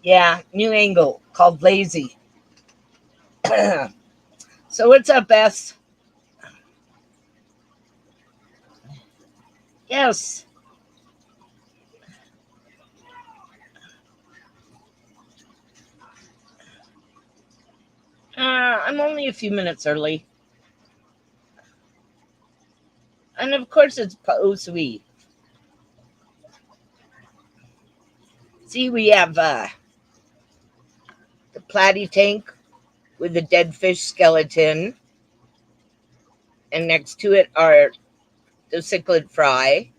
Yeah, new angle called Lazy. So what's up, S? Yes. I'm only a few minutes early. And of course it's Poeseewi. See, we have the platy tank with the dead fish skeleton. And next to it are the cichlid fry.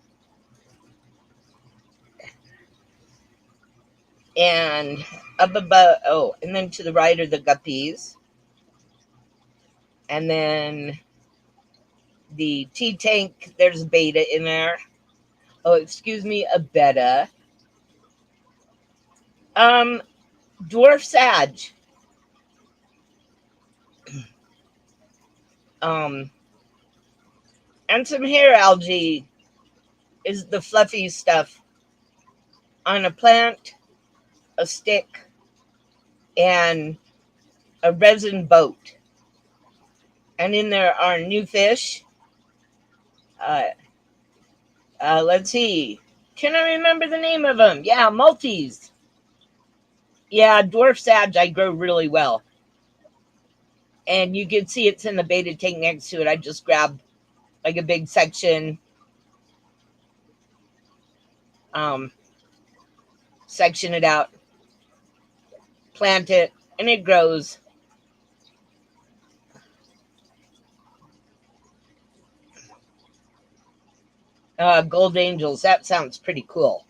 And up above, oh, and then to the right are the guppies. And then the tea tank, there's a beta in there. Oh, excuse me, a betta. Um, dwarf sag. Um, and some hair algae is the fluffy stuff on a plant, a stick, and a resin boat. And in there are new fish. Uh, let's see. Can I remember the name of them? Yeah, multis. Yeah, dwarf sag I grow really well. And you can see it's in the beta tank next to it. I just grabbed like a big section, um, section it out, plant it, and it grows. Gold angels, that sounds pretty cool.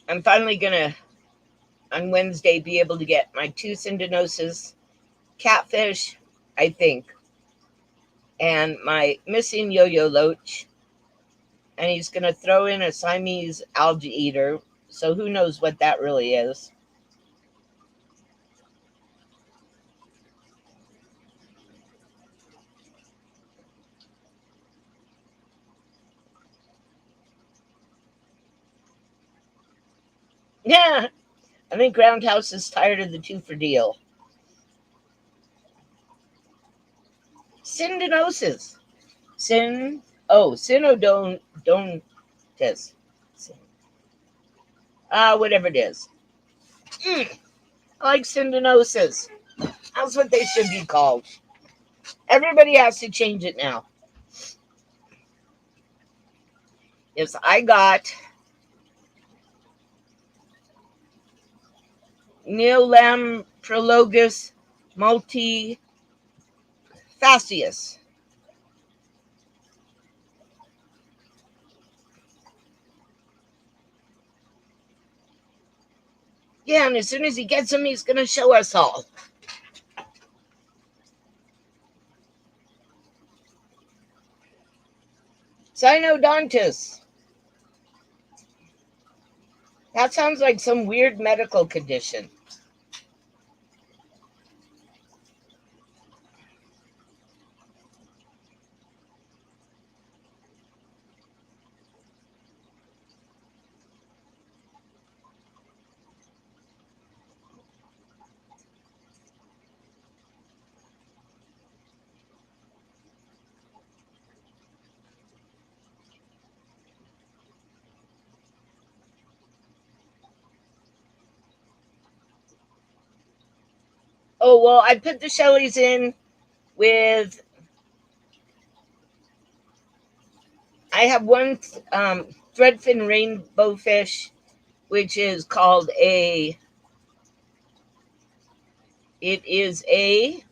I'm finally gonna on Wednesday be able to get my 2 syndonoses catfish, I think, and my missing yo-yo loach, and he's gonna throw in a Siamese algae eater, so who knows what that really is. Yeah, I think Roundhouse is tired of the two for deal. Syndonoses. Synodontis. Whatever it is. I like syndonoses. That's what they should be called. Everybody has to change it now. Yes, I got Neolamprologus multifascius. Yeah, and as soon as he gets them, he's going to show us all. Synodontis. That sounds like some weird medical condition. Oh, well, I put the Shelleys in with. I have one threadfin rainbow fish, which is called a. It is a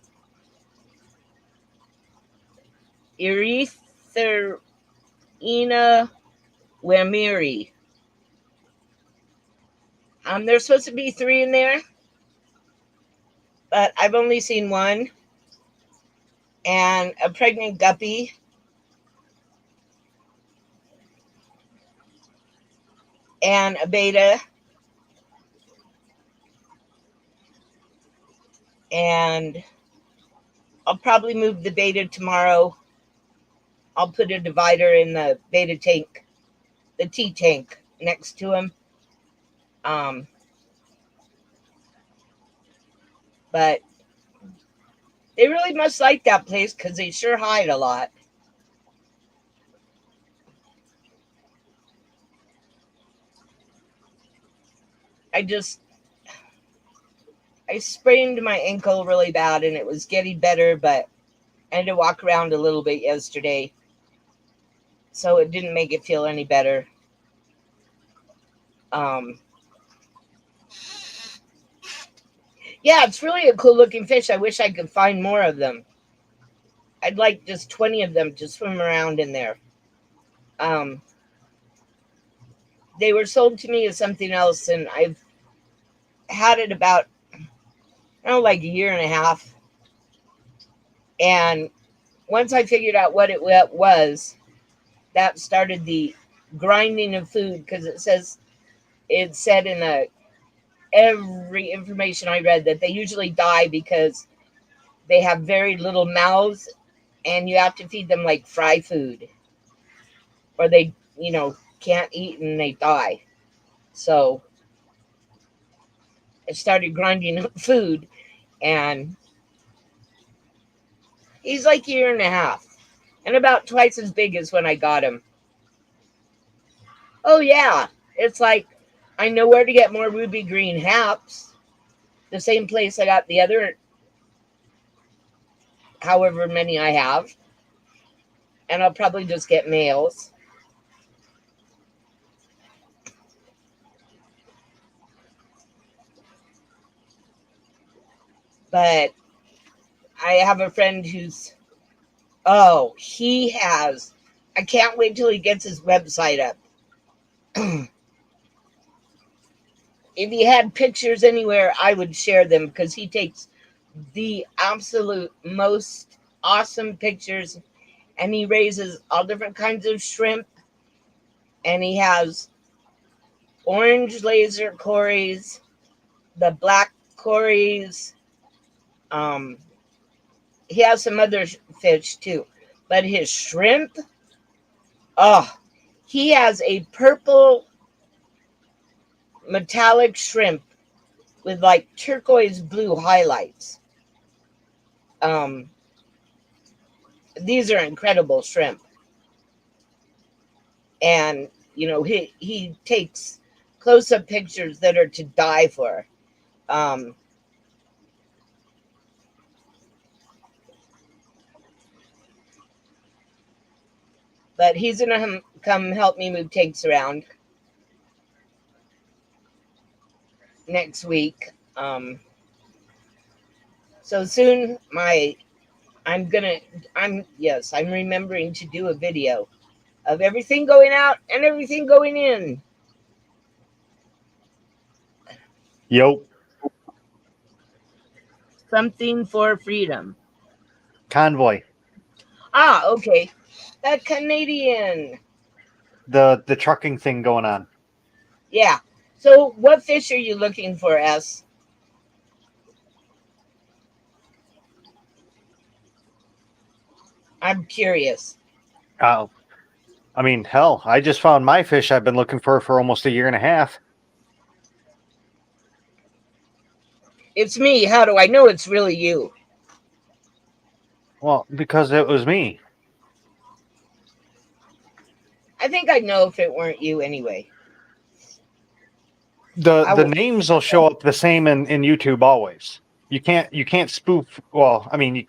Erythrina wamiri. There's supposed to be three in there, but I've only seen one. And a pregnant guppy. And a beta. And I'll probably move the beta tomorrow I'll put a divider in the beta tank, the tea tank next to him. But they really must like that place because they sure hide a lot. I sprained my ankle really bad and it was getting better, but I had to walk around a little bit yesterday. So it didn't make it feel any better. Yeah, it's really a cool looking fish. I wish I could find more of them. I'd like just 20 of them to swim around in there. They were sold to me as something else, and I've had it about, like a year and a half. And once I figured out what it was, that started the grinding of food, because it said in every information I read that they usually die because they have very little mouths and you have to feed them like fry food or they, can't eat and they die. So I started grinding up food, and he's like a year and a half and about twice as big as when I got him. Oh, yeah. It's like I know where to get more ruby green haps. The same place I got the other, however many I have. And I'll probably just get males. But I have a friend who's, I can't wait till he gets his website up. If he had pictures anywhere, I would share them because he takes the absolute most awesome pictures, and he raises all different kinds of shrimp, and he has orange laser cories, the black cories. He has some other fish too, but his shrimp, he has a purple metallic shrimp with like turquoise blue highlights. These are incredible shrimp. And, he takes close-up pictures that are to die for. But he's going to come help me move tanks around next week. So soon I'm remembering to do a video of everything going out and everything going in. Yo. Something for freedom. Convoy. Okay. That Canadian. The trucking thing going on. Yeah. So what fish are you looking for, S? I'm curious. I mean, hell, I just found my fish I've been looking for almost a year and a half. It's me. How do I know it's really you? Well, because it was me. I think I'd know if it weren't you anyway. The names will show up the same in YouTube always. You can't spoof. Well, I mean,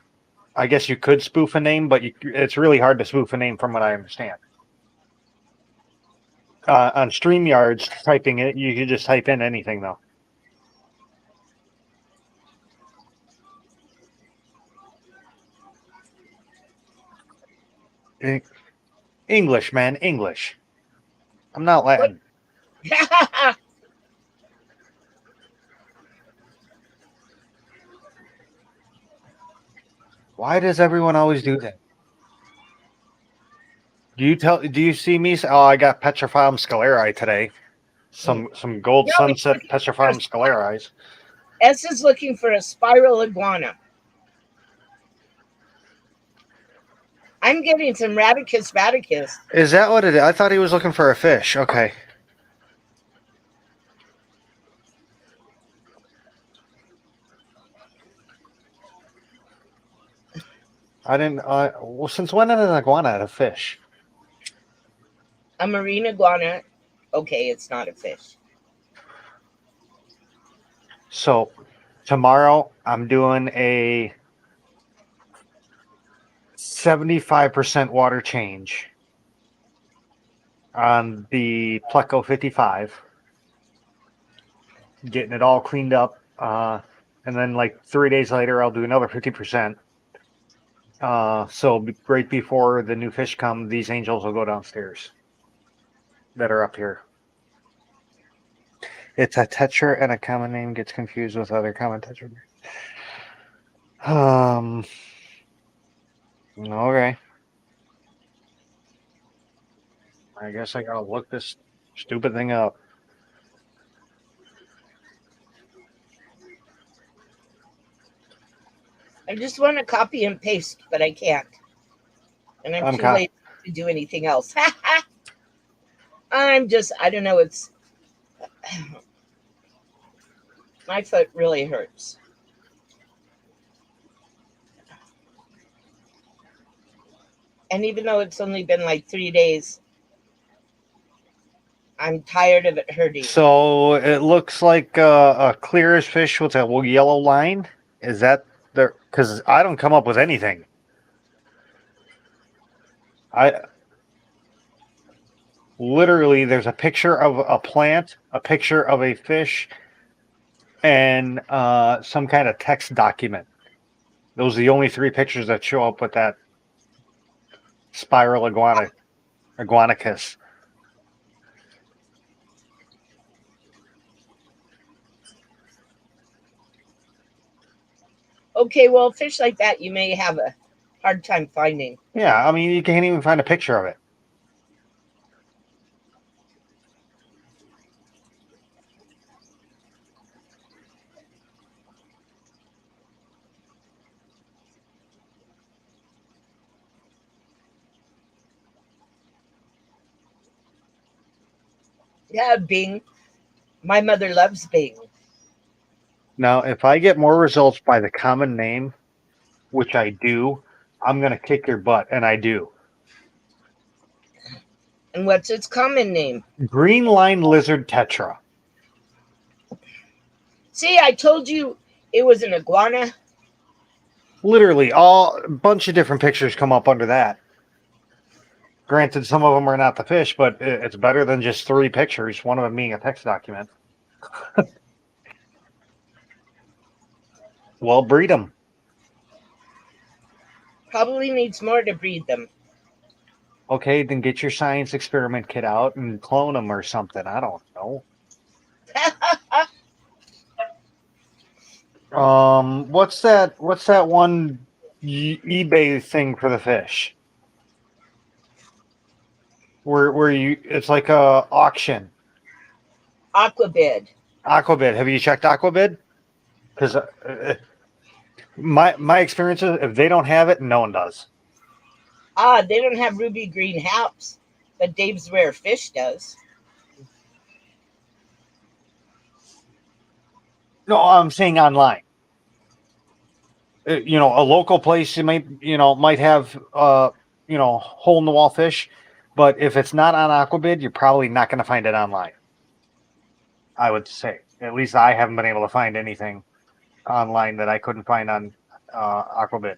I guess you could spoof a name, but it's really hard to spoof a name from what I understand. On StreamYards, typing it, you could just type in anything though. English, man, English. I'm not Latin. Why does everyone always do that? Do you see me? Oh, I got Petriform scalerii today. Some gold sunset Petriform scalerii. S is looking for a spiral iguana. I I'm getting some radicus radicus. Is that what it is? I thought he was looking for a fish. Okay. I didn't. Well, since when did an iguana have a fish? A marine iguana. Okay, it's not a fish. So tomorrow I'm doing a 75% water change on the Pleco 55, getting it all cleaned up. And then like 3 days later, I'll do another 50%. So right before the new fish come, these angels will go downstairs that are up here. It's a tetra, and a common name gets confused with other common tetra. Okay. I guess I gotta look this stupid thing up. I just want to copy and paste, but I can't. And I'm too late to do anything else. I don't know, it's my foot really hurts. And even though it's only been like 3 days, I'm tired of it hurting. So it looks like a clearish fish with a yellow line. Is that there? Because I don't come up with anything. Literally, there's a picture of a plant, a picture of a fish, and some kind of text document. Those are the only three pictures that show up with that spiral iguanacus. Okay, well, fish like that you may have a hard time finding. Yeah, I mean, you can't even find a picture of it. Yeah, Bing. My mother loves Bing. Now, if I get more results by the common name, which I do, I'm going to kick your butt, and I do. And what's its common name? Green line lizard tetra. See, I told you it was an iguana. Literally, a bunch of different pictures come up under that. Granted, some of them are not the fish, but it's better than just three pictures, one of them being a text document. Well, breed them. Probably needs more to breed them. Okay, then get your science experiment kit out and clone them or something. I don't know. What's that one eBay thing for the fish? Where it's like a auction. Aquabid. Aquabid. Have you checked Aquabid? Because my experience is if they don't have it, no one does. They don't have ruby green haps, but Dave's Rare Fish does. No, I'm saying online. A local place you might have hole in the wall fish, but if it's not on Aquabid, you're probably not going to find it online. I would say. At least I haven't been able to find anything online that I couldn't find on Aquabid.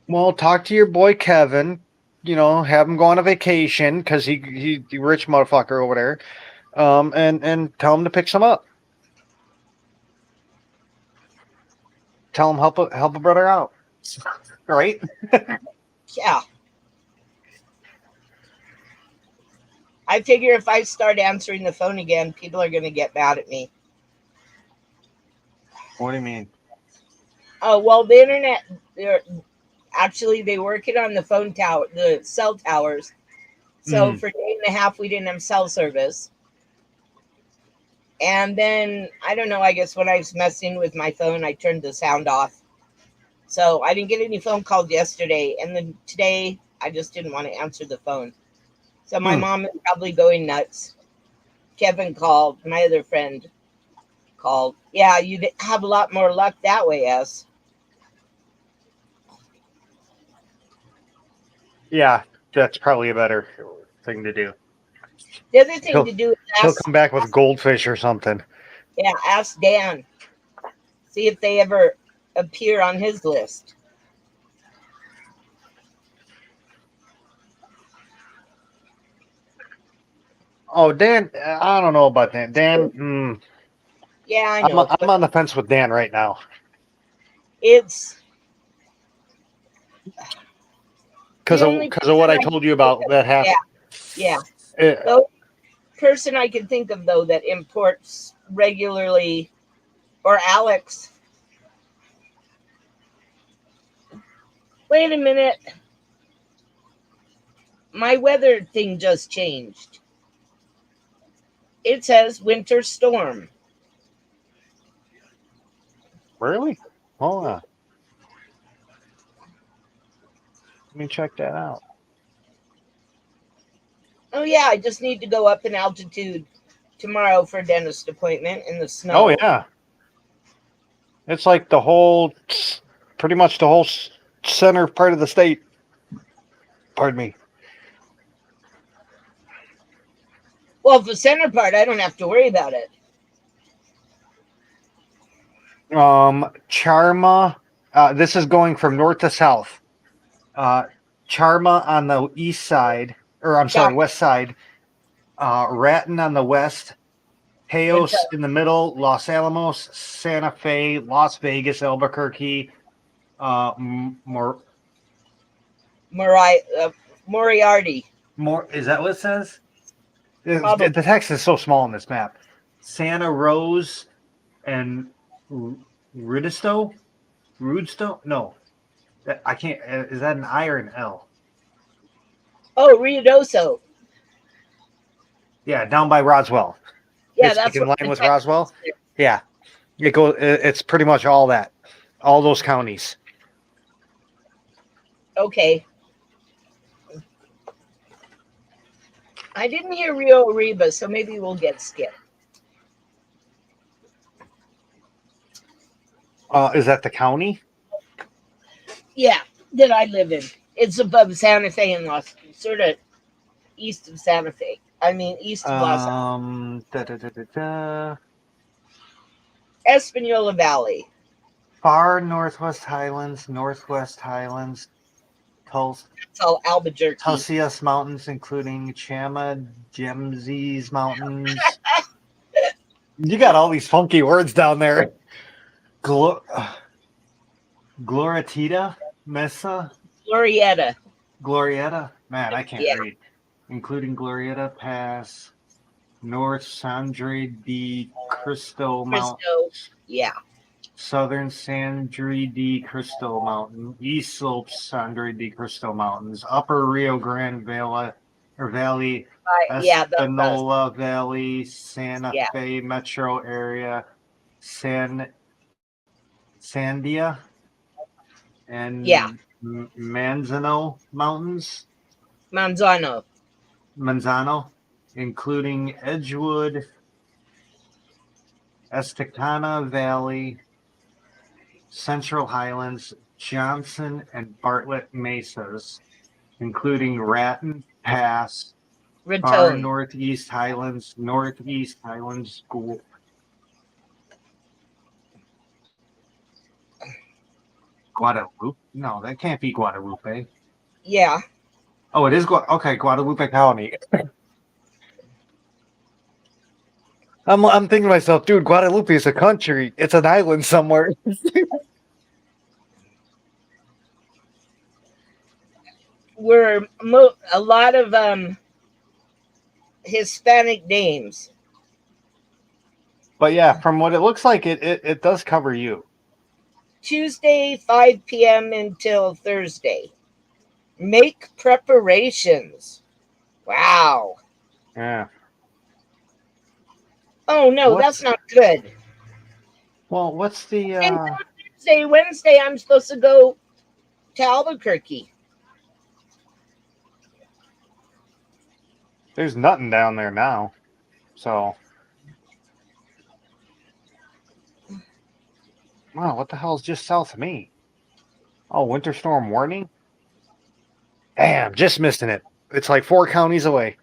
Well, talk to your boy Kevin. Have him go on a vacation because he rich motherfucker over there. And tell him to pick some up. Tell him help a brother out. Right? Yeah. I figure if I start answering the phone again, people are going to get mad at me. What do you mean? Oh, well, the internet, they work it on the phone tower, the cell towers. So for a day and a half, we didn't have cell service. And then, I don't know, I guess when I was messing with my phone, I turned the sound off. So I didn't get any phone calls yesterday. And then today, I just didn't want to answer the phone. So my Hmm. mom is probably going nuts. Kevin called. My other friend called. Yeah, you'd have a lot more luck that way, S. Yeah, that's probably a better thing to do. The other thing He'll to do is he'll come back with goldfish or something. ask Dan. See if they ever appear on his list. Oh, Dan, I don't know about Dan. Dan, Yeah, I I'm know. I'm on the fence with Dan right now It's because the of only because of what person I I can told you think about of. that Yeah, happened. yeah. Uh, The person I can think of, though, that imports regularly, or Alex. Wait a minute. My weather thing just changed. It says winter storm. really? Hold on. Let me check that out. Oh, yeah, I just need to go up in altitude tomorrow for a dentist appointment in the Oh snow. yeah, it's like pretty much the whole center part of the state. Pardon me. Well, the center part, I don't have to worry about it. Charma. This is going from north to south. Uh, Charma on the east side, or I'm sorry, Chop, west side. Raton on the west. Payos Raton, in the middle. Los Alamos, Santa Fe, Las Vegas, Albuquerque. More, Moriarty, more. Is that what it says? The probably. text is so small on this map. Santa Rose and Rudisto? Rudsto? No, I can't. Is that an I or an L? Oh, Ruidoso. Yeah, down by Roswell. Yeah, It's like that's in what line the with text Roswell. is. Yeah, it goes. It's pretty much all that, all those counties. Okay. I didn't hear Rio Arriba, so maybe we'll get skipped. Is that the county? Yeah, that I live in. It's above Santa Fe and sort of east of Santa Fe. I mean, east of Los Angeles. Da, da, da, da, da. Espanola Valley. Far Northwest Highlands, It's all Albuquerque. Tulsius Mountains, including Chama, Gemses Mountains. You got all these funky words down there. Glo- Gloratita, Mesa, Glorieta. Glorieta. Man, I can't Yeah, read. Including Glorieta Pass, North Sangre de Cristo Mount, Cristo. Yeah, Southern Sangre de Cristo Mountain, East Slopes Sangre de Cristo Mountains, Upper Rio Grande Valley, yeah, those. Espanola Valley, Santa Yeah, Fe metro area, San Sandia, yeah. and Manzano Mountains, Manzano. Manzano, including Edgewood, Estacana Valley, Central Highlands, Johnson, and Bartlett Mesas, including Raton Pass, Far Raton. Northeast Highlands, Guadalupe. No, that can't be Guadalupe. Yeah. Oh, it is. Okay, Guadalupe County. I'm thinking to myself, dude, Guadalupe is a country. It's an island somewhere. Were a lot of Hispanic names. But yeah, from what it looks like, it does cover you. Tuesday, 5 p.m. until Thursday. Make preparations. Wow. Yeah. Oh no, that's What's not good. well? What's the? And Wednesday, I'm supposed to go to Albuquerque. There's nothing down there now. So, wow, what the hell is just south of me? Oh, winter storm warning. Damn, just missing it. It's like 4 counties away.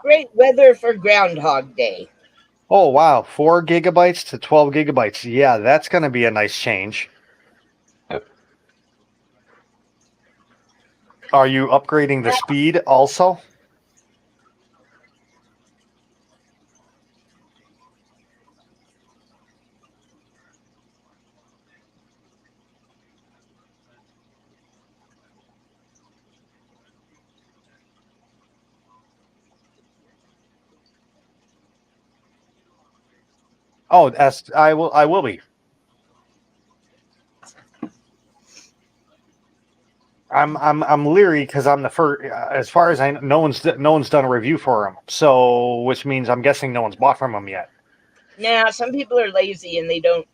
Great weather for Groundhog Day. Oh wow, 4 gigabytes to 12 gigabytes. Yeah, that's going to be a nice change. Are you upgrading the speed also? Oh, that's I will. I will be. I'm leery because I'm the first. As far as I know, no one's done a review for him. So, which means I'm guessing no one's bought from him yet. Now, some people are lazy and they don't.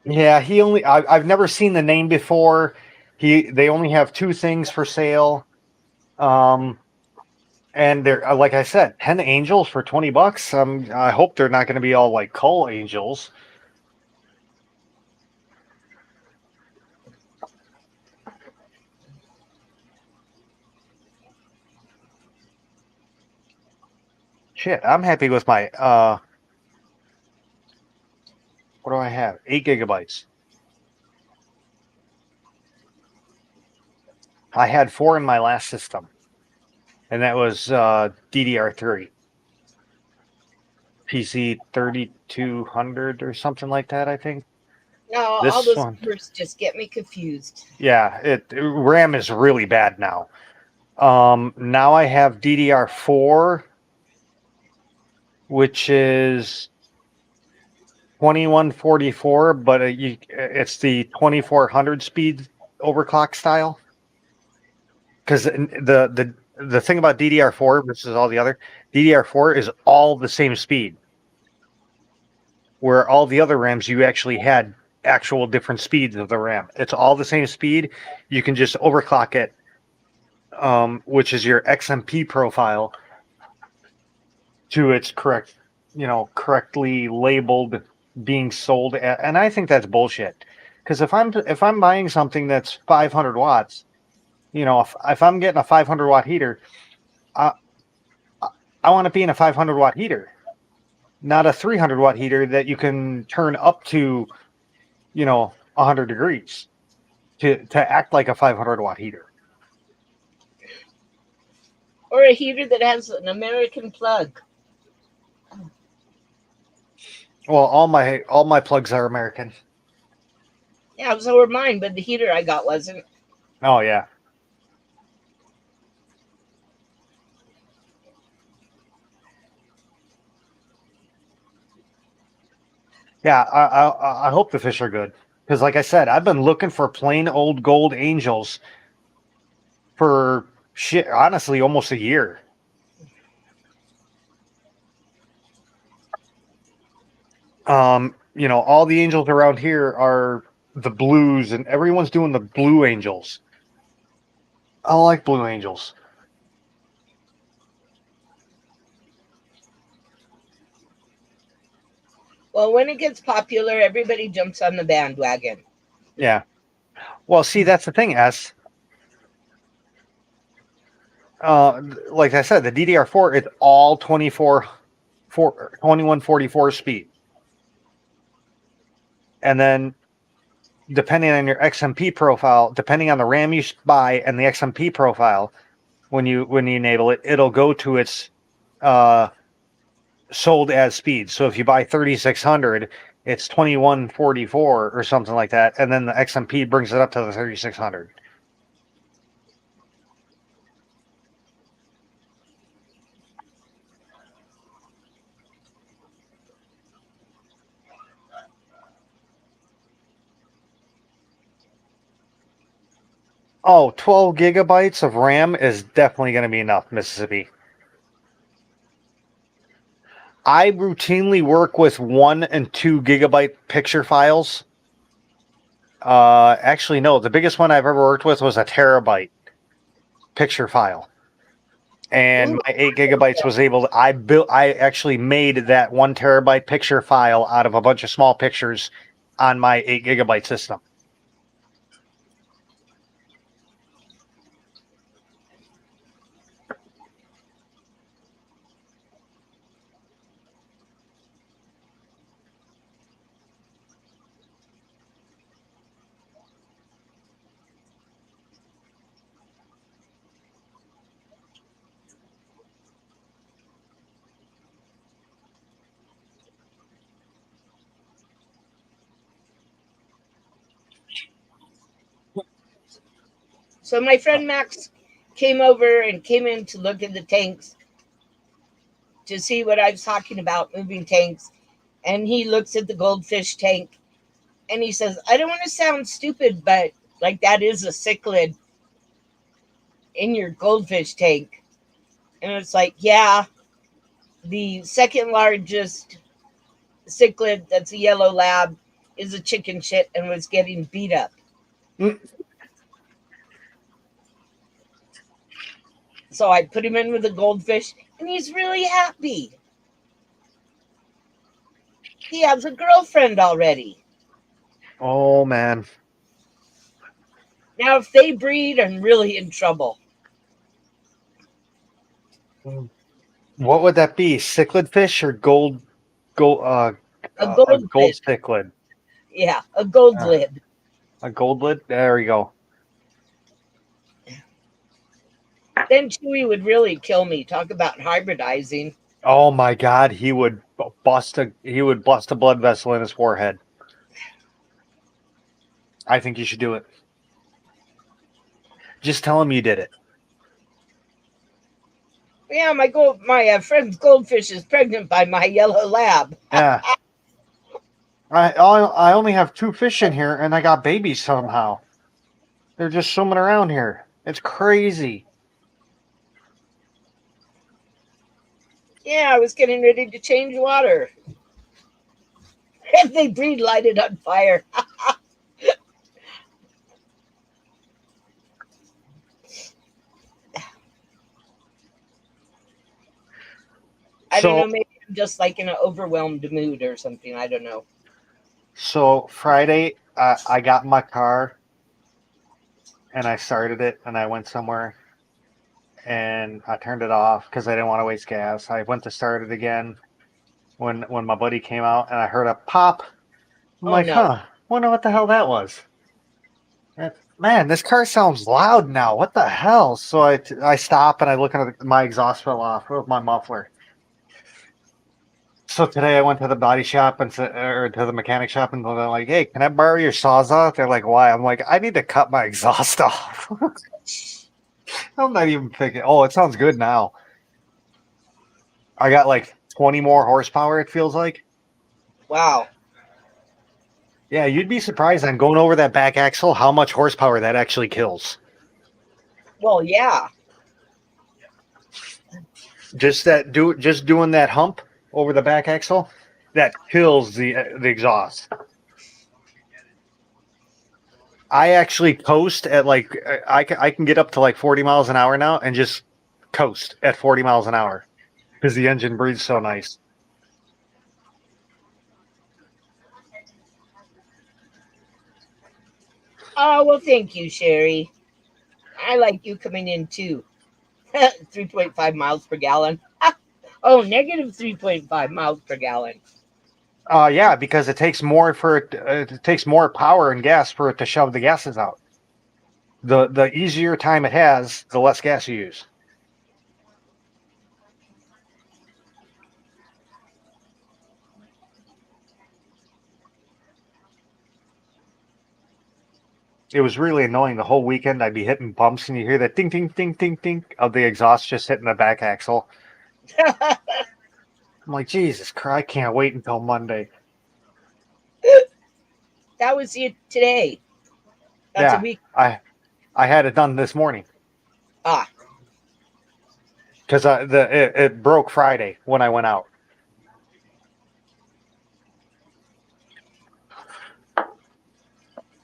Yeah, I've never seen the name before. They only have 2 things for sale. And they're like I said, 10 angels for $20. I hope they're not going to be all like cull angels. Shit, I'm happy with my what do I have? 8 gigabytes. I had 4 in my last system, and that was DDR3, PC 3200 or something like that. I think No, all this those one. numbers just get me confused. Yeah, RAM is really bad now. Now I have DDR4, which is 2144, but it's the 2400 speed overclock style. Because the thing about DDR4 versus all the other, DDR4 is all the same speed, where all the other RAMs you actually had actual different speeds of the RAM. It's all the same speed. You can just overclock it, which is your XMP profile, to its correct, correctly labeled being sold at, and I think that's bullshit. Because if I'm buying something that's 500 watts, if I'm getting a 500 watt heater, I I want to be in a 500 watt heater, not a 300 watt heater that you can turn up to 100 degrees to act like a 500 watt heater. Or a heater that has an American plug. Well, all my plugs are American. Yeah, so were mine, but the heater I got wasn't. Oh yeah. Yeah, I hope the fish are good because, like I said, I've been looking for plain old gold angels for shit. Honestly, almost a year. All the angels around here are the blues, and everyone's doing the blue angels. I don't like blue angels. Well, when it gets popular, everybody jumps on the bandwagon. Yeah. Well, see, that's the thing, S. Like I said, the DDR4 is all 2144 speed. And then depending on your XMP profile, depending on the RAM you buy and the XMP profile, when you enable it, it'll go to its sold as speed. So if you buy 3600, it's 2144 or something like that, and then the XMP brings it up to the 3600. Oh, 12 gigabytes of RAM is definitely going to be enough, Mississippi. I routinely work with 1 and 2 gigabyte picture files. Actually, no, the biggest one I've ever worked with was a terabyte picture file. And Ooh, my 8 gigabytes was able to, I actually made that 1 terabyte picture file out of a bunch of small pictures on my 8 gigabyte system. so my friend Max came over and came in to look at the tanks to see what I was talking about, moving tanks. And he looks at the goldfish tank and he says, I don't want to sound stupid, but like that is a cichlid in your goldfish tank. And it's like, yeah, the second largest cichlid that's a yellow lab is a chicken shit and was getting beat up. Mm. So I put him in with a goldfish and he's really happy. He has a girlfriend already. Oh, man. Now, if they breed, I'm really in trouble. What would that be? Cichlid fish or A a gold gold lid. cichlid? Yeah, a gold Uh, lid. a gold lid? There we go. Then Chewy would really kill me. Talk about hybridizing. Oh my God, he would bust a blood vessel in his forehead. I think you should do it. Just tell him you did it. Yeah, my friend's goldfish is pregnant by my yellow lab. Yeah. I only have 2 fish in here, and I got babies somehow. They're just swimming around here. It's crazy. Yeah, I was getting ready to change water. If they breed, light it on fire. I don't So know. Maybe I'm just like in an overwhelmed mood or something. I don't know. so Friday, I got in my car and I started it, and I went somewhere and I turned it off because I didn't want to waste gas. I went to start it again when my buddy came out, and I heard a pop. I'm Oh like, no. huh, wonder what the hell that was. Man, this car sounds loud now. What the hell? So I stop and I look at my exhaust fell off with my muffler. So today I went to the body shop or to the mechanic shop, and they're like, "Hey, can I borrow your sawzall?" They're like, "Why?" I'm like, "I need to cut my exhaust off." I'm not even thinking. Oh, it sounds good now. I got like 20 more horsepower. It feels like. Wow. Yeah, you'd be surprised on going over that back axle how much horsepower that actually kills. Well, yeah. Just doing that hump over the back axle, that kills the exhaust. I actually coast at like I can get up to like 40 miles an hour now and just coast at 40 miles an hour because the engine breathes so nice. Oh, well, thank you, Sherry. I like you coming in too. 3.5 miles per gallon. Oh, negative 3.5 miles per gallon. Yeah, because it takes more for it takes more power and gas for it to shove the gases out. The easier time it has, the less gas you use. It was really annoying the whole weekend. I'd be hitting bumps and you hear that ding ding ding ding ding of the exhaust just hitting the back axle. I'm like, Jesus Christ, I can't wait until Monday. That was it today. That's a Yeah, week. I I had it done this morning Ah, because it broke Friday when I went out.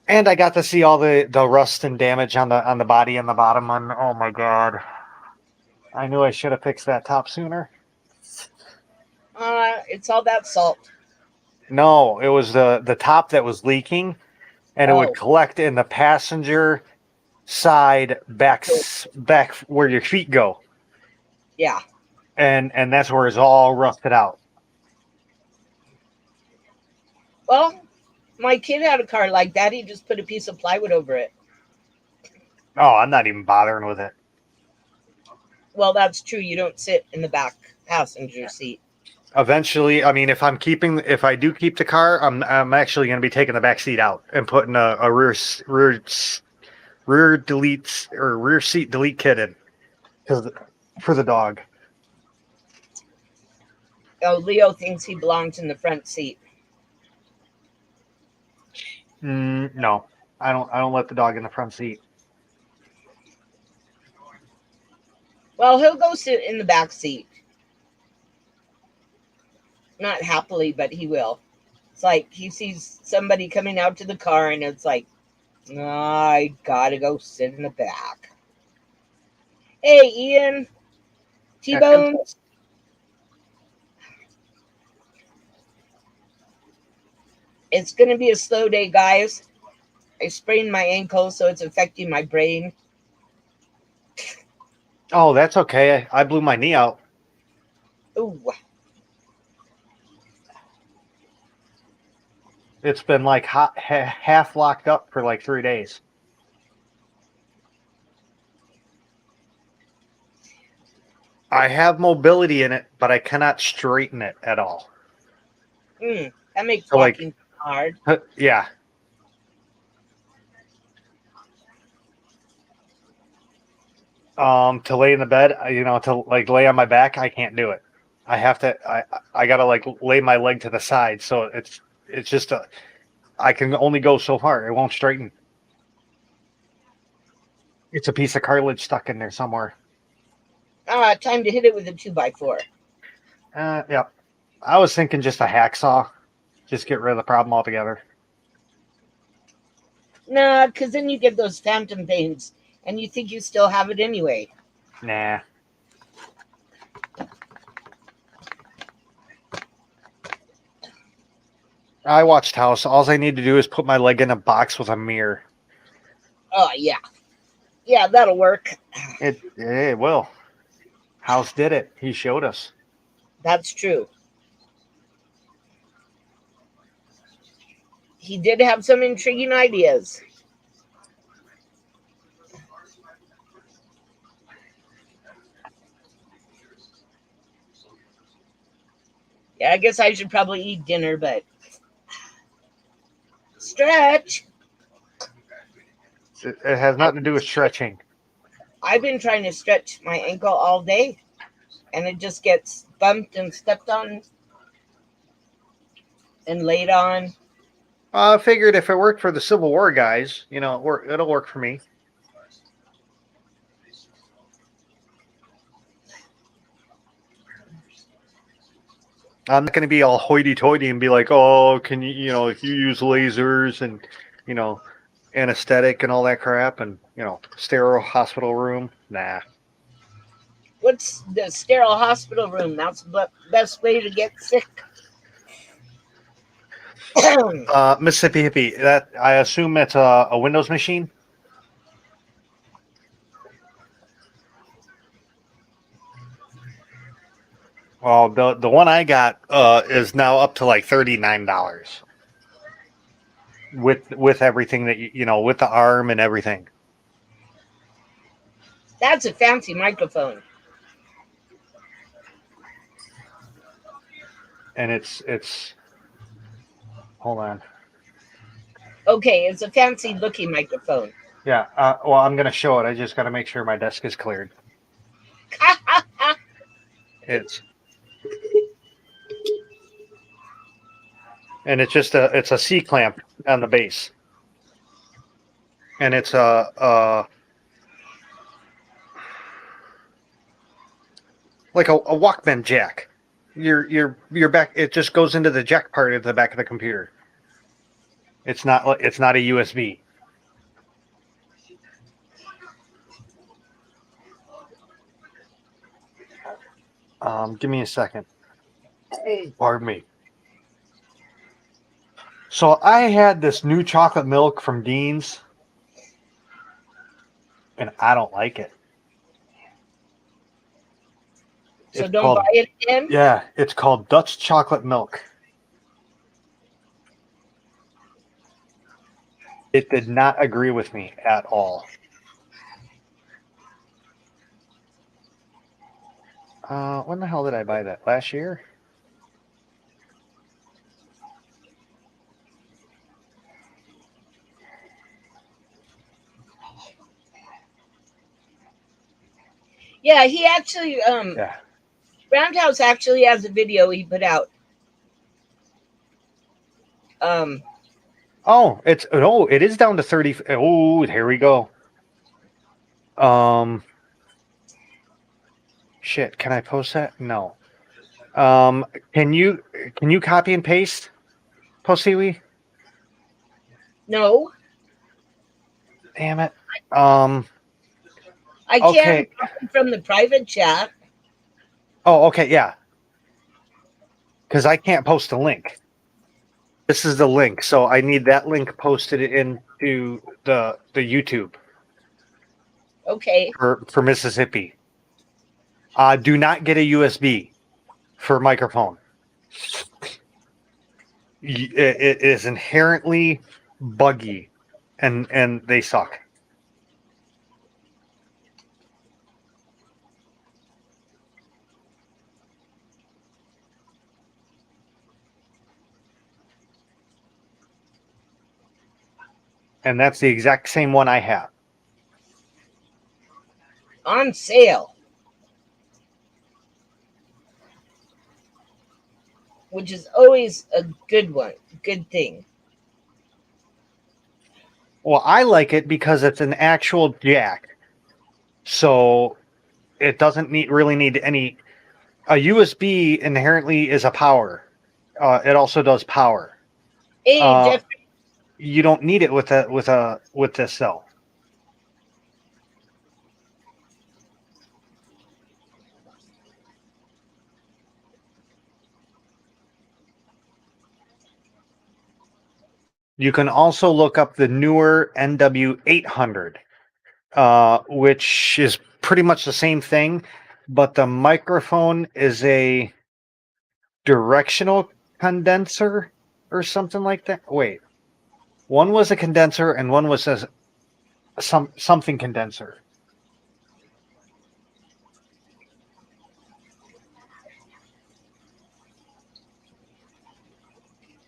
And I got to see all the rust and damage on the body and the bottom. Oh my god! I knew I should have fixed that top sooner. it's all that salt. No, it was the top that was leaking, and it would Oh, collect in the passenger side back where your feet go, yeah. and that's where it's all rusted out. Well, my kid had a car like that. He just put a piece of plywood over it. Oh, I'm not even bothering with it. Well, that's true. You don't sit in the back passenger seat. Eventually, I mean, if I do keep the car, I'm actually going to be taking the back seat out and putting a rear seat delete kit in for the dog. Oh, Leo thinks he belongs in the front seat. No, I don't. I don't let the dog in the front seat. Well, he'll go sit in the back seat. Not happily, but he will. It's like he sees somebody coming out to the car, and it's like, oh, I gotta go sit in the back. Hey, Ian, T-Bones. It's gonna be a slow day, guys. I sprained my ankle, so it's affecting my brain. Oh, that's okay. I blew my knee out. Ooh, It's been like half locked up for like 3 days. I have mobility in it, but I cannot straighten it at all. that makes So, like, walking hard. yeah. To lay in the bed, to like lay on my back, I can't do it. I have to. I gotta like lay my leg to the side, so it's just I can only go so far. It won't straighten. It's a piece of cartilage stuck in there somewhere. Time to hit it with a 2x4. Yeah. I was thinking just a hacksaw, just get rid of the problem altogether. Nah, because then you get those phantom pains, and you think you still have it anyway. Nah. I watched House. All I need to do is put my leg in a box with a mirror. Oh yeah, yeah, that'll work. It will. House did it. He showed us. That's true. He did have some intriguing ideas. Yeah, I guess I should probably eat dinner, but stretch. It has nothing to do with stretching. I've been trying to stretch my ankle all day, and it just gets bumped and stepped on and laid on. I figured if it worked for the Civil War guys, it'll work for me. I'm not going to be all hoity-toity and be like, oh, can if you use lasers and, anesthetic and all that crap and, sterile hospital room. Nah. What's the sterile hospital room? That's the best way to get sick. Mississippi Hippie, that I assume it's a Windows machine. Well, the one I got is now up to like $39 with everything that with the arm and everything. That's a fancy microphone. And it's hold on. Okay, it's a fancy looking microphone. Yeah. Well, I'm gonna show it. I just got to make sure my desk is cleared. It's a C clamp on the base, and it's a like a Walkman jack. Your back, it just goes into the jack part of the back of the computer. It's not a USB. Give me a second. Pardon me. So I had this new chocolate milk from Dean's, and I don't like it. So It's don't called, buy it again? yeah, it's called Dutch chocolate milk. It did not agree with me at all. When the hell did I buy that? Last year? Yeah, he actually Yeah. Roundhouse actually has a video he put out. Oh, it is down to 30. Oh, here we go. Shit, can I post that? No. Can you copy and paste, Poeseewi? No, Damn it. I Okay. can't copy from the private chat. Oh, okay, yeah. Because I can't post a link. This is the link, so I need that link posted into the YouTube Okay. for Mississippi. Do not get a USB for microphone. It is inherently buggy, and they suck. And that's the exact same one I have. On sale. Which is always a good one, good thing. Well, I like it because it's an actual jack, so it doesn't really need any. A USB inherently is a power. It also does power. Hey, Jeff. You don't need it with this though. You can also look up the newer NW800, which is pretty much the same thing, but the microphone is a directional condenser or something like that. Wait, one was a condenser and one was something condenser.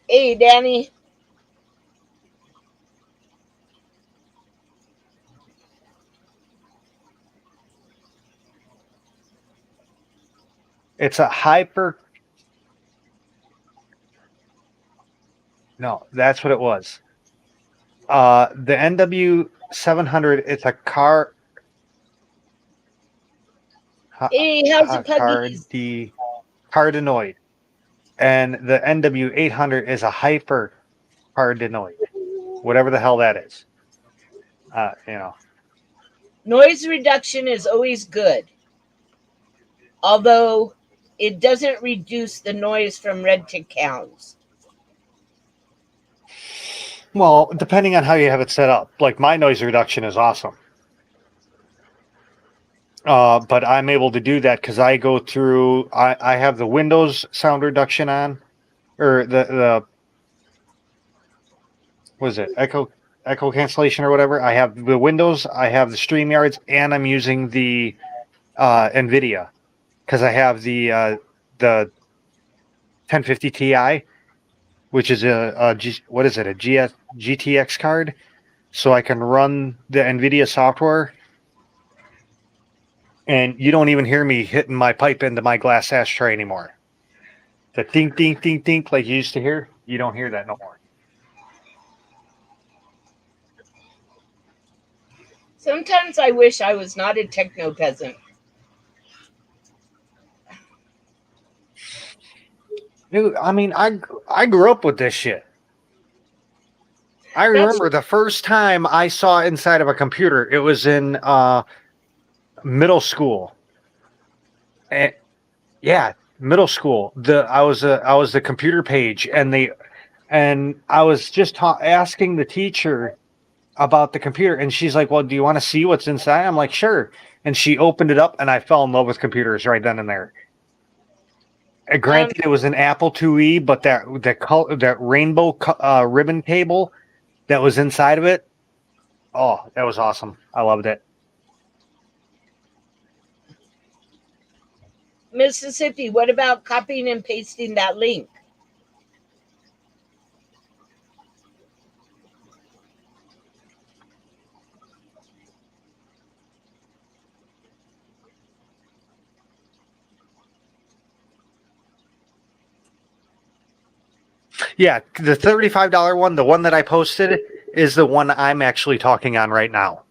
Hey, Danny. It's a hyper. No, that's what it was. The NW700. It's a Hey, how's the puggies? cardinoid, and the NW800 is a hyper cardinoid, whatever the hell that is. You know. Noise reduction is always good. Although it doesn't reduce the noise from red tick hounds. Well, depending on how you have it set up. Like my noise reduction is awesome. But I'm able to do that because I go through. I have the Windows sound reduction on, or the what is it, echo cancellation or whatever. I have the Windows. I have the StreamYards, and I'm using the NVIDIA because I have the 1050 Ti, which is a GTX card, so I can run the NVIDIA software. And you don't even hear me hitting my pipe into my glass ashtray anymore. The dink, dink, dink, dink like you used to hear, you don't hear that no more. Sometimes I wish I was not a techno peasant. Dude, I mean, I grew up with this shit. I That's remember the first time I saw inside of a computer. It was in middle school. And, yeah, middle school. I was the computer page, and I was just asking the teacher about the computer, and she's like, "Well, do you want to see what's inside?" I'm like, "Sure." And she opened it up, and I fell in love with computers right then and there. um, Granted, it was an Apple IIe, but that rainbow ribbon cable that was inside of it, oh, that was awesome. I loved it. Mississippi. What about copying and pasting that link? Yeah, the $35 one, the one that I posted, is the one I'm actually talking on right now.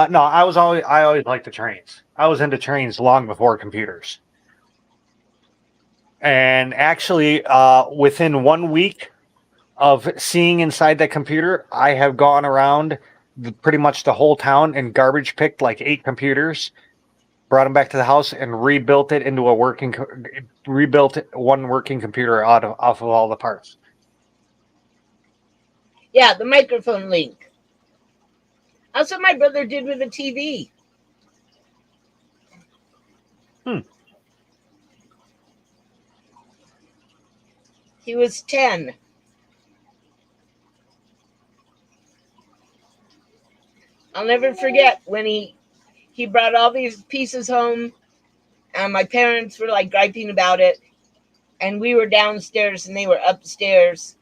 No, I always liked the trains. I was into trains long before computers. And actually, within 1 week of seeing inside that computer, I have gone around pretty much the whole town and garbage picked like 8 computers, brought them back to the house, and rebuilt it into rebuilt one working computer off of all the parts. Yeah, the microphone link. That's what my brother did with the TV. He was 10. I'll never forget when he brought all these pieces home, and my parents were like griping about it, and we were downstairs and they were upstairs.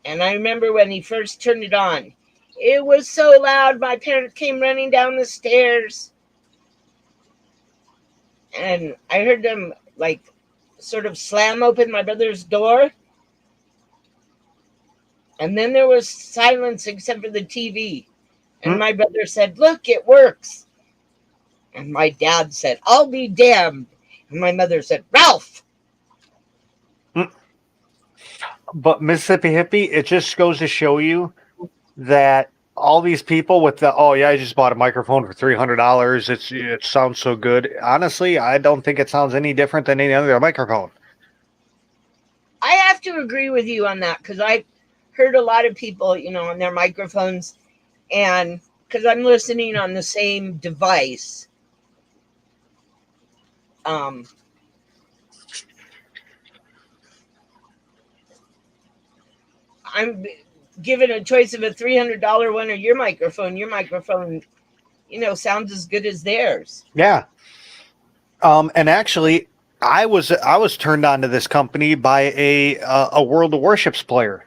And I remember when he first turned it on, it was so loud. My parents came running down the stairs, and I heard them like sort of slam open my brother's door. And then there was silence except for the TV. And my brother said, "Look, it works." And my dad said, "I'll be damned." And my mother said, "Ralph." But Mississippi Hippie, it just goes to show you that all these people with the, oh yeah, I just bought a microphone for $300. It sounds so good. Honestly, I don't think it sounds any different than any other microphone. I have to agree with you on that because I've heard a lot of people, on their microphones, and because I'm listening on the same device. I'm given a choice of a $300 one or your microphone. Your microphone, sounds as good as theirs. Yeah. And actually, I was turned on to this company by a World of Warships player.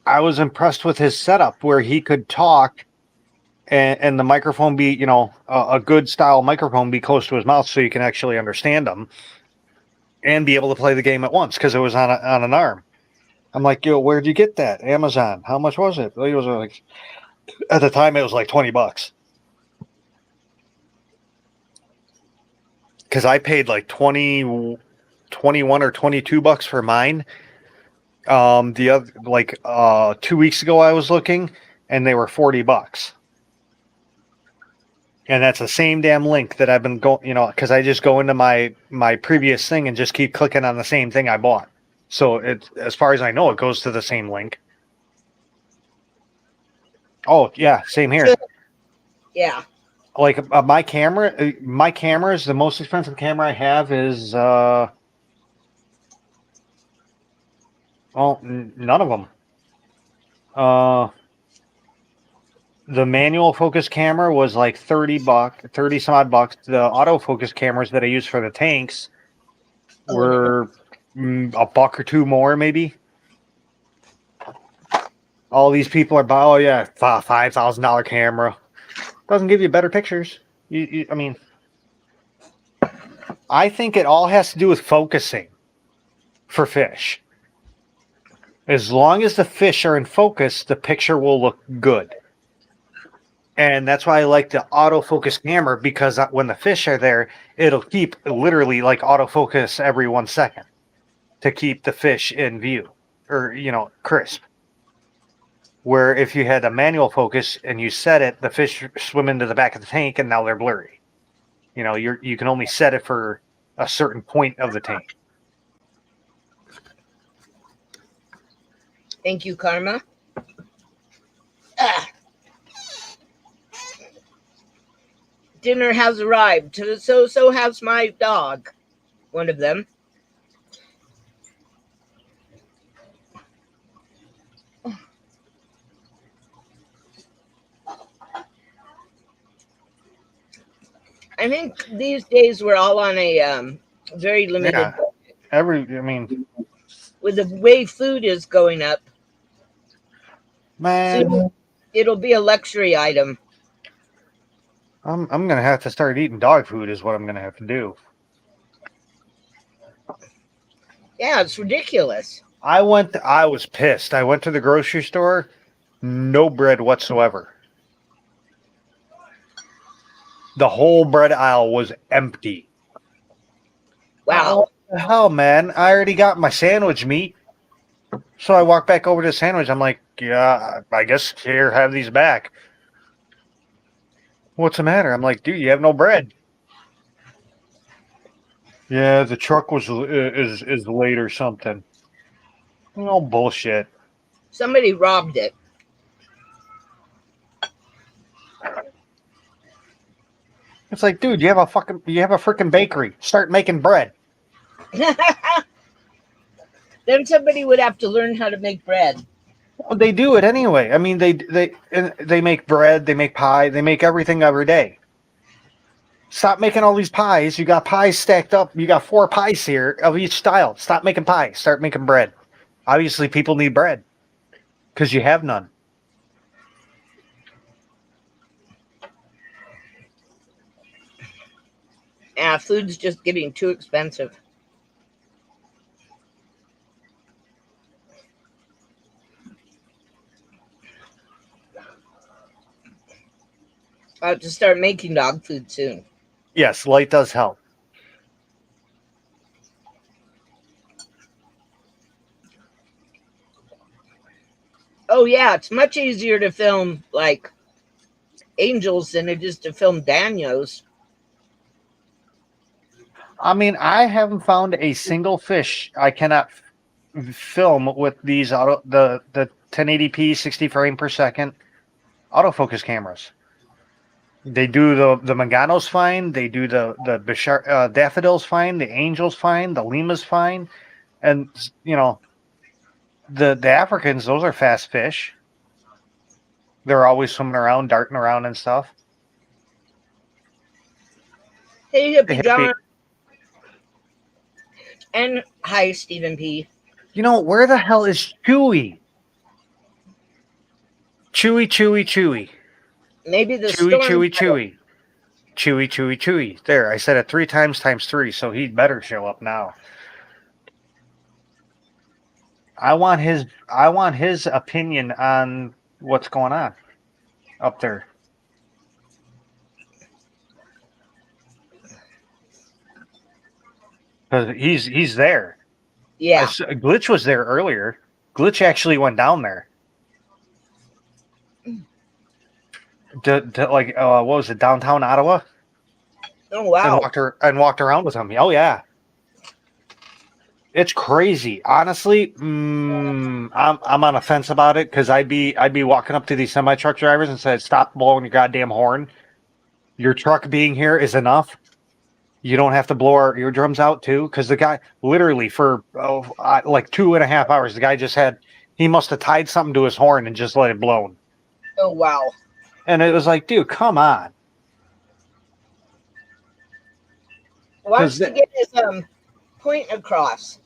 I was impressed with his setup where he could talk and the microphone be, a good style microphone be close to his mouth so you can actually understand him and be able to play the game at once because it was on an arm. I'm like, yo, where'd you get that? Amazon. How much was it? It was like, at the time, it was like $20. Because I paid like 21 or $22 for mine. The other, like 2 weeks ago, I was looking, and they were $40. And that's the same damn link that I've been going, because I just go into my previous thing and just keep clicking on the same thing I bought. So it, as far as I know, it goes to the same link. Oh yeah, same here. So, yeah. Like my camera is the most expensive camera I have is well, none of them. The manual focus camera was like $30, 30 some odd bucks. The autofocus cameras that I use for the tanks were $1 or $2 more, maybe. All these people are buying, oh yeah, $5,000 camera. Doesn't give you better pictures. I mean, I think it all has to do with focusing for fish. As long as the fish are in focus, the picture will look good. And that's why I like the autofocus camera, because when the fish are there, it'll keep literally like autofocus every 1 second to keep the fish in view or, crisp. Where if you had a manual focus and you set it, the fish swim into the back of the tank and now they're blurry. You can only set it for a certain point of the tank. Thank you, Karma. Ah. Dinner has arrived. So has my dog. One of them. I think these days we're all on a very limited. Yeah, with the way food is going up, man, soon it'll be a luxury item. I'm gonna have to start eating dog food. Is what I'm gonna have to do. Yeah, it's ridiculous. I was pissed. I went to the grocery store, no bread whatsoever. The whole bread aisle was empty. Wow. What the hell, man? I already got my sandwich meat. So I walk back over to the sandwich. I'm like, yeah, I guess here, have these back. What's the matter? I'm like, dude, you have no bread. Yeah, the truck is late or something. No bullshit. Somebody robbed it. It's like, dude, you have a freaking bakery. Start making bread. Then somebody would have to learn how to make bread. Well, they do it anyway. I mean, they make bread, they make pie, they make everything every day. Stop making all these pies. You got pies stacked up. You got 4 pies here of each style. Stop making pies. Start making bread. Obviously, people need bread because you have none. Yeah, food's just getting too expensive. I'll have to start making dog food soon. Yes, light does help. Oh yeah, it's much easier to film like angels than it is to film Danios. I mean, I haven't found a single fish I cannot film with these the 1080p 60 frame per second autofocus cameras. They do the Maganos fine. They do the daffodils fine. The angels fine. The limas fine, and the Africans. Those are fast fish. They're always swimming around, darting around and stuff. Hey, Hippie John. And hi, Stephen P. Where the hell is Chewy? Chewy. Maybe the Chewy. There, I said it 3 times 3, so he'd better show up now. I want his opinion on what's going on up there. Because he's there. Yeah. Glitch was there earlier. Glitch actually went down there. What was it, downtown Ottawa? Oh wow! And walked around with him. Oh yeah, it's crazy. Honestly, I'm on a fence about it because I'd be walking up to these semi truck drivers and said, "Stop blowing your goddamn horn. Your truck being here is enough. You don't have to blow our eardrums out too." Because the guy literally for like 2.5 hours, the guy he must have tied something to his horn and just let it blow. Oh wow! And it was like, dude, come on. Wants to get his point across.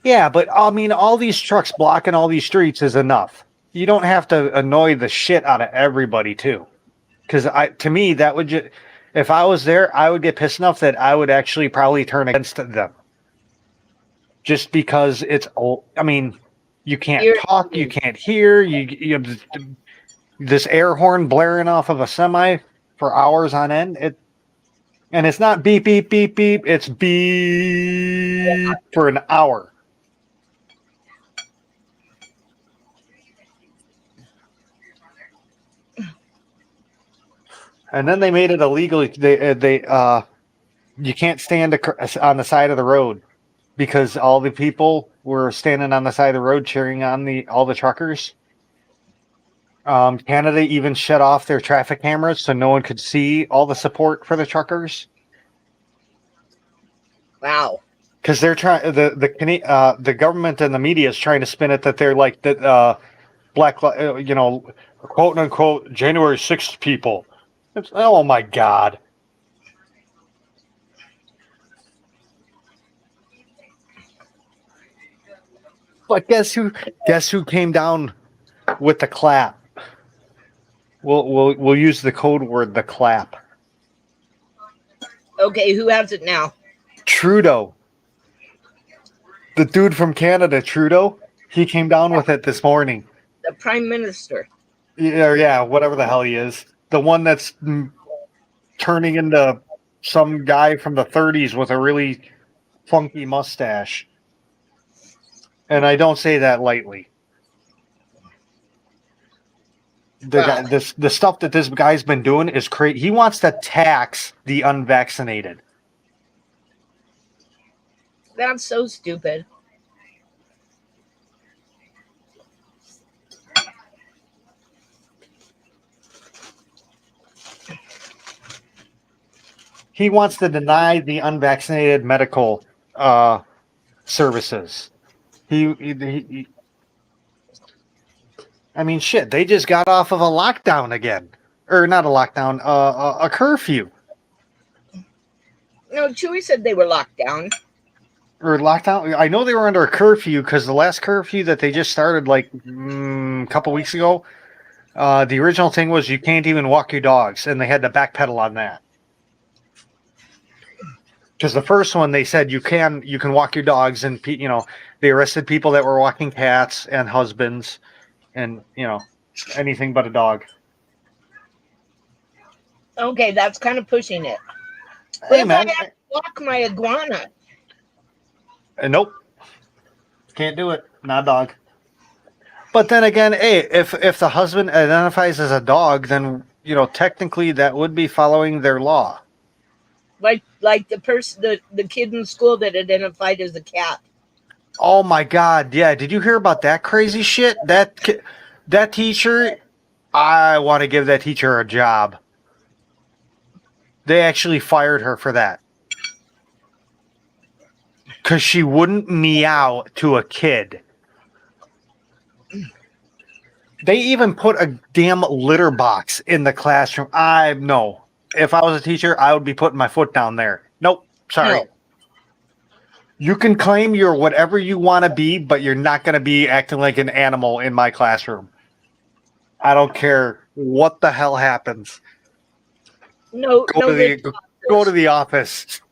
Yeah, but I mean, all these trucks blocking all these streets is enough. You don't have to annoy the shit out of everybody too. Because to me, that would just, if I was there, I would get pissed enough that I would actually probably turn against them. Just because it's, I mean, you can't talk, you Irritating. can't hear, you have this air horn blaring off of a semi for hours on end. And it's not beep beep beep beep, it's beep for an hour. And then they made it illegal. You can't stand on the side of the road because all the people were standing on the side of the road cheering on all the truckers. Canada even shut off their traffic cameras so no one could see all the support for the truckers. Wow. Because they're trying the government and the media is trying to spin it that they're like that black quote unquote January 6th people. Oh my god. But guess who came down with the clap? We'll use the code word, the clap. Okay, who has it now? Trudeau. The dude from Canada, Trudeau, he came down with it this morning. The Prime Minister. Yeah, whatever the hell he is. The one that's turning into some guy from the 30s with a really funky mustache. And I don't say that lightly. The stuff that this guy's been doing is crazy. He wants to tax the unvaccinated. That's so stupid. He wants to deny the unvaccinated medical services. He I mean, shit, they just got off of a lockdown again. Or not a lockdown, a curfew. No, Chewy said they were locked down. Or lockdown. I know they were under a curfew because the last curfew that they just started like a couple weeks ago, the original thing was you can't even walk your dogs, and they had to backpedal on that. Because the first one they said you can walk your dogs, and they arrested people that were walking cats and husbands, and anything but a dog. Okay, that's kind of pushing it. But Hey if man, I have to walk my iguana, nope, can't do it. Not a dog. But then again, hey, if the husband identifies as a dog, then technically that would be following their law. like the kid in school that identified as a cat. Oh my God! Yeah, did you hear about that crazy shit? That teacher, I want to give that teacher a job. They actually fired her for that because she wouldn't meow to a kid. They even put a damn litter box in the classroom. No. If I was a teacher, I would be putting my foot down there. Nope. Sorry. No. You can claim you're whatever you want to be, but you're not going to be acting like an animal in my classroom. I don't care what the hell happens. No, Go to the office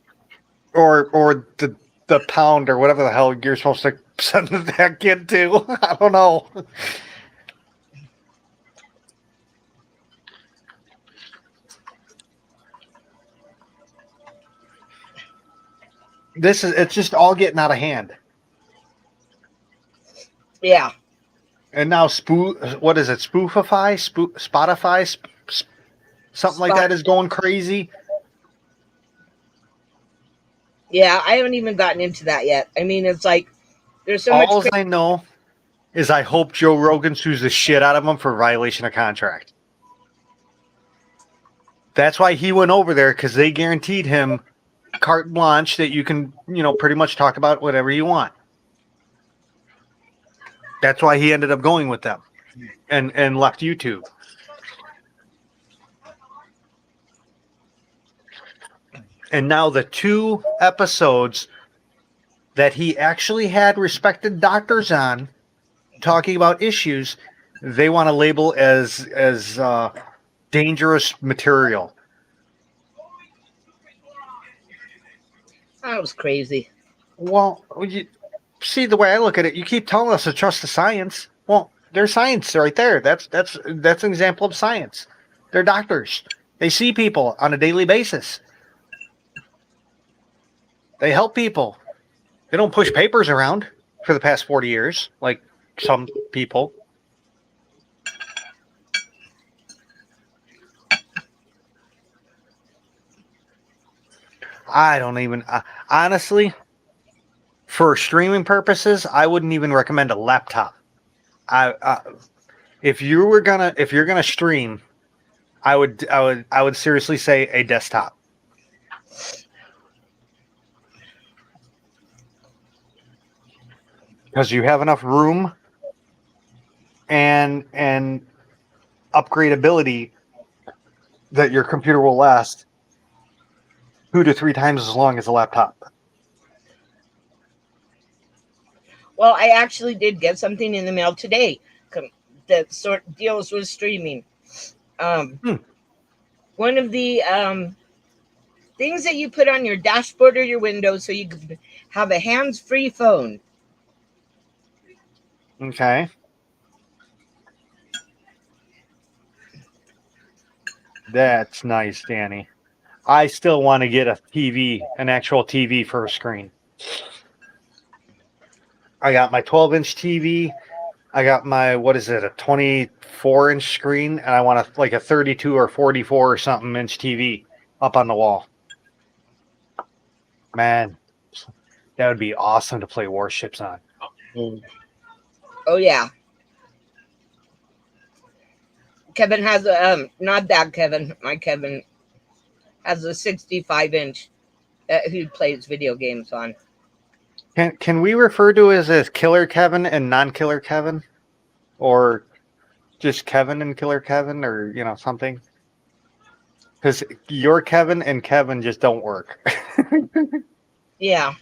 or the pound or whatever the hell you're supposed to send that kid to. I don't know. It's just all getting out of hand. Yeah. And now what is it? Spotify, something like that is going crazy. Yeah, I haven't even gotten into that yet. I mean, it's like there's so much. All I know is I hope Joe Rogan sues the shit out of him for violation of contract. That's why he went over there, because they guaranteed him carte blanche that you can, pretty much talk about whatever you want. That's why he ended up going with them and left YouTube. And now the 2 episodes that he actually had respected doctors on talking about issues they want to label as dangerous material. That was crazy. Well, you see the way I look at it. You keep telling us to trust the science. Well, there's science right there. That's an example of science. They're doctors. They see people on a daily basis. They help people. They don't push papers around for the past 40 years like some people. I don't even honestly, for streaming purposes, I wouldn't even recommend a laptop. I if you're gonna stream, I would seriously say a desktop. Because you have enough room and upgradability that your computer will last 2 to 3 times as long as a laptop. Well, I actually did get something in the mail today that sort deals with streaming. Um, Hmm. One of the things that you put on your dashboard or your window so you can have a hands-free phone. Okay. That's nice, Danny. I still want to get a TV, an actual TV for a screen. I got my 12-inch TV. I got my, what is it, a 24-inch screen, and I want like a 32 or 44 or something inch TV up on the wall. Man, that would be awesome to play Warships on. Oh yeah, Kevin has a not that Kevin, my Kevin has a 65-inch that he plays video games on. Can we refer to it as Killer Kevin and non-Killer Kevin, or just Kevin and Killer Kevin, or something? Because your Kevin and Kevin just don't work. Yeah,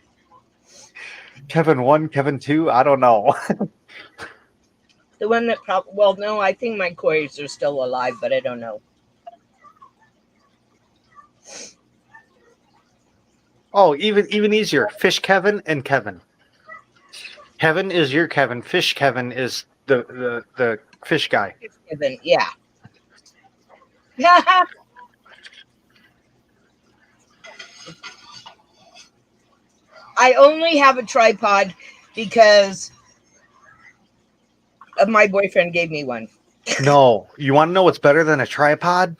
Kevin 1, Kevin 2, I don't know. the one that well, no, I think my Corys are still alive, but I don't know. Oh, even easier. Fish Kevin and Kevin. Kevin is your Kevin. Fish Kevin is the fish guy. It's Kevin, yeah. I only have a tripod because my boyfriend gave me one. No, you want to know what's better than a tripod?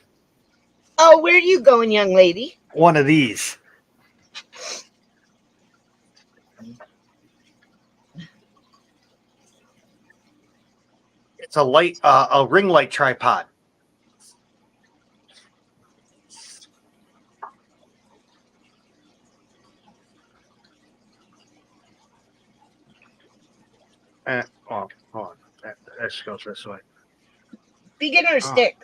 Oh, where are you going, young lady? One of these. It's a ring light tripod. Hold on. That just goes this way. Beginner stick.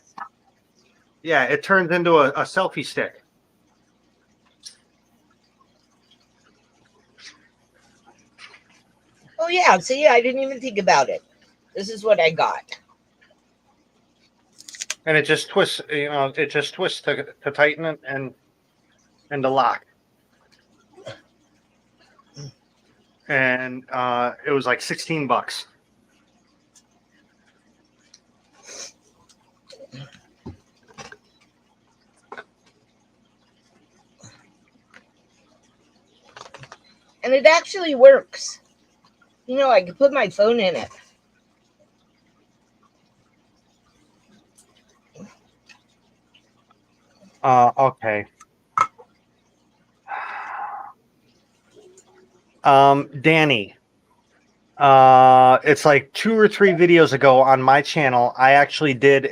Yeah, it turns into a selfie stick. Oh yeah, see, I didn't even think about it. This is what I got. And it just twists, it just twists to tighten it and to lock. And it was like $16. And it actually works. I could put my phone in it. Okay. Danny, it's like 2 or 3 videos ago on my channel. I actually did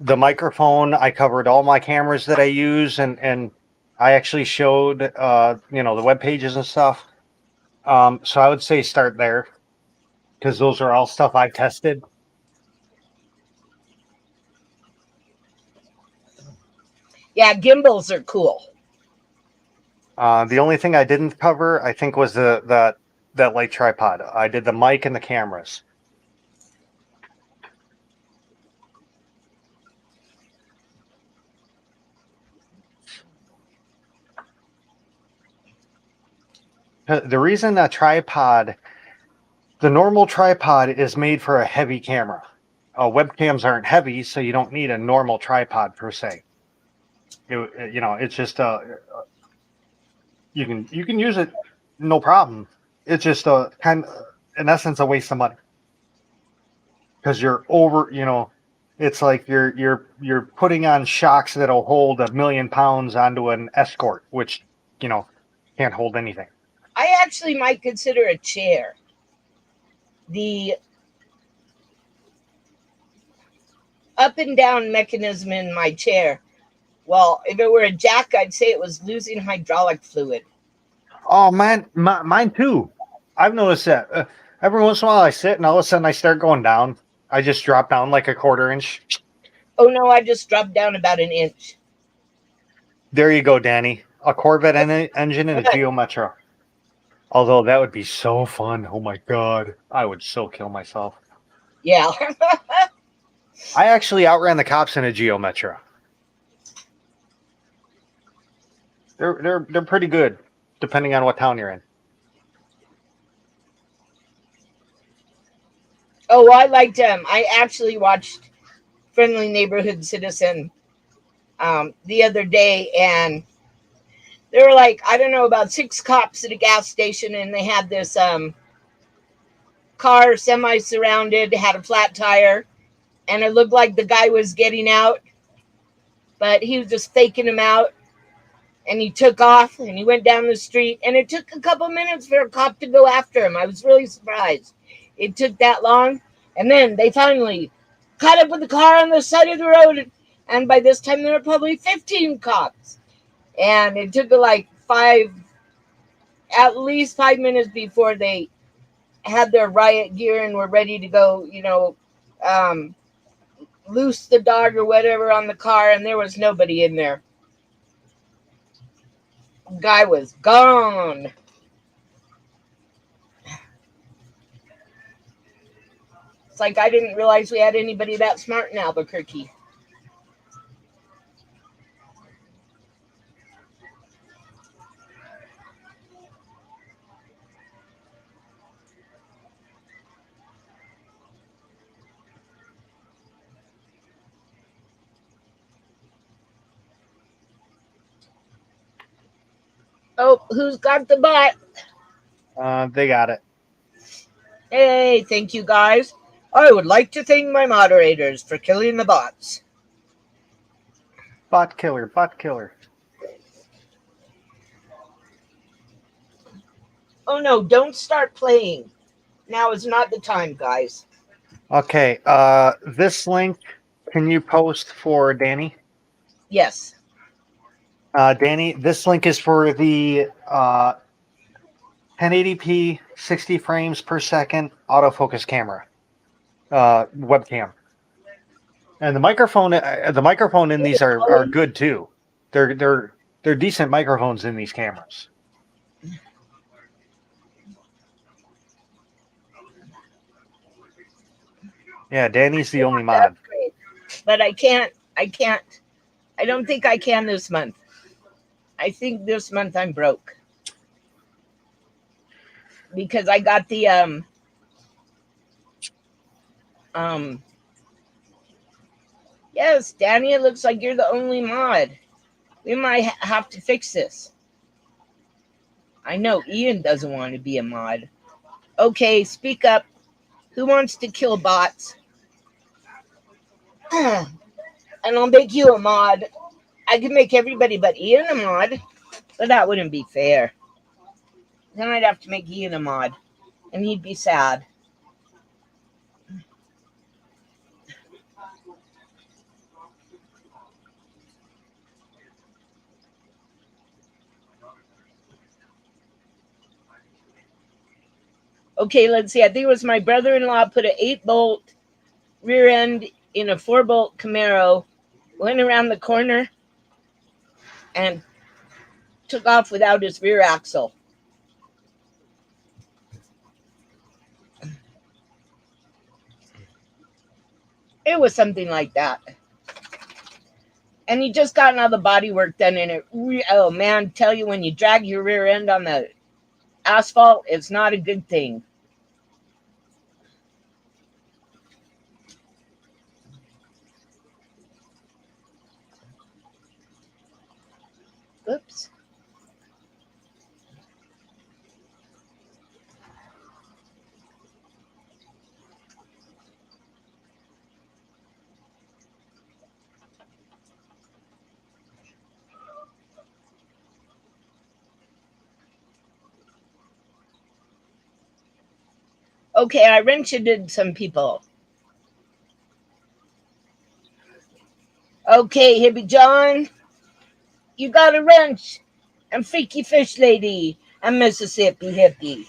the microphone. I covered all my cameras that I use, and I actually showed the web pages and stuff. So I would say start there, because those are all stuff I tested. Yeah, gimbals are cool. The only thing I didn't cover, I think, was that light tripod. I did the mic and the cameras. The reason that tripod, the normal tripod is made for a heavy camera. Webcams aren't heavy, so you don't need a normal tripod per se. It's just you can use it, no problem. It's just a kind of, in essence, a waste of money because you're over. It's like you're putting on shocks that'll hold 1,000,000 pounds onto an Escort, which can't hold anything. I actually might consider a chair. The up and down mechanism in my chair. Well, if it were a jack, I'd say it was losing hydraulic fluid. Oh man, mine too. I've noticed that. Every once in a while I sit and all of a sudden I start going down. I just drop down like a 1/4 inch. Oh no, I just dropped down about an inch. There you go, Danny. A Corvette engine and a Geo Metro. Although that would be so fun. Oh my god. I would so kill myself. Yeah. I actually outran the cops in a Geo Metro. They're pretty good, depending on what town you're in. Oh, I liked them. I actually watched Friendly Neighborhood Citizen the other day, and there were like, I don't know, about 6 cops at a gas station, and they had this car semi-surrounded, had a flat tire, and it looked like the guy was getting out, but he was just faking him out, and he took off, and he went down the street, and it took a couple minutes for a cop to go after him. I was really surprised it took that long, and then they finally caught up with the car on the side of the road, and by this time there were probably 15 cops, and it took like at least 5 minutes before they had their riot gear and were ready to go, loose the dog or whatever on the car, and there was nobody in there. Guy was gone. It's like I didn't realize we had anybody that smart in Albuquerque. Oh, who's got the bot? They got it. Hey, thank you guys. I would like to thank my moderators for killing the bots. Bot killer, bot killer. Oh no, don't start playing. Now is not the time, guys. Okay, this link, can you post for Danny? Yes. Danny, this link is for the 1080p 60 frames per second autofocus camera webcam, and the microphone in these are good too. They're decent microphones in these cameras. Yeah, Danny's the only mod. But I can't. I don't think I can this month. I think this month I'm broke. Because I got the yes, Danny, it looks like you're the only mod. We might have to fix this. I know Ian doesn't want to be a mod. Okay, speak up. Who wants to kill bots? And I'll make you a mod. I could make everybody but Ian a mod, but that wouldn't be fair. Then I'd have to make Ian a mod, and he'd be sad. Okay, let's see. I think it was my brother-in-law put an 8-bolt rear end in a 4-bolt Camaro, went around the corner, and took off without his rear axle. It was something like that. And he just gotten all the body work done in it. Oh man, tell you, when you drag your rear end on the asphalt, it's not a good thing. Oops. Okay, I wrenched some people. Okay, Hippie John, you got a wrench. And Freaky Fish Lady and Mississippi Hippie.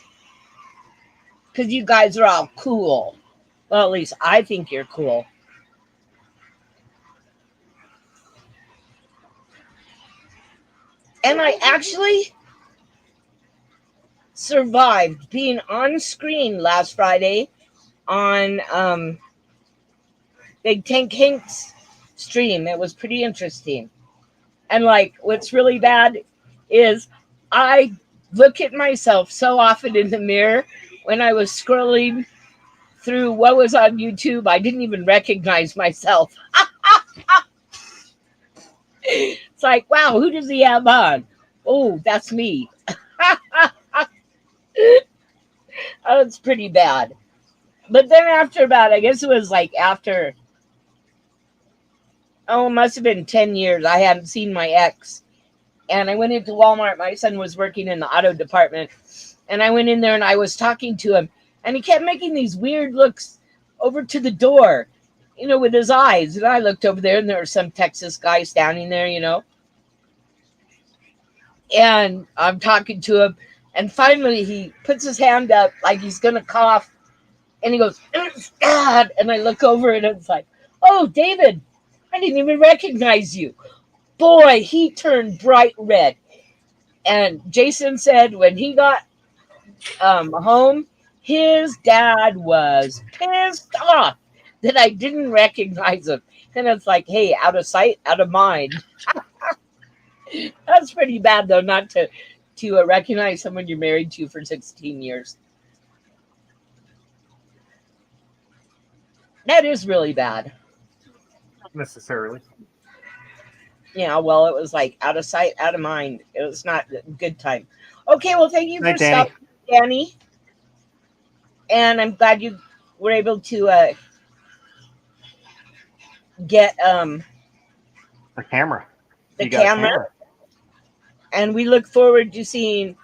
Because you guys are all cool. Well, at least I think you're cool. And I actually survived being on screen last Friday on Big Tank Hank's stream. It was pretty interesting. And like, what's really bad is I look at myself so often in the mirror when I was scrolling through what was on YouTube, I didn't even recognize myself. It's like, wow, who does he have on? Oh, that's me. Oh, it's pretty bad. But then after about, I guess it was like after, oh, it must have been 10 years, I hadn't seen my ex. And I went into Walmart. My son was working in the auto department. And I went in there and I was talking to him. And he kept making these weird looks over to the door, you know, with his eyes. And I looked over there and there was some Texas guy standing there, you know. And I'm talking to him. And finally he puts his hand up like he's going to cough. And he goes, God. And I look over and it's like, oh, David, I didn't even recognize you. Boy, he turned bright red. And Jason said when he got home, his dad was pissed off that I didn't recognize him. And it's like, hey, out of sight, out of mind. That's pretty bad, though, not to recognize someone you're married to for 16 years. That is really bad. Not necessarily. Yeah, well, it was like out of sight, out of mind. It was not a good time. Okay, well, thank you for stopping, Danny. And I'm glad you were able to get the camera. The camera. And we look forward to seeing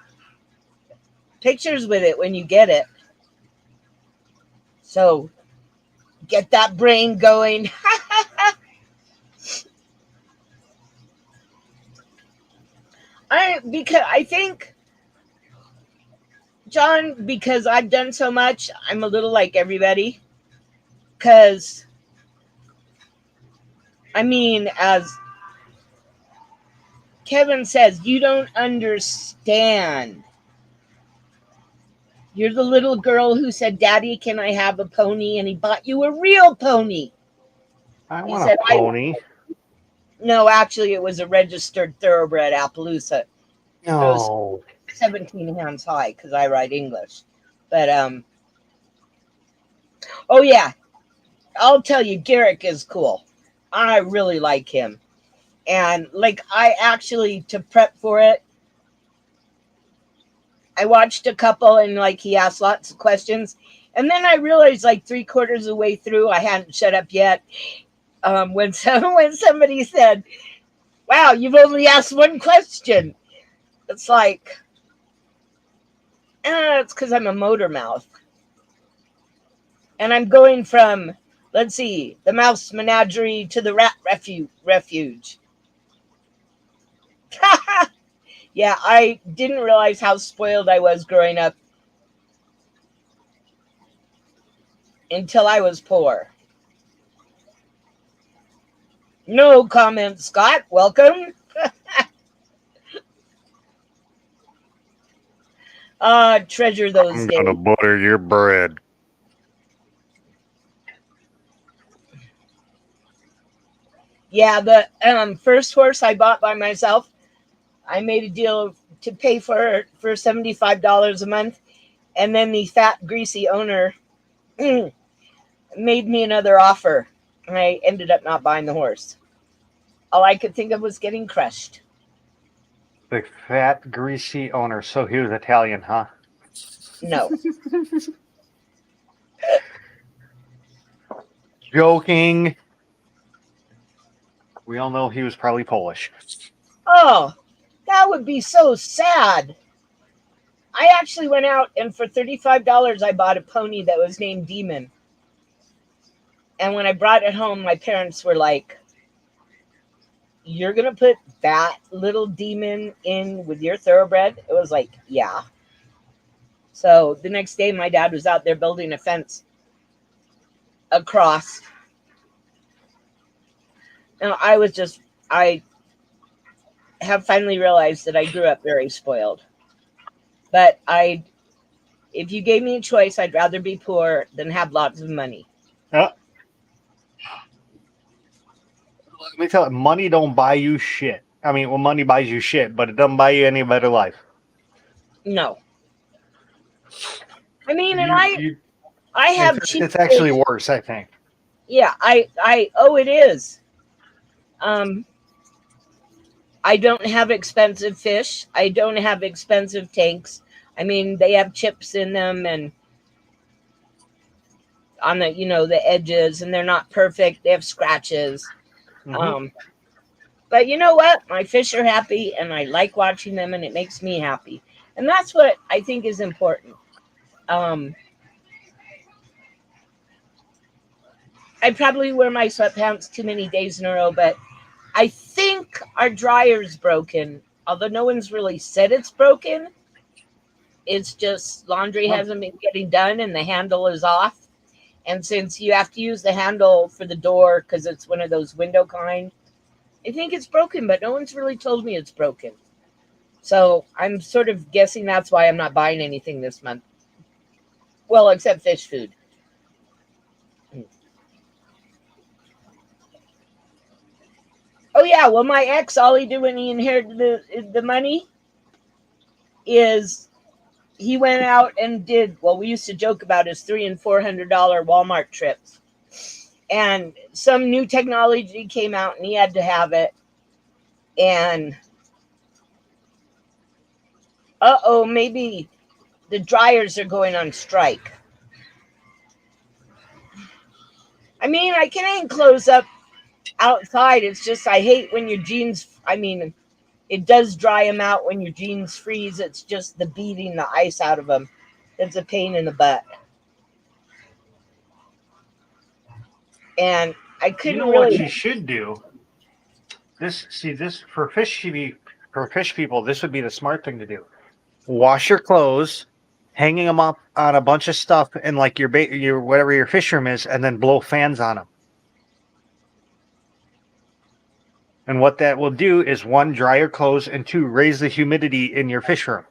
pictures with it when you get it. So get that brain going. Because I think, John, because I've done so much, I'm a little like everybody. Because, I mean, as Kevin says, you don't understand. You're the little girl who said, Daddy, can I have a pony? And he bought you a real pony. I want a pony. No, actually, it was a registered thoroughbred Appaloosa. No. 17 hands high because I write English. But, oh, yeah. I'll tell you, Garrick is cool. I really like him. And, like, I actually, to prep for it, I watched a couple and, like, he asked lots of questions. And then I realized, like, 3/4 of the way through, I hadn't shut up yet. When somebody said, wow, you've only asked one question. It's like, it's because I'm a motor mouth. And I'm going from, let's see, the mouse menagerie to the rat refuge. Yeah, I didn't realize how spoiled I was growing up until I was poor. No comment, Scott. Welcome. Treasure those I'm days. gonna butter your bread. Yeah, the first horse I bought by myself, I made a deal to pay for it for $75 a month, and then the fat, greasy owner made me another offer, and I ended up not buying the horse. All I could think of was getting crushed. The fat, greasy owner. So he was Italian, huh? No. Joking. We all know he was probably Polish. Oh, that would be so sad. I actually went out and for $35 I bought a pony that was named Demon. And when I brought it home, my parents were like, "You're going to put that little demon in with your thoroughbred?" It was like, yeah. So the next day, my dad was out there building a fence across. And I have finally realized that I grew up very spoiled. But if you gave me a choice, I'd rather be poor than have lots of money. Let me tell you, money don't buy you shit. I mean, well, money buys you shit, but it doesn't buy you any better life. No. I mean, and You I have cheap it's actually taste. worse, I think. Yeah, it is. Um, I don't have expensive fish. I don't have expensive tanks. I mean, they have chips in them and on the the edges, and they're not perfect. They have scratches. Mm-hmm. Um, but you know what? My fish are happy, and I like watching them, and it makes me happy. And that's what I think is important. Um, I probably wear my sweatpants too many days in a row, but I think our dryer's broken. Although no one's really said it's broken, it's just laundry Well, hasn't been getting done and the handle is off. And since you have to use the handle for the door because it's one of those window kind, I think it's broken, but no one's really told me it's broken. So I'm sort of guessing that's why I'm not buying anything this month. Well, except fish food. Oh yeah, well my ex, all he did when he inherited the money is he went out and did what we used to joke about as $300 and $400 Walmart trips. And some new technology came out and he had to have it. And maybe the dryers are going on strike. I mean, I can hang clothes up outside. It's just I hate when your jeans, I mean, it does dry them out when your jeans freeze. It's just the beating the ice out of them that's a pain in the butt. And I you couldn't know what really. you should do? This for fish people, this would be the smart thing to do. Wash your clothes, hanging them up on a bunch of stuff in like your whatever your fish room is, and then blow fans on them. And what that will do is one, dry your clothes, and two, raise the humidity in your fish room,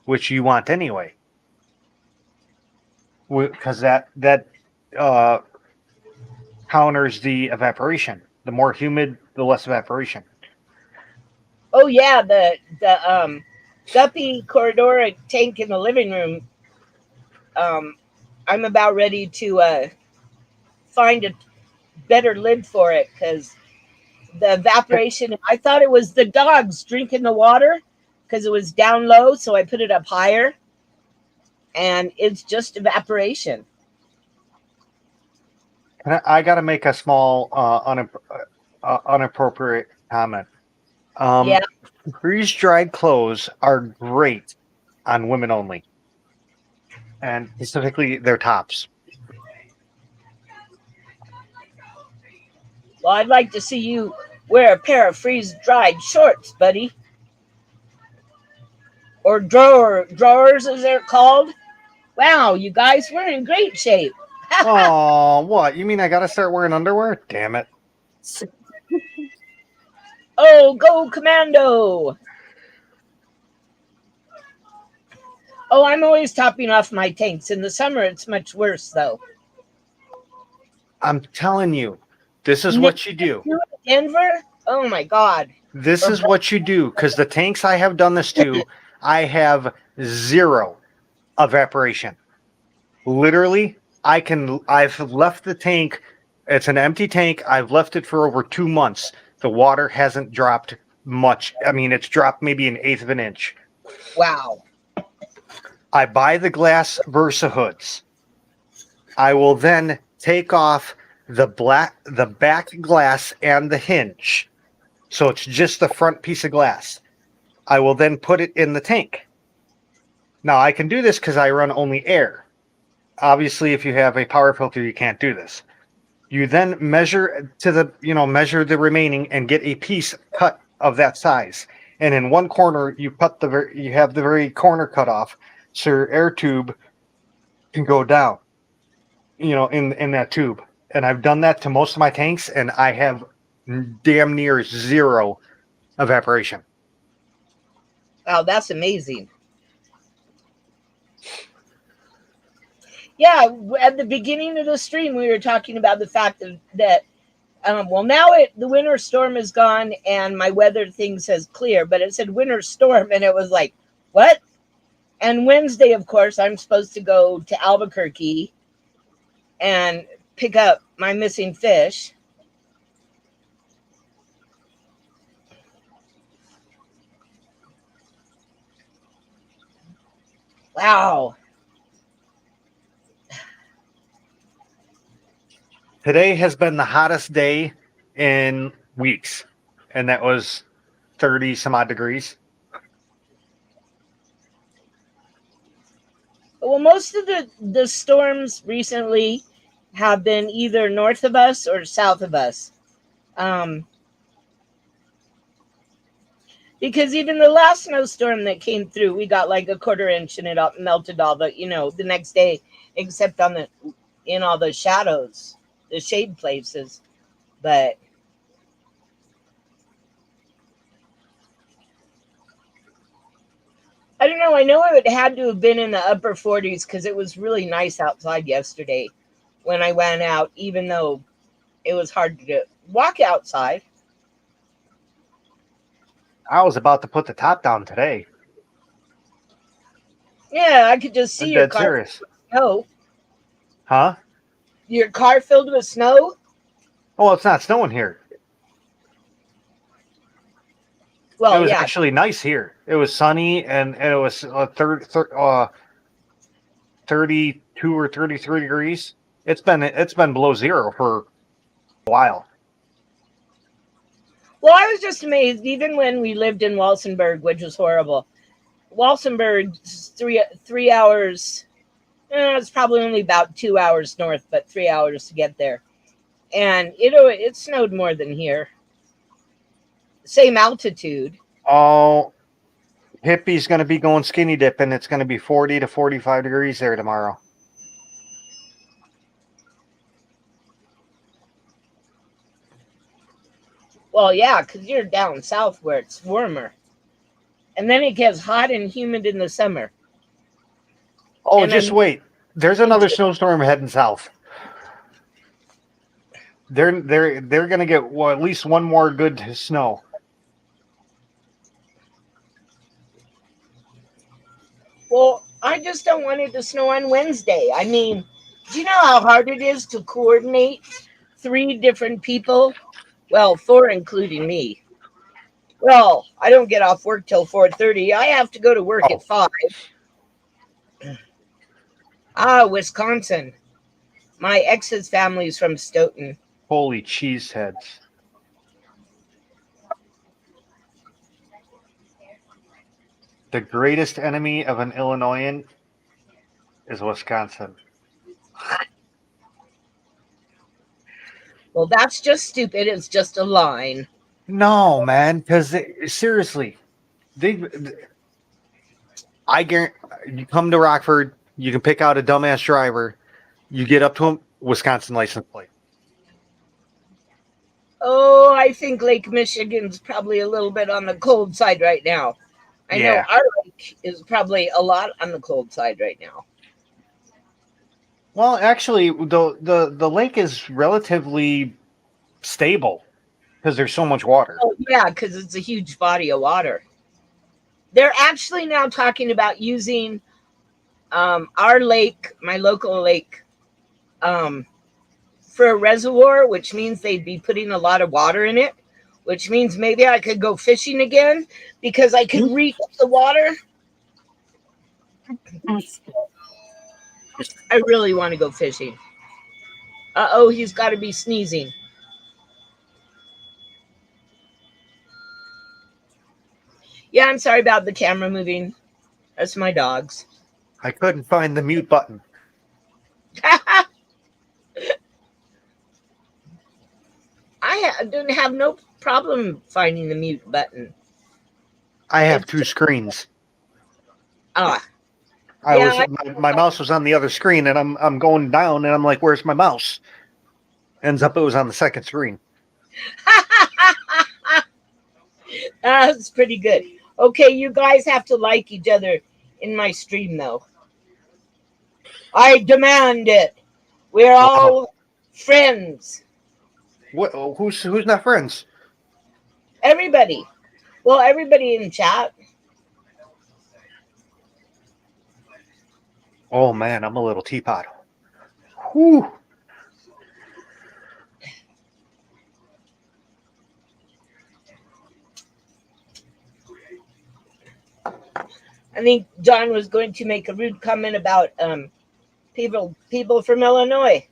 which you want anyway, because that uh, counters the evaporation. The more humid, the less evaporation. Oh yeah, the guppy corridor tank in the living room. Um, I'm about ready to find a better lid for it because the evaporation. I thought it was the dogs drinking the water because it was down low, so I put it up higher, and it's just evaporation. I got to make a small unappropriate comment. Yeah. Freeze dried clothes are great on women only, and specifically their tops. Well, I'd like to see you wear a pair of freeze dried shorts, buddy, or drawers, as they're called. Wow, you guys, we're in great shape. Oh, what? You mean I got to start wearing underwear? Damn it. Oh, go commando! Oh, I'm always topping off my tanks. In the summer, it's much worse, though. I'm telling you, this is Nick, what you do. you in Denver? Oh my God. This Or is what you do, because the tanks I have done this to, I have zero evaporation. Literally, I've left the tank. It's an empty tank. I've left it for over 2 months. The water hasn't dropped much. I mean, it's dropped maybe an eighth of an inch. wow. I buy the glass Versa hoods. I will then take off the back glass and the hinge. So it's just the front piece of glass. I will then put it in the tank. Now I can do this because I run only air. Obviously, if you have a power filter, you can't do this. You then measure measure the remaining and get a piece cut of that size. And in one corner, you have the very corner cut off, so your air tube can go down. In that tube. And I've done that to most of my tanks, and I have damn near zero evaporation. Wow, that's amazing. Yeah, at the beginning of the stream, we were talking about the fact that now the winter storm is gone and my weather thing says clear, but it said winter storm, and it was like, what? And Wednesday, of course, I'm supposed to go to Albuquerque and pick up my missing fish. Wow. Today has been the hottest day in weeks, and that was 30 some odd degrees. Well, most of the storms recently have been either north of us or south of us. Because even the last snowstorm that came through, we got like a quarter inch and it melted all the next day, except in all the shadows, the shade places. But I don't know. I know it had to have been in the upper 40s because it was really nice outside yesterday when I went out, even though it was hard to walk outside. I was about to put the top down today. Yeah, I could just see I'm your dead car serious. filled with snow. Huh? Your car filled with snow? Oh, it's not snowing here. Well, It was yeah. actually nice here. It was sunny, and it was 32 or 33 degrees. It's been below zero for a while. Well, I was just amazed, even when we lived in Walsenburg, which was horrible. Walsenburg's 3 hours. It's probably only about 2 hours north, but 3 hours to get there. And it snowed more than here. Same altitude. Oh, Hippie's going to be going skinny dipping. It's going to be 40 to 45 degrees there tomorrow. Well, yeah, because you're down south where it's warmer. And then it gets hot and humid in the summer. Oh, And just then wait. There's another snowstorm heading south. They're going to get at least one more good snow. Well, I just don't want it to snow on Wednesday. I mean, do you know how hard it is to coordinate 3 different people? Well, 4 including me. Well, I don't get off work till 4:30. I have to go to work at 5. Wisconsin. My ex's family's from Stoughton. Holy cheeseheads. The greatest enemy of an Illinoisan is Wisconsin. Well, that's just stupid. It's just a line. No, man, because seriously, I guarantee you come to Rockford, you can pick out a dumbass driver, you get up to him, Wisconsin license plate. Oh, I think Lake Michigan's probably a little bit on the cold side right now. I know Yeah. our lake is probably a lot on the cold side right now. Well, actually, the lake is relatively stable because there's so much water. Oh, yeah, because it's a huge body of water. They're actually now talking about using our lake, my local lake, um, for a reservoir, which means they'd be putting a lot of water in it, which means maybe I could go fishing again because I could reach the water. I really want to go fishing. Uh-oh, he's got to be sneezing. Yeah, I'm sorry about the camera moving. That's my dogs. I couldn't find the mute button. Didn't have no problem finding the mute button. I have two screens. Ah, My mouse was on the other screen, and I'm going down, and I'm like, "Where's my mouse?" Ends up it was on the second screen. that's pretty good. Okay, you guys have to like each other in my stream, though. I demand it. We're all friends. What? Who's not friends? Everybody. Well, everybody in chat. Oh man, I'm a little teapot. Whew. I think John was going to make a rude comment about people from Illinois.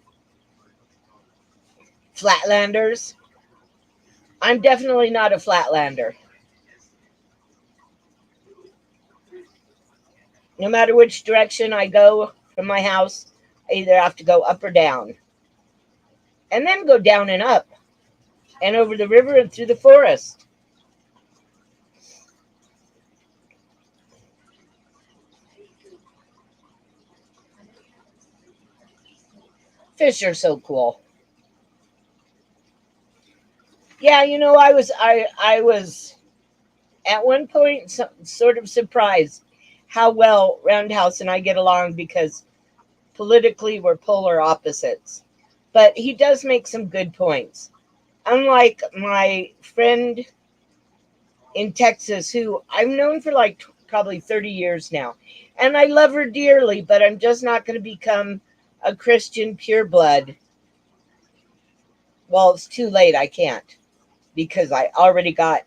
Flatlanders. I'm definitely not a flatlander. No matter which direction I go from my house, I either have to go up or down. And then go down and up. And over the river and through the forest. Fish are so cool. Yeah, I was at one point sort of surprised how well Roundhouse and I get along because politically we're polar opposites. But he does make some good points. Unlike my friend in Texas, who I've known for like probably 30 years now, and I love her dearly, but I'm just not going to become a Christian pureblood. Well, it's too late. I can't because I already got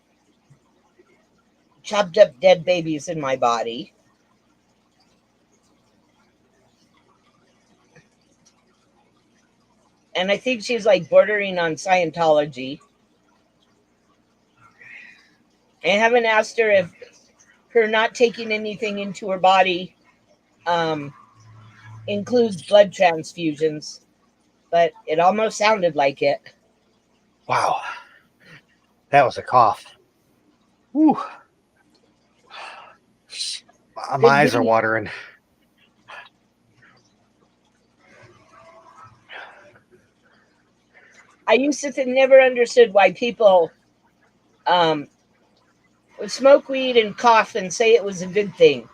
chopped up dead babies in my body. And I think she's like bordering on Scientology. I haven't asked her if her not taking anything into her body includes blood transfusions, but it almost sounded like it. Wow, that was a cough. Whew. My eyes are watering. I used to never understood why people would smoke weed and cough and say it was a good thing.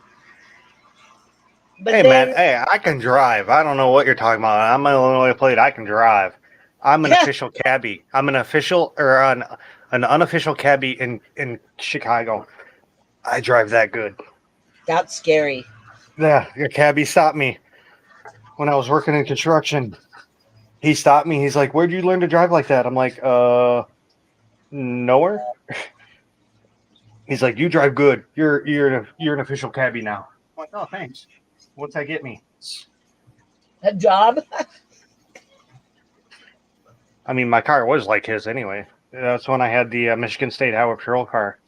But hey, then, man, hey, I can drive. I don't know what you're talking about. I'm an Illinois plate. I can drive. I'm an official cabbie. I'm an official or an unofficial cabbie in Chicago. I drive that good. That's scary. Yeah, your cabbie stopped me when I was working in construction. He stopped me. He's like, "Where'd you learn to drive like that?" I'm like, nowhere." He's like, "You drive good. You're an official cabbie now." I'm like, "Oh, thanks. What's that get me?" A job? I mean, my car was like his anyway. That's when I had the Michigan State Highway Patrol car.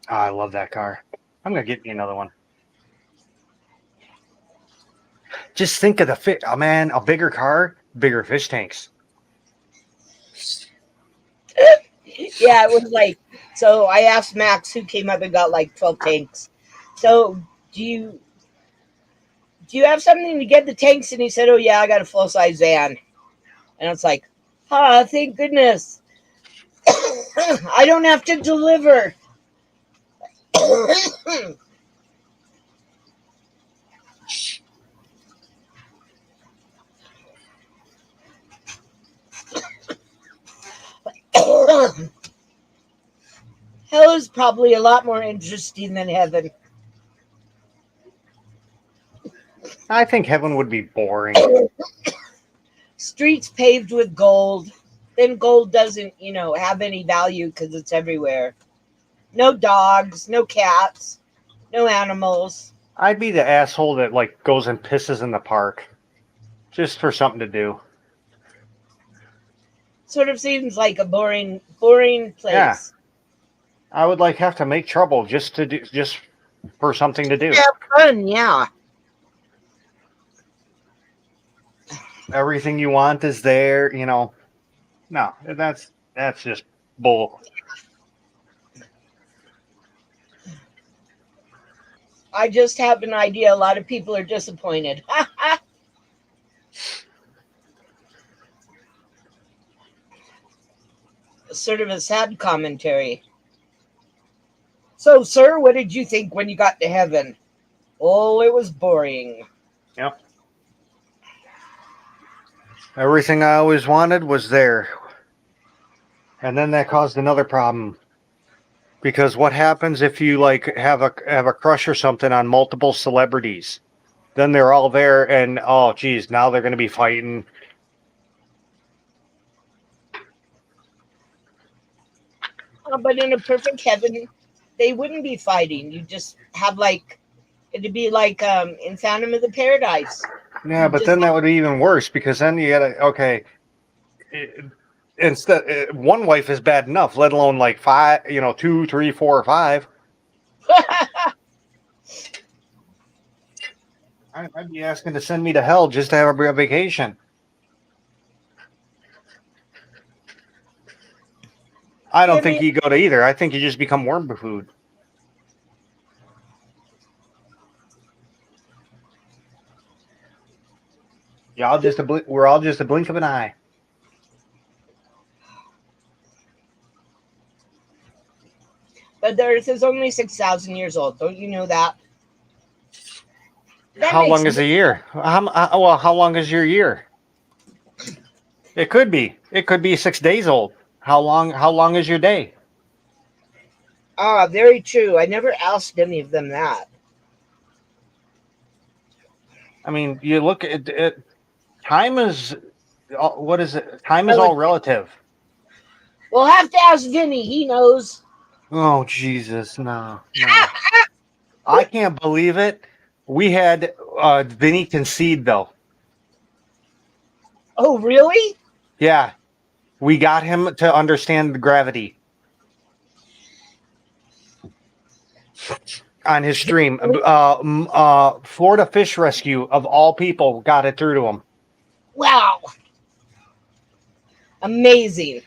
Oh, I love that car. I'm gonna get me another one. Just think of the fit. Oh man, a bigger car, bigger fish tanks. Yeah, it was like, so I asked Max, who came up and got like 12 tanks. So do you have something to get the tanks? And he said, oh yeah, I got a full size van. And it's like, thank goodness. I don't have to deliver. Hell is probably a lot more interesting than heaven. I think heaven would be boring. Streets paved with gold. Then gold doesn't, have any value because it's everywhere. No dogs, no cats, no animals. I'd be the asshole that like goes and pisses in the park just for something to do. Sort of seems like a boring Yeah. place. I would like have to make trouble just for something to do. Yeah, fun, yeah. Everything you want is there, No, that's just bull. I just have an idea. A lot of people are disappointed. Sort of a sad commentary. So, sir, what did you think when you got to heaven? Oh, it was boring. Yep. Everything I always wanted was there. And then that caused another problem. Because what happens if you like have a crush or something on multiple celebrities? Then they're all there and oh geez, now they're gonna be fighting. But in a perfect heaven, they wouldn't be fighting. You just have it'd be like in Phantom of the Paradise. Yeah, but then that would be even worse because then you gotta instead one wife is bad enough, let alone like five, 2, 3, 4, or 5. I'd be asking to send me to hell just to have a vacation. I don't think you go to either. I think you just become worm food. We're all just a blink of an eye. But the Earth is only 6,000 years old. Don't you know that? How long is a year? How long is your year? It could be 6 days old. How long is your day? Ah, very true. I never asked any of them that. I mean, you look at it. Time is what is it? Time is all relative. We'll have to ask Vinny. He knows. Oh Jesus, no. I can't believe it. We had Vinny concede though. Oh, really? Yeah, we got him to understand the gravity on his stream. Florida Fish Rescue of all people got it through to him. Wow. Amazing.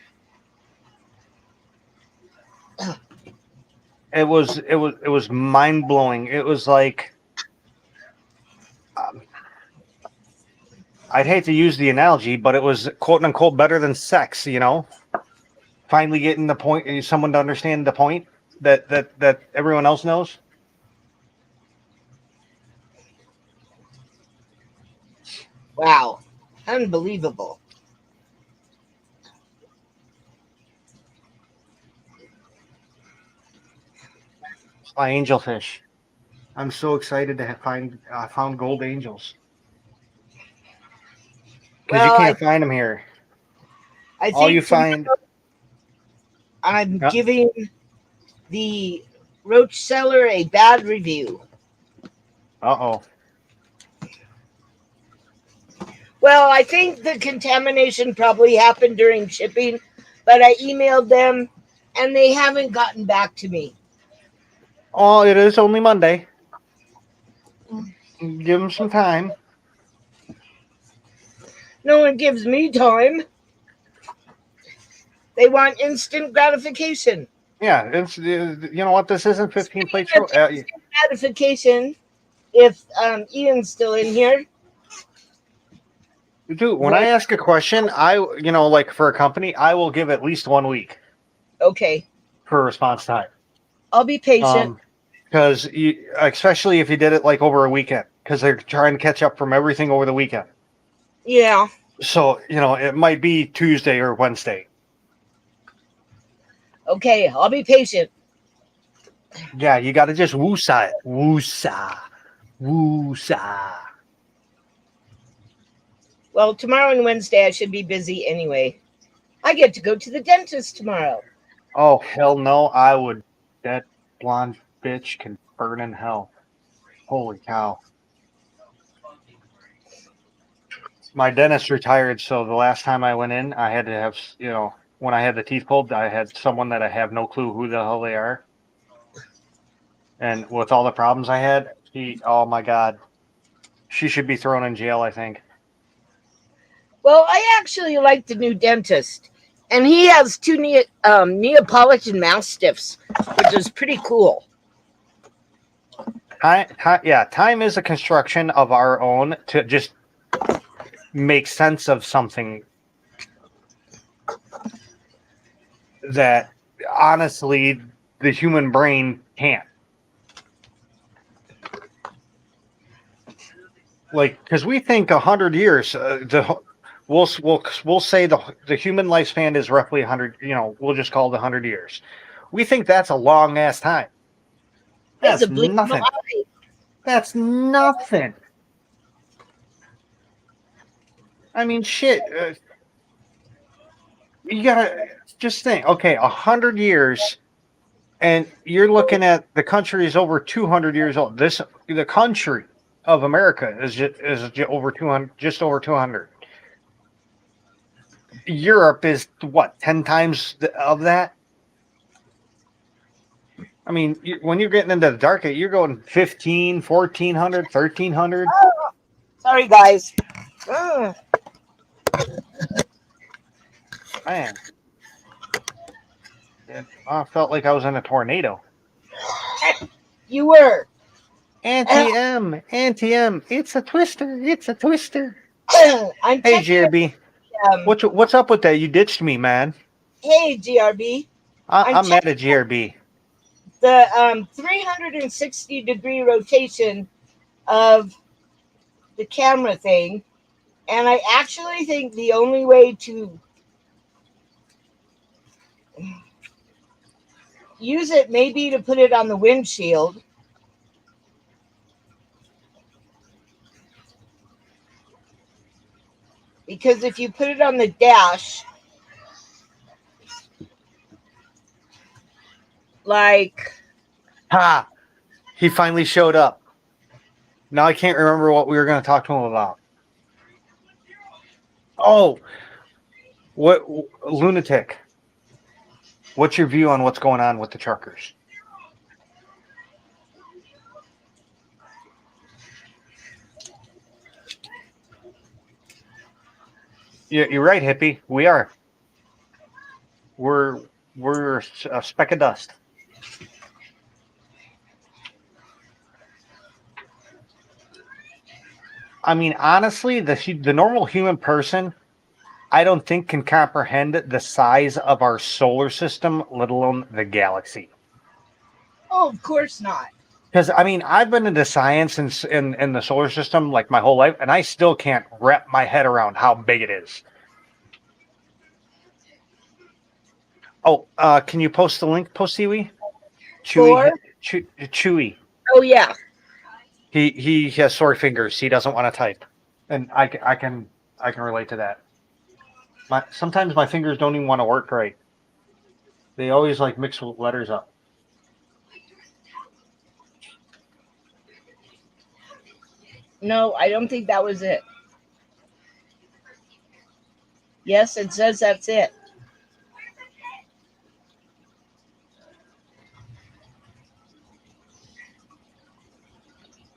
It was mind blowing. It was like I'd hate to use the analogy, but it was quote unquote better than sex. Finally getting the point, someone to understand the point that everyone else knows. Wow, unbelievable. My angelfish. I'm so excited to I found gold angels. Because you can't find them here. I think all you find. I'm giving the roach seller a bad review. Uh-oh. Well, I think the contamination probably happened during shipping, but I emailed them and they haven't gotten back to me. Oh, it is only Monday. Give them some time. No one gives me time. They want instant gratification. Yeah, it's you know what? This isn't 15 plates. Gratification. If Ian's still in here. Dude, when I ask a question, like for a company, I will give at least 1 week. Okay. For response time. I'll be patient. because especially if you did it like over a weekend, because they're trying to catch up from everything over the weekend. Yeah. So it might be Tuesday or Wednesday. Okay, I'll be patient. Yeah, you got to just woosah it. Woosah. Woosah. Well, tomorrow and Wednesday I should be busy anyway. I get to go to the dentist tomorrow. Oh, hell no. I would. That blonde bitch can burn in hell. Holy cow. My dentist retired, so the last time I went in, I had to have, when I had the teeth pulled, I had someone that I have no clue who the hell they are. And with all the problems I had, oh my God. She should be thrown in jail, I think. Well, I actually like the new dentist, and he has two Neapolitan Mastiffs, which is pretty cool. Time is a construction of our own to just make sense of something that honestly the human brain can't. Like, because we think 100 years, we'll say the human lifespan is roughly 100. We'll just call it 100 years. We think that's a long ass time. It's a That's blink of an nothing. eye. That's nothing. I mean, shit. You gotta just think. Okay, 100 years, and you're looking at the country is over 200 years old. The country of America is over 200, just over 200. Europe is what, 10 times of that? I mean, when you're getting into the dark, you're going 15, 1400, 1300. Sorry, guys. Ugh. Man, I felt like I was in a tornado. You were. Anti-M, anti-M. It's a twister. It's a twister. I'm Hey, checking. JRB. What's up with that? You ditched me, man. Hey, GRB. I'm mad at GRB. The 360-degree rotation of the camera thing, and I actually think the only way to use it may be to put it on the windshield. Because if you put it on the dash, like... Ha! He finally showed up. Now I can't remember what we were going to talk to him about. Oh, what lunatic? What's your view on what's going on with the truckers? You're right, hippie. We are. We're a speck of dust. I mean, honestly, the normal human person, I don't think can comprehend the size of our solar system, let alone the galaxy. Oh, of course not. Because I mean, I've been into science in the solar system like my whole life, and I still can't wrap my head around how big it is. Oh, can you post the link, Poeseewi? Chewy. Oh, yeah. He has sore fingers. He doesn't want to type, and I can relate to that. Sometimes my fingers don't even want to work right. They always like mix letters up. No, I don't think that was it. Yes, it says that's it.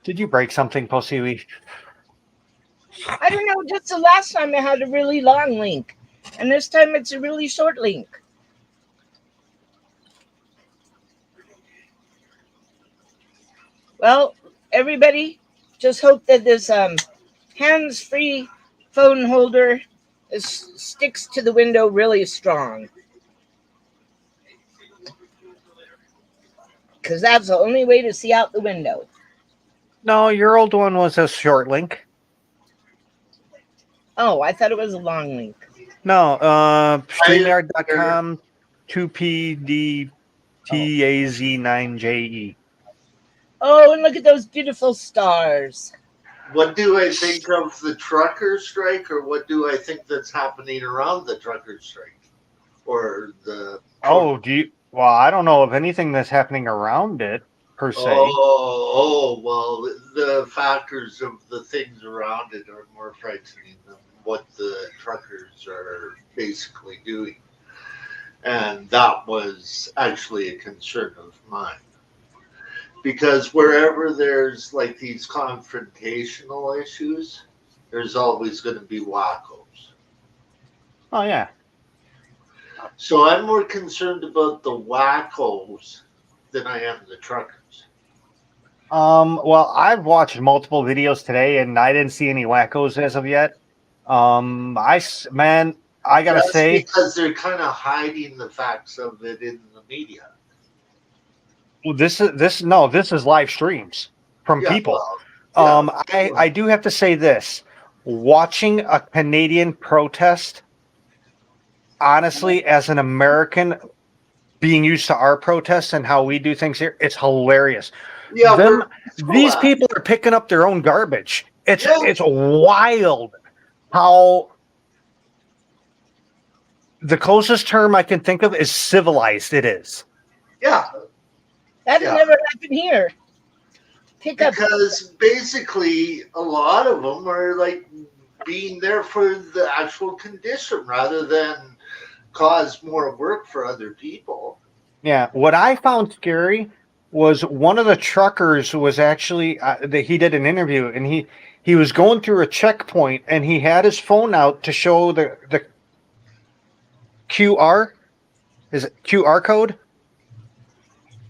Did you break something, Poeseewi? I don't know. Just the last time I had a really long link, and this time it's a really short link. Well, everybody, just hope that this hands-free phone holder sticks to the window really strong. because that's the only way to see out the window. No, your old one was a short link. Oh, I thought it was a long link. No, I StreamYard.com 2PDTAZ9JE. Oh, and look at those beautiful stars. What do I think of the trucker strike, or what do I think that's happening around the trucker strike, or the? Oh, well, I don't know of anything that's happening around it per se. Well, the factors of the things around it are more frightening than what the truckers are basically doing. And that was actually a concern of mine. Because wherever there's like these confrontational issues, there's always going to be wackos. Oh yeah. So I'm more concerned about the wackos than I am the truckers. Well, I've watched multiple videos today, and I didn't see any wackos as of yet. I gotta That's say, because they're kind of hiding the facts of it in the media. well, this is live streams from Yeah, people. well, I do have to say this: watching a Canadian protest, honestly, as an American, being used to our protests and how we do things here, it's hilarious. yeah, These people are picking up their own garbage. It's wild how the closest term I can think of is civilized it is. Yeah. That has never happened here. Because basically a lot of them are like being there for the actual condition rather than cause more work for other people. Yeah, what I found scary was one of the truckers was actually he did an interview, and he was going through a checkpoint, and he had his phone out to show the QR. Is it QR code?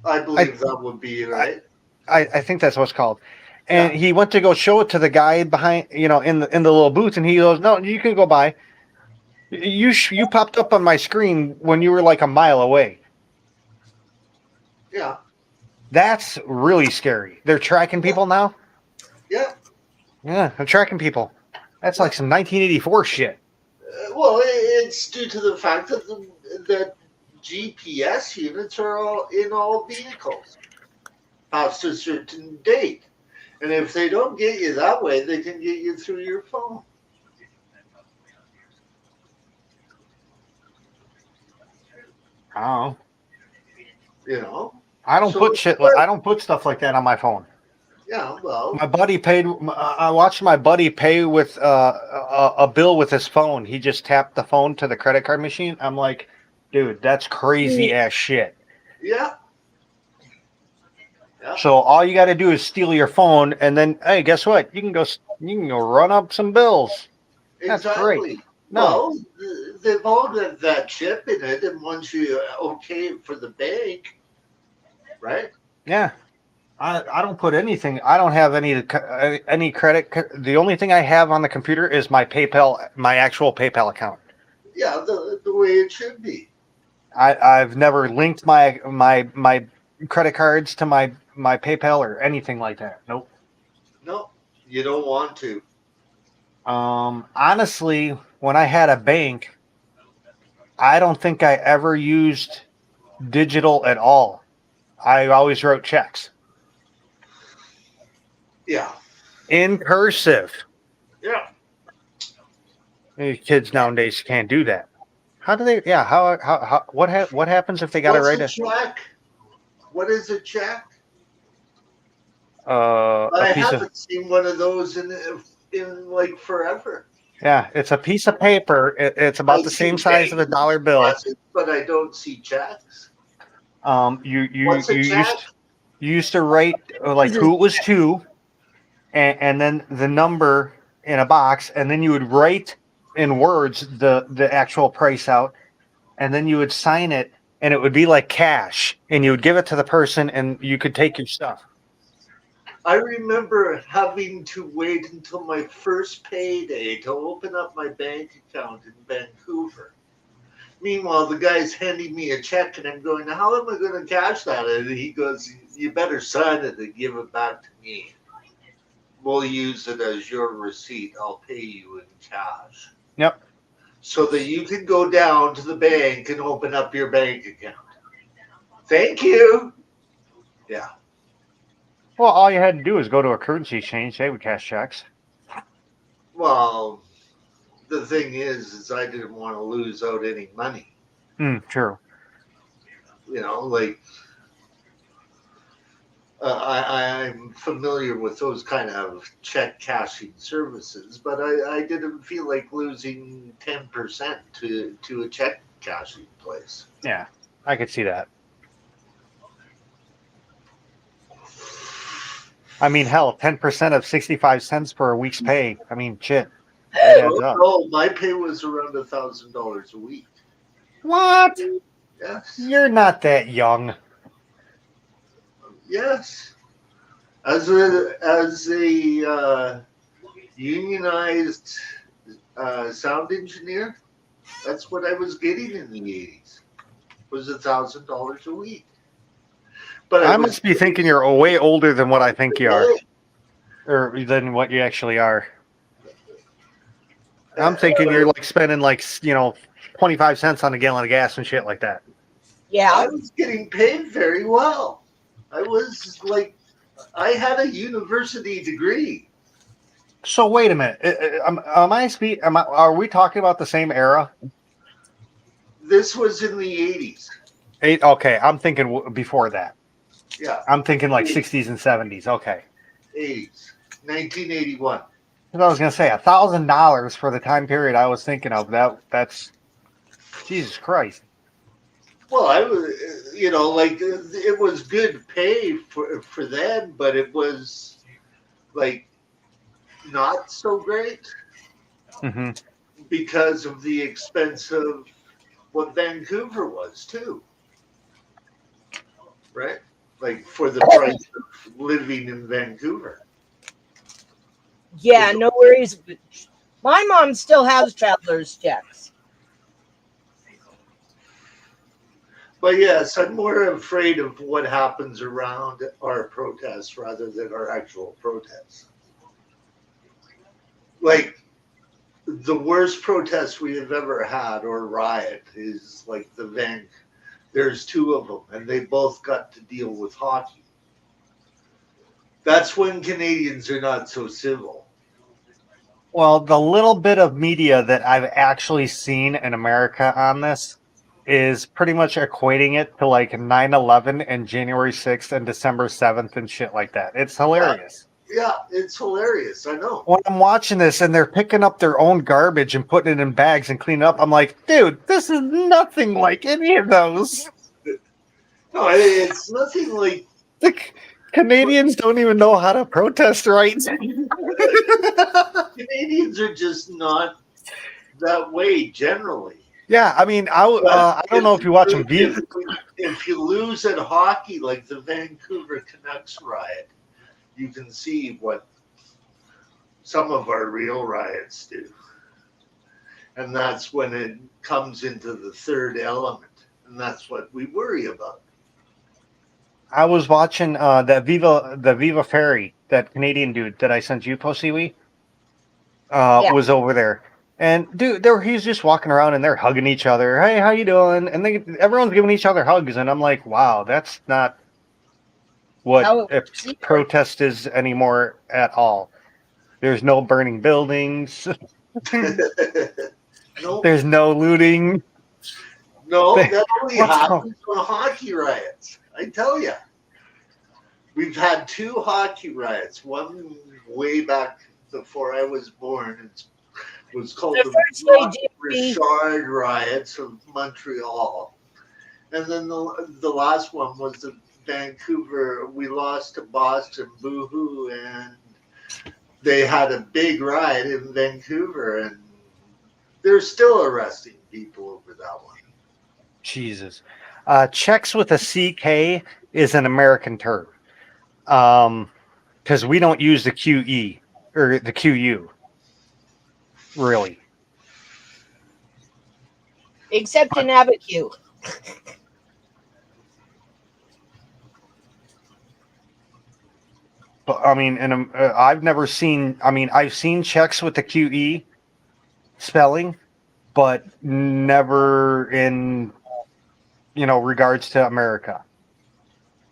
I believe that would be right. I think that's what's called. And he went to go show it to the guy behind, in the little booth, and he goes, "No, you can go by. You popped up on my screen when you were like a mile away." Yeah. That's really scary. They're tracking people now? Yeah. Yeah, they're tracking people. That's like some 1984 shit. Well, it's due to the fact that that GPS units are all in all vehicles past a certain date. And if they don't get you that way, they can get you through your phone. Oh. I don't put stuff like that on my phone. Yeah, well. My buddy I watched my buddy pay with a bill with his phone. He just tapped the phone to the credit card machine. I'm like, dude, that's crazy ass shit. Yeah. So all you got to do is steal your phone, and then, hey, guess what? You can go run up some bills. That's great. No. Well, they've all got that chip in it, and once you okay it for the bank, right? Yeah. I don't put anything. I don't have any credit. The only thing I have on the computer is my actual PayPal account. Yeah, the way it should be. I've never linked my credit cards to my PayPal or anything like that. Nope. No, you don't want to. Honestly, when I had a bank, I don't think I ever used digital at all. I always wrote checks. Yeah. In cursive. Yeah. Kids nowadays can't do that. How do they? Yeah. What happens if they got to write a check? What is a check? I haven't seen one of those in like forever. Yeah, it's a piece of paper. It's about the same size of a dollar bill. But I don't see checks. You used to write like who it was to, and then the number in a box, and then you would write in words the actual price out, and then you would sign it, and it would be like cash, and you would give it to the person, and you could take your stuff. I remember having to wait until my first payday to open up my bank account in Vancouver. Meanwhile, the guy's handing me a check, and I'm going, how am I going to cash that? And he goes, you better sign it and give it back to me. We'll use it as your receipt. I'll pay you in cash. Yep. So that you can go down to the bank and open up your bank account. Thank you. Yeah. Well, all you had to do was go to a currency exchange. They would cash checks. Well, the thing is I didn't want to lose out any money. True. You know, like I'm familiar with those kind of check cashing services, but I didn't feel like losing 10% to a check cashing place. Yeah, I could see that. I mean, hell, 10% of 65 cents per week's pay. I mean, shit. That adds up. Oh, my pay was around $1,000 a week. What? Yes. You're not that young. Yes. As a unionized sound engineer, that's what I was getting in the 80s. Was $1,000 a week. But I must be thinking you're way older than what I think you are, or than what you actually are. I'm thinking you're like spending 25 cents on a gallon of gas and shit like that. Yeah. I was getting paid very well. I was like, I had a university degree. So wait a minute. Are we talking about the same era? This was in the 80s. Okay, I'm thinking before that. Yeah. I'm thinking like 60s and 70s. Okay. 80s. 1981. I was going to say $1,000 for the time period I was thinking of. That's Jesus Christ. Well, I was, it was good pay for them, but it was like not so great because of the expense of what Vancouver was too, right? Like for the price of living in Vancouver. Yeah, no worries. My mom still has traveler's checks. But yes, I'm more afraid of what happens around our protests rather than our actual protests. Like the worst protest we have ever had or riot is like there's two of them and they both got to deal with hockey. That's when Canadians are not so civil. Well, the little bit of media that I've actually seen in America on this is pretty much equating it to like 9/11 and January 6th and December 7th and shit like that. It's hilarious. Yeah, it's hilarious. I know. When I'm watching this and they're picking up their own garbage and putting it in bags and cleaning it up, I'm like, dude, this is nothing like any of those. No, it's nothing like... The Canadians don't even know how to protest right. Canadians are just not that way generally. Yeah, I mean, I don't know if you watch them. If you lose at hockey, like the Vancouver Canucks riot, you can see what some of our real riots do. And that's when it comes into the third element. And that's what we worry about. I was watching the Viva Ferry, that Canadian dude that I sent you, Poeseewi, was over there. And dude, he's just walking around and they're hugging each other. Hey, how you doing? And everyone's giving each other hugs. And I'm like, wow, that's not what a protest is anymore at all. There's no burning buildings. Nope. There's no looting. No, that only happens on hockey riots. I tell you. We've had two hockey riots. One way back before I was born. It was called the Richard riots of Montreal. And then the last one was the Vancouver. We lost to Boston, boo-hoo, and they had a big riot in Vancouver, and they're still arresting people over that one. Jesus. Checks with a CK is an American term. Because we don't use the QE or the QU. Really. except in Abiquiu. But I mean, and I've never seen. I mean, I've seen checks with the QE spelling, but never in regards to America.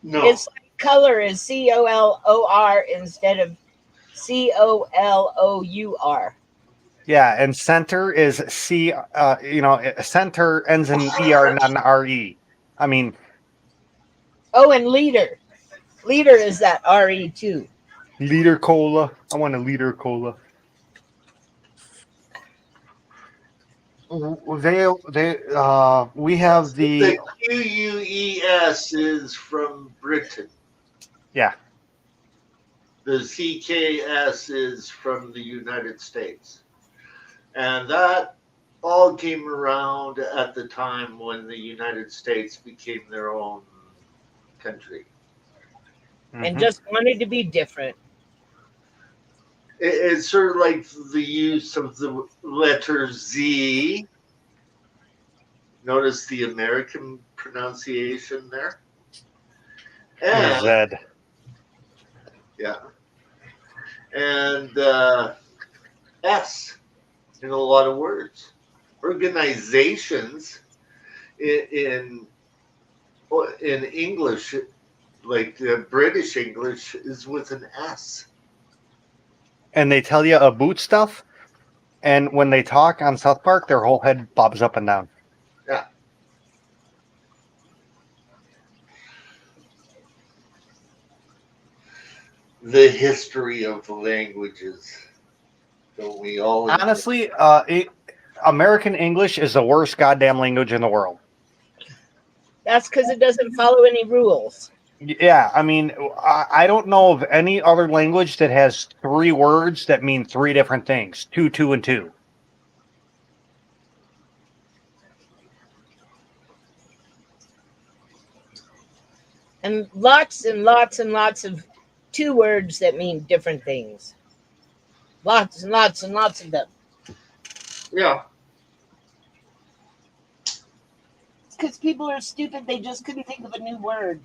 No. It's like color is COLOR instead of COLOUR. Yeah, and center is C. Center ends in ER, not an RE. I mean, Oh, and leader. Leader is that RE too. liter cola. I want a liter cola. We have The QUES is from Britain. yeah. The CKS is from the United States. And that all came around at the time when the United States became their own country. And just wanted to be different. It's sort of like the use of the letter Z. Notice the American pronunciation there. And, Z. yeah. And S in a lot of words. Organizations in English, like British English, is with an S. And they tell you about stuff, and when they talk on South Park, their whole head bobs up and down. Yeah. The history of languages. Don't we all? Honestly, American English is the worst goddamn language in the world. That's because it doesn't follow any rules. Yeah, I mean, I don't know of any other language that has 3 words that mean 3 different things. 2, 2, and 2. And lots and lots and lots of 2 words that mean different things. Lots and lots and lots of them. Yeah. It's because people are stupid. They just couldn't think of a new word.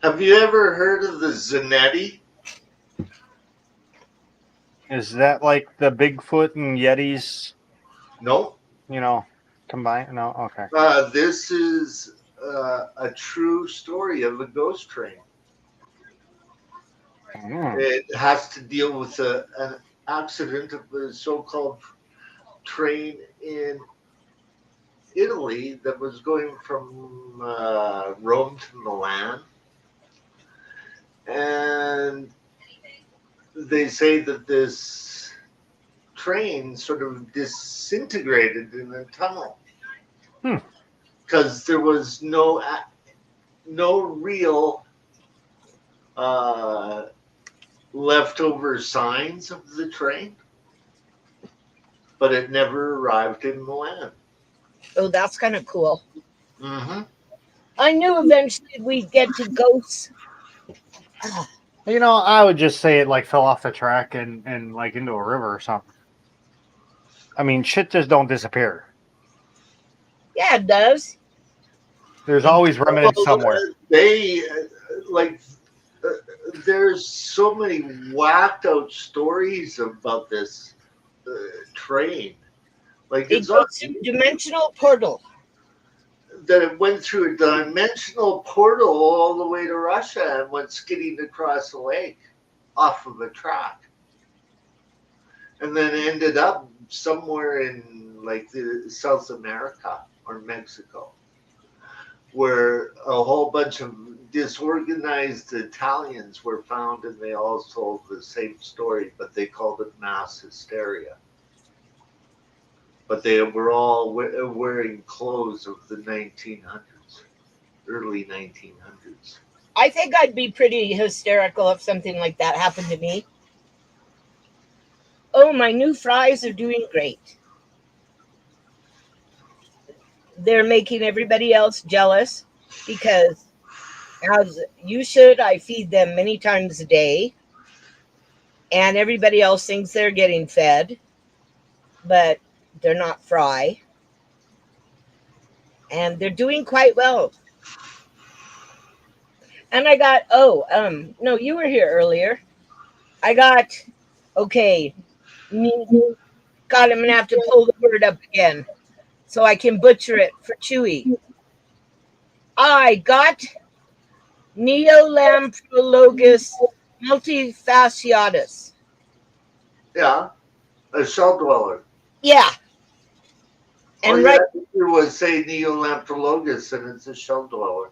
Have you ever heard of the Zanetti? Is that like the Bigfoot and Yetis, No. combined? No? Okay. This is a true story of a ghost train. It has to deal with an accident of a so-called train in Italy that was going from Rome to Milan. And they say that this train sort of disintegrated in the tunnel because there was no real leftover signs of the train, but it never arrived in Milan. Oh, that's kind of cool. Mm-hmm. I knew eventually we'd get to ghosts. I would just say it like fell off the track and like into a river or something. I mean, shit just don't disappear. Yeah, it does. There's always remnants somewhere. There's so many whacked out stories about this train. Like It goes through dimensional portal. That it went through a dimensional portal all the way to Russia and went skidding across the lake off of a track. And then ended up somewhere in like South America or Mexico, where a whole bunch of disorganized Italians were found, and they all told the same story, but they called it mass hysteria. But they were all wearing clothes of the 1900s, early 1900s. I think I'd be pretty hysterical if something like that happened to me. Oh, my new fries are doing great. They're making everybody else jealous because, as you should, I feed them many times a day. and everybody else thinks they're getting fed, but they're not fry, and they're doing quite well. And I got no, you were here earlier. I got okay. God, I'm gonna have to pull the word up again so I can butcher it for Chewy. I got Neolamprologus multifasciatus. Yeah, a shell dweller. Yeah, Oh and yeah, right. you would say Neolamprologus, and it's a shell dweller.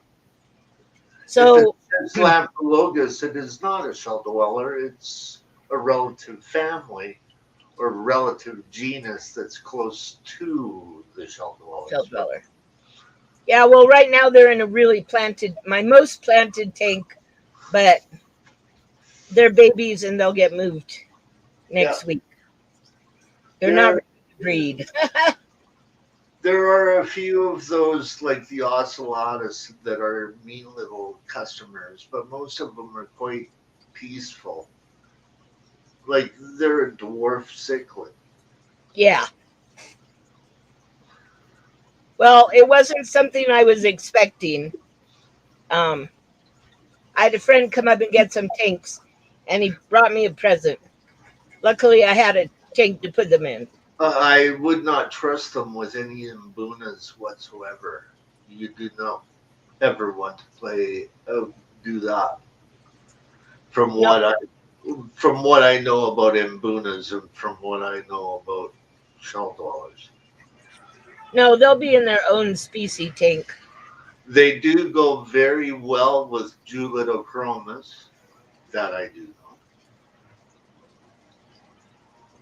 If So it's Lamprologus, it is not a shell dweller. It's a relative family or relative genus that's close to the shell shell dwellers. dweller. Yeah, well, right now they're in a really planted, my most planted tank, but they're babies and they'll get moved next week. They're not ready to breed. There are a few of those, like the ocellatus, that are mean little customers, but most of them are quite peaceful. Like they're a dwarf cichlid. Yeah. Well, it wasn't something I was expecting. Um, I had a friend come up and get some tanks, and he brought me a present. Luckily, I had a tank to put them in. I would not trust them with any imbunas whatsoever. You do not ever want to do that. From No, what I know about imbunas and from what I know about shell dwellers, no, they'll be in their own species tank. they do go very well with Julidochromis. That I do know,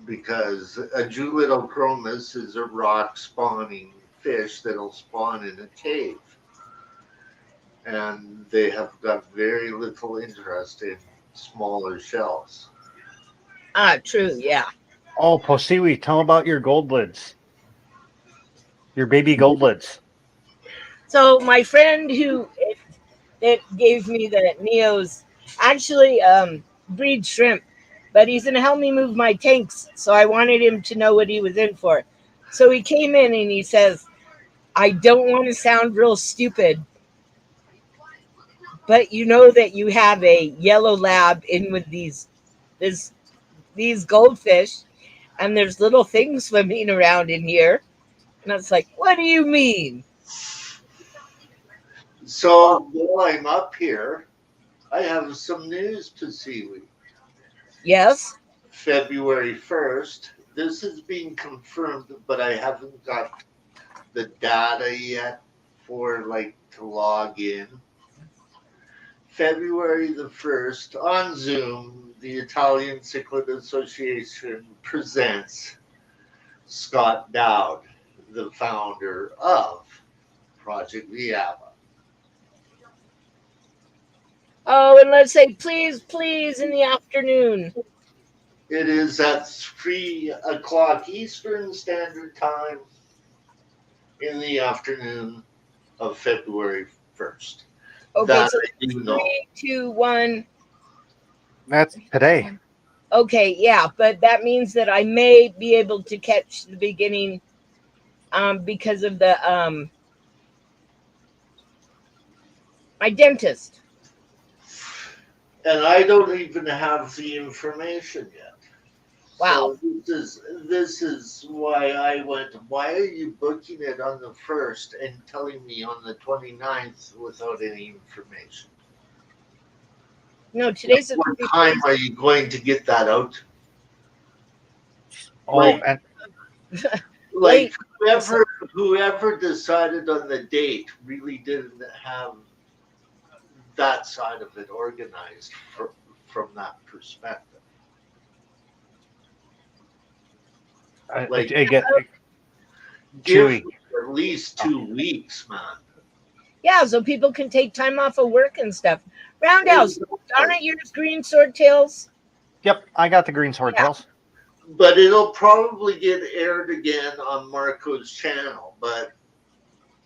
because a Julidochromis is a rock spawning fish that'll spawn in a cave, and they have got very little interest in smaller shells. Ah, true, yeah. Oh, Poeseewi, tell about your gold lids. Your baby gold lids. So my friend who that gave me the Neos actually breeds shrimp, but he's gonna help me move my tanks. So I wanted him to know what he was in for. So he came in and he says, "I don't want to sound real stupid, but you know that you have a yellow lab in with this these goldfish, and there's little things swimming around in here." And I was like, "What do you mean?" So while I'm up here, I have some news to see. Yes. February 1st. This is being confirmed, but I haven't got the data yet for like to log in. February the 1st on Zoom, the Italian Cichlid Association presents Scott Dowd, the founder of Project Viaba. Oh, and let's say, please, please, in the afternoon. It is at 3 o'clock Eastern Standard Time in the afternoon of February 1st. Okay, That so I do know. 3, 2, 1. That's today. Okay, yeah, but that means that I may be able to catch the beginning because of the my dentist. And I don't even have the information yet. Wow. So this is why I went, why are you booking it on the 1st and telling me on the 29th without any information? No, today's the What time 31st. are you going to get that out? Oh, Like, and like Late. whoever decided on the date really didn't have that side of it organized from that perspective. Like, I get give Chewy. at least 2 weeks, man. Yeah, so people can take time off of work and stuff. Roundhouse, Exactly. darn it, your green sword tails. Yep, I got the green sword Yeah. tails. But it'll probably get aired again on Marco's channel. But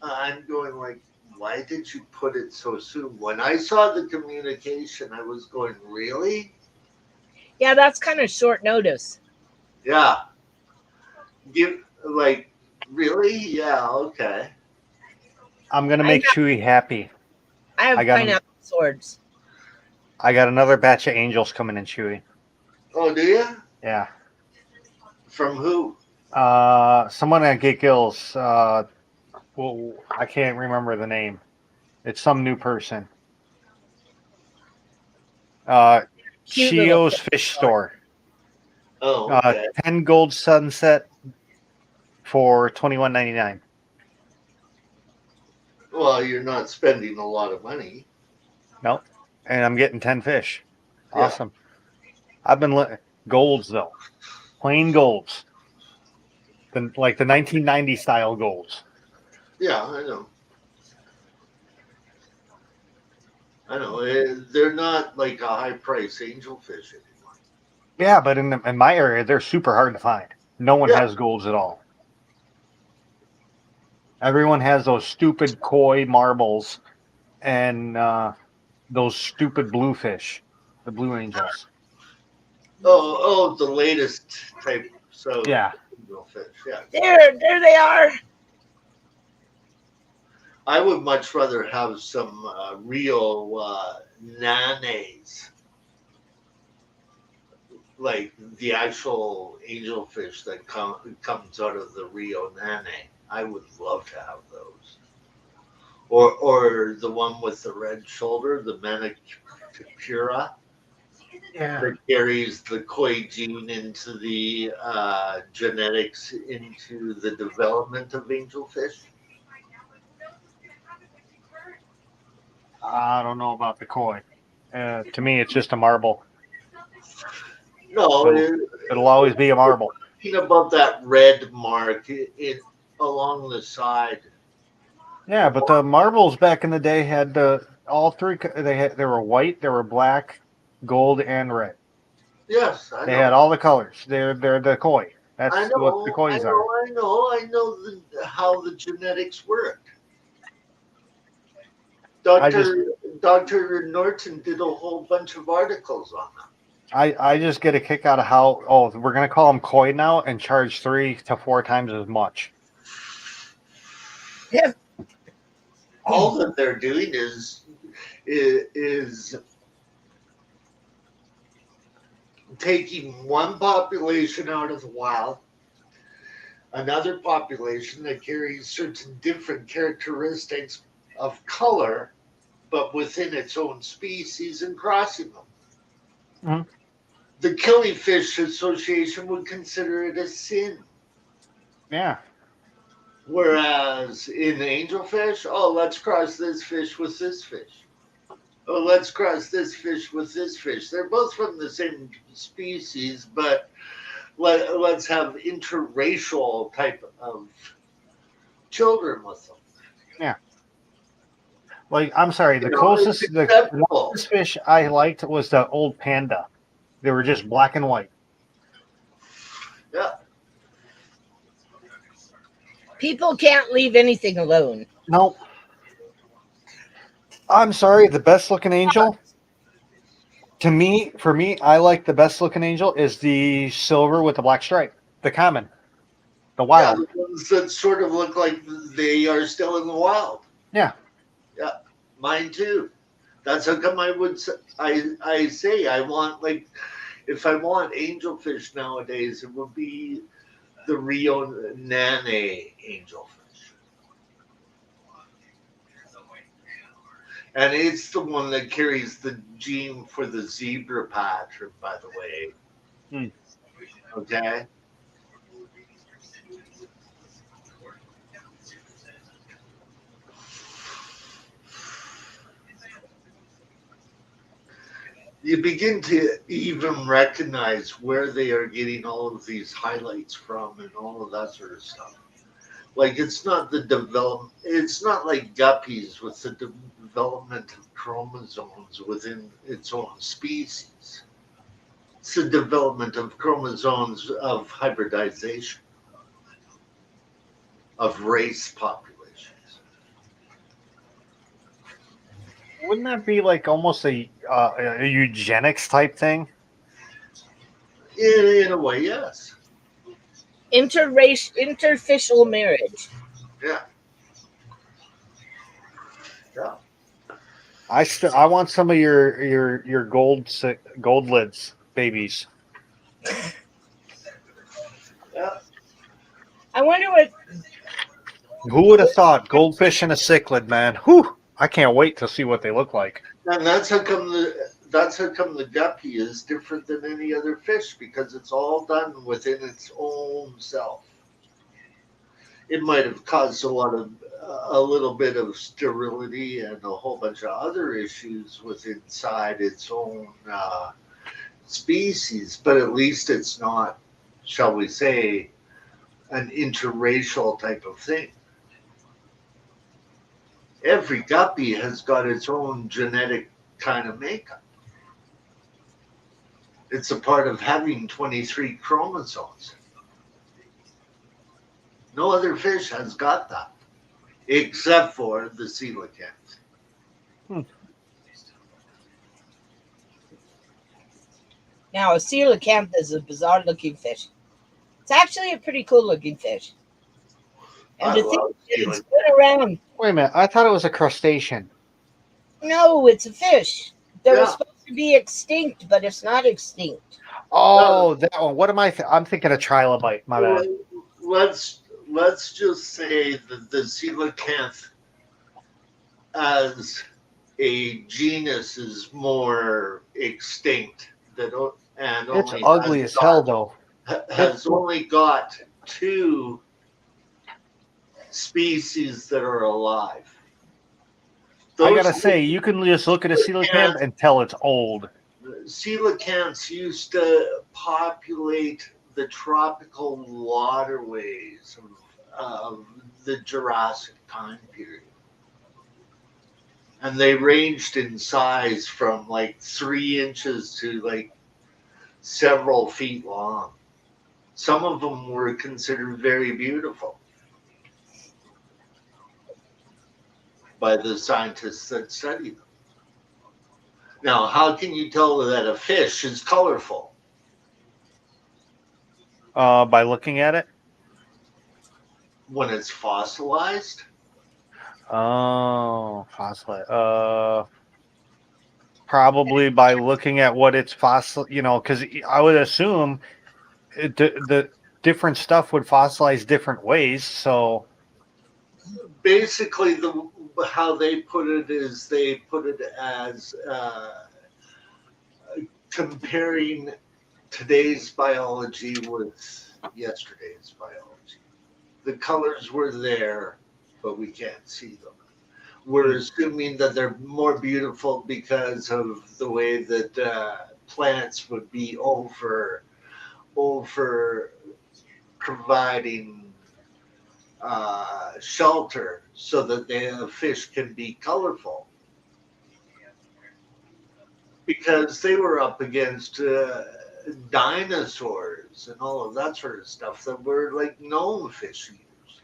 I'm going like, why did you put it so soon? When I saw the communication, I was going, really? Yeah, that's kind of short notice. Yeah. Give like really? Yeah. Okay. I'm gonna I make have, Chewy happy. I have I got pineapple swords. I got another batch of angels coming in, Chewy. Oh, do you? Yeah. From who? Someone at Get Gills. Well, I can't remember the name. It's some new person. Cute little Chio's fish. Fish Store. Oh, okay. 10 gold sunset for $21.99. Well, you're not spending a lot of money. Nope. And I'm getting 10 fish. Yeah. Awesome. I've been golds though. Plain golds. Like the 1990 style golds. Yeah, I know. I know. They're not like a high price angelfish anymore. Yeah, but in my area, they're super hard to find. No one Yeah. has golds at all. Everyone has those stupid koi marbles and those stupid bluefish, the blue angels. Oh, the latest type. So Yeah. angelfish. Yeah. There they are. I would much rather have some real nanes, like the actual angelfish that comes out of the Rio Nane. I would love to have those. Or the one with the red shoulder, the Manicura, Yeah. that carries the koi gene into the genetics into the development of angelfish. I don't know about the koi. To me, it's just a marble. No, It'll always be a marble. talking about that red mark along the side. Yeah, but the marbles back in the day had all three. They were white, they were black, gold, and red. Yes, I They know. had all the colors. They're the koi. That's I what the know, I kois are. know, I know, I know how the genetics work. I just Dr. Norton did a whole bunch of articles on that. I just get a kick out of how we're gonna call them koi now and charge 3 to 4 times as much. Yeah. All that they're doing is taking one population out of the wild, another population that carries certain different characteristics of color, but within its own species, and crossing them. Mhm. The Killifish Association would consider it a sin. Yeah. Whereas in angelfish, oh, let's cross this fish with this fish. Oh, let's cross this fish with this fish. They're both from the same species, but let's have interracial type of children with them. Yeah. Like I'm sorry, You know, it's the acceptable. closest fish I liked was the old panda. They were just black and white. Yeah. People can't leave anything alone. Nope. I'm sorry, the best looking angel for me, I like the best looking angel is the silver with the black stripe, the common, the Yeah, wild. the ones that sort of look like they are still in the wild. Yeah. Yeah, mine too. That's how come I say I want, like, if I want angelfish nowadays, it would be the Rio Nane angelfish. And it's the one that carries the gene for the zebra pattern, by the way. Hmm. Okay. You begin to even recognize where they are getting all of these highlights from and all of that sort of stuff. Like it's not like guppies with the development of chromosomes within its own species. It's the development of chromosomes of hybridization of race populations. Wouldn't that be like almost a eugenics type thing? In a way, yes. Interfacial marriage. Yeah. Yeah. I want some of your gold lids babies. Yeah. I wonder what. Who would have thought goldfish and a cichlid, man? Whew! I can't wait to see what they look like. And that's how come the guppy is different than any other fish, because it's all done within its own self. It might have caused a little bit of sterility and a whole bunch of other issues with inside its own species, but at least it's not, shall we say, an interracial type of thing. Every guppy has got its own genetic kind of makeup. It's a part of having 23 chromosomes. No other fish has got that, except for the coelacanths. Hmm. Now, a coelacanth is a bizarre looking fish. It's actually a pretty cool looking fish. And I to think love that it's coelacanths. been around. Wait a minute, I thought it was a crustacean. No, it's a fish that was Yeah. supposed to be extinct, but it's not extinct. Oh, that one. What am I? I'm thinking of trilobite. My bad. Let's just say that the coelacanth as a genus is more extinct and It's only ugly as hell, though. has only got two species that are alive. I gotta Those say, you can just look at a coelacanth and tell it's old. coelacanths used to populate the tropical waterways of the Jurassic time period. And they ranged in size from like 3 inches to like several feet long. Some of them were considered very beautiful by the scientists that study them. Now, how can you tell that a fish is colorful? By looking at it. When it's fossilized? Oh, fossil. Probably by looking at what it's fossil. Because I would assume the different stuff would fossilize different ways. So Basically, how they put it is they put it as comparing today's biology with yesterday's biology. The colors were there, but we can't see them. We're assuming that they're more beautiful because of the way that plants would be over providing shelter so that the fish can be colorful, because they were up against dinosaurs and all of that sort of stuff that were like gnome fish eaters.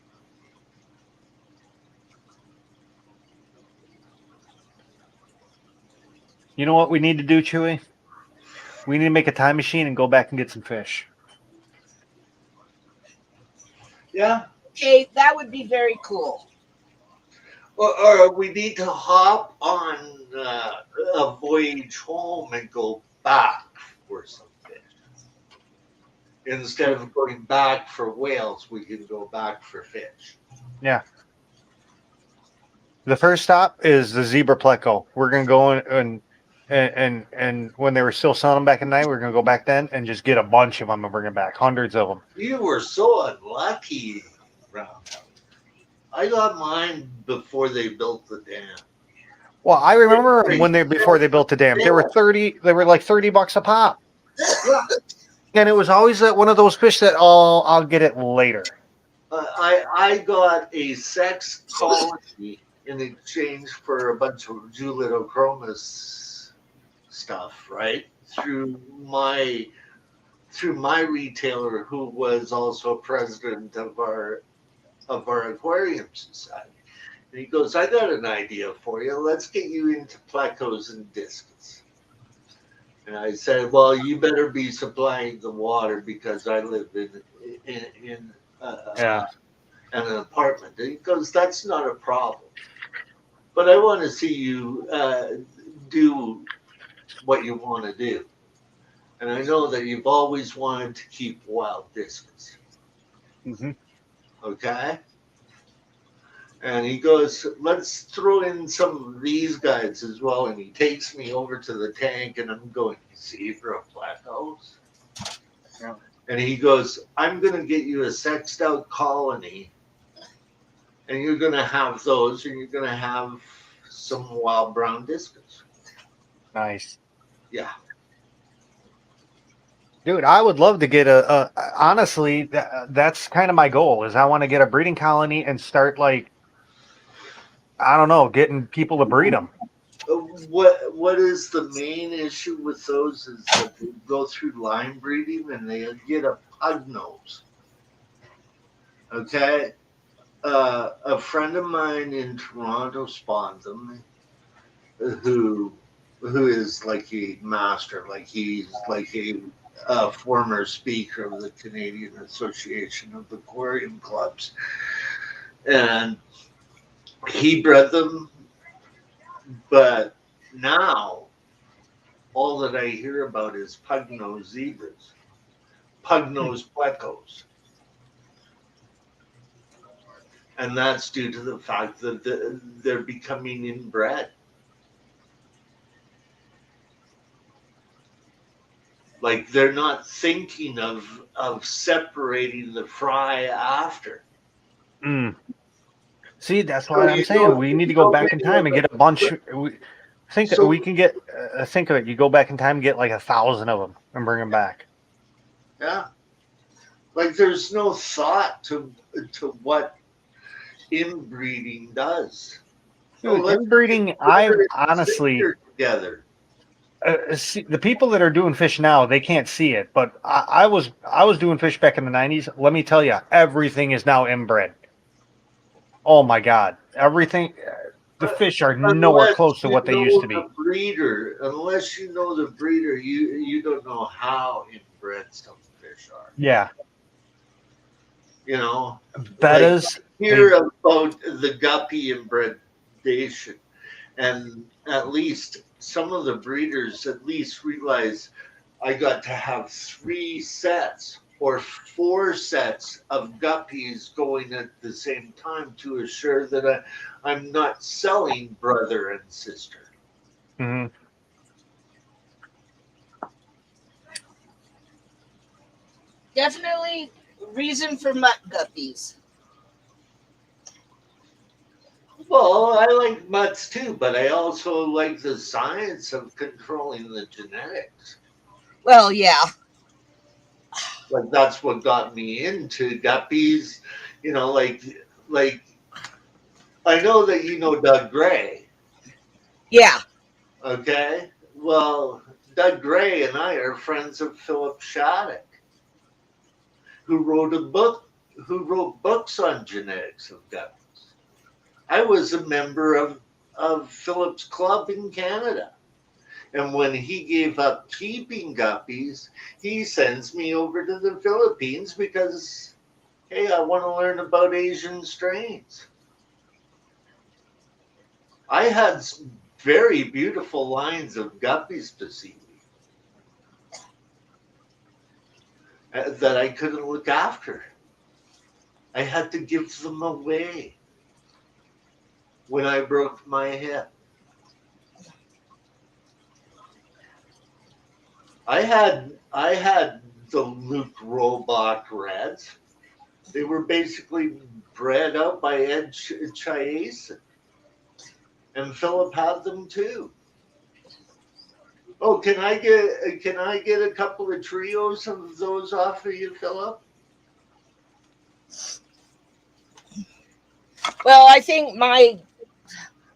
you know what we need to do, Chewy? We need to make a time machine and go back and get some fish. Yeah. Okay, that would be very cool. Well, or we need to hop on a voyage home and go back for some fish. Instead of going back for whales, we can go back for fish. Yeah. The first stop is the Zebra Pleco. We're gonna go in and when they were still selling them back in the night, we're gonna go back then and just get a bunch of them and bring them back, hundreds of them. You were so unlucky, Roundhouse. I got mine before they built the dam. Well, I remember before they built the dam. They were like $30 a pop. Yeah. And it was always that one of those fish that I'll get it later. I got a sex colony in exchange for a bunch of Julitochromis stuff, right? Through my retailer, who was also president of our aquarium society. And he goes, I got an idea for you. Let's get you into plecos and discus. And I said, well, you better be supplying the water because I live in Yeah. an apartment. And he goes, that's not a problem. But I want to see you do what you want to do. And I know that you've always wanted to keep wild discus. Mm-hmm. Okay? And he goes, let's throw in some of these guys as well. And he takes me over to the tank, and I'm going, Zebra Plecos? Yeah. And he goes, I'm going to get you a sexed out colony, and you're going to have those, and you're going to have some wild brown discus. Nice. Yeah. Dude, I would love to get honestly, that's kind of my goal is I want to get a breeding colony and start like, I don't know, getting people to breed them. What is the main issue with those is that they go through line breeding and they get a pug nose. Okay? A friend of mine in Toronto spawned them who is like a master, like he's like a former speaker of the Canadian Association of Aquarium Clubs. And he bred them, but now all that I hear about is pug-nosed zebras, pug-nosed plecos. And that's due to the fact that they're becoming inbred. Like they're not thinking of separating the fry after. Mm. See, that's So what I'm saying. We need to go back in time and get a bunch. Think So- we can get. Think of it. You go back in time, and get like 1,000 of them, and bring them back. Yeah. Like there's no thought to what inbreeding does. Dude, let's inbreeding, put I it honestly, together. see, the people that are doing fish now, they can't see it. But I was doing fish back in the '90s. Let me tell you, everything is now inbred. Oh my God, everything. The fish are nowhere Unless close to you what they used know to be. the breeder, unless you know the breeder, you don't know how inbred some fish are. Yeah, You know, bettas. hear about the guppy inbredation, and at least some of the breeders at least realize I got to have 3 sets or 4 sets of guppies going at the same time to assure that I'm not selling brother and sister. Mm-hmm. Definitely reason for mutt guppies. Well, I like mutts too, but I also like the science of controlling the genetics. Well, yeah. Like that's what got me into guppies. You know, like I know that you know Doug Gray. Yeah. Okay. Well, Doug Gray and I are friends of Philip Shattuck, who wrote books on genetics of guppies. I was a member of Philip's club in Canada. And when he gave up keeping guppies, he sends me over to the Philippines because, hey, I want to learn about Asian strains. I had very beautiful lines of guppies, Poeseewi, that I couldn't look after. I had to give them away when I broke my hip. I had the Luke Robach Reds. They were basically bred out by Ed Chiasen. And Philip had them too. Oh, can I get a couple of trios of those off of you, Philip? Well, I think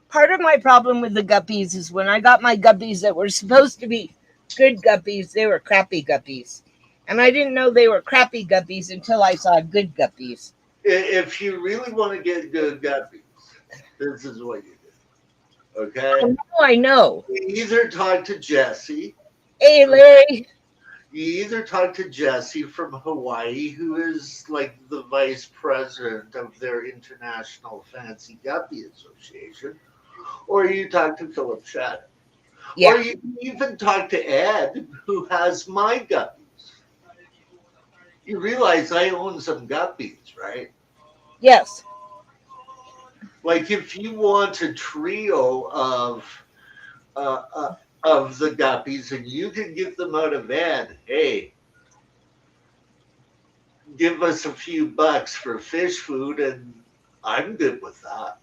part of my problem with the guppies is when I got my guppies that were supposed to be good guppies, they were crappy guppies. And I didn't know they were crappy guppies until I saw good guppies. If you really want to get good guppies, this is what you do. Okay? I know. You either talk to Jesse Hey, Larry. You either talk to Jesse from Hawaii, who is like the vice president of their International Fancy Guppy Association, or you talk to Philip Shattuck. Or Yeah. you can even talk to Ed, who has my guppies. You realize I own some guppies, right? Yes. Like if you want a trio uh, uh, of the guppies and you can get them out of Ed, hey, give us a few bucks for fish food, and I'm good with that.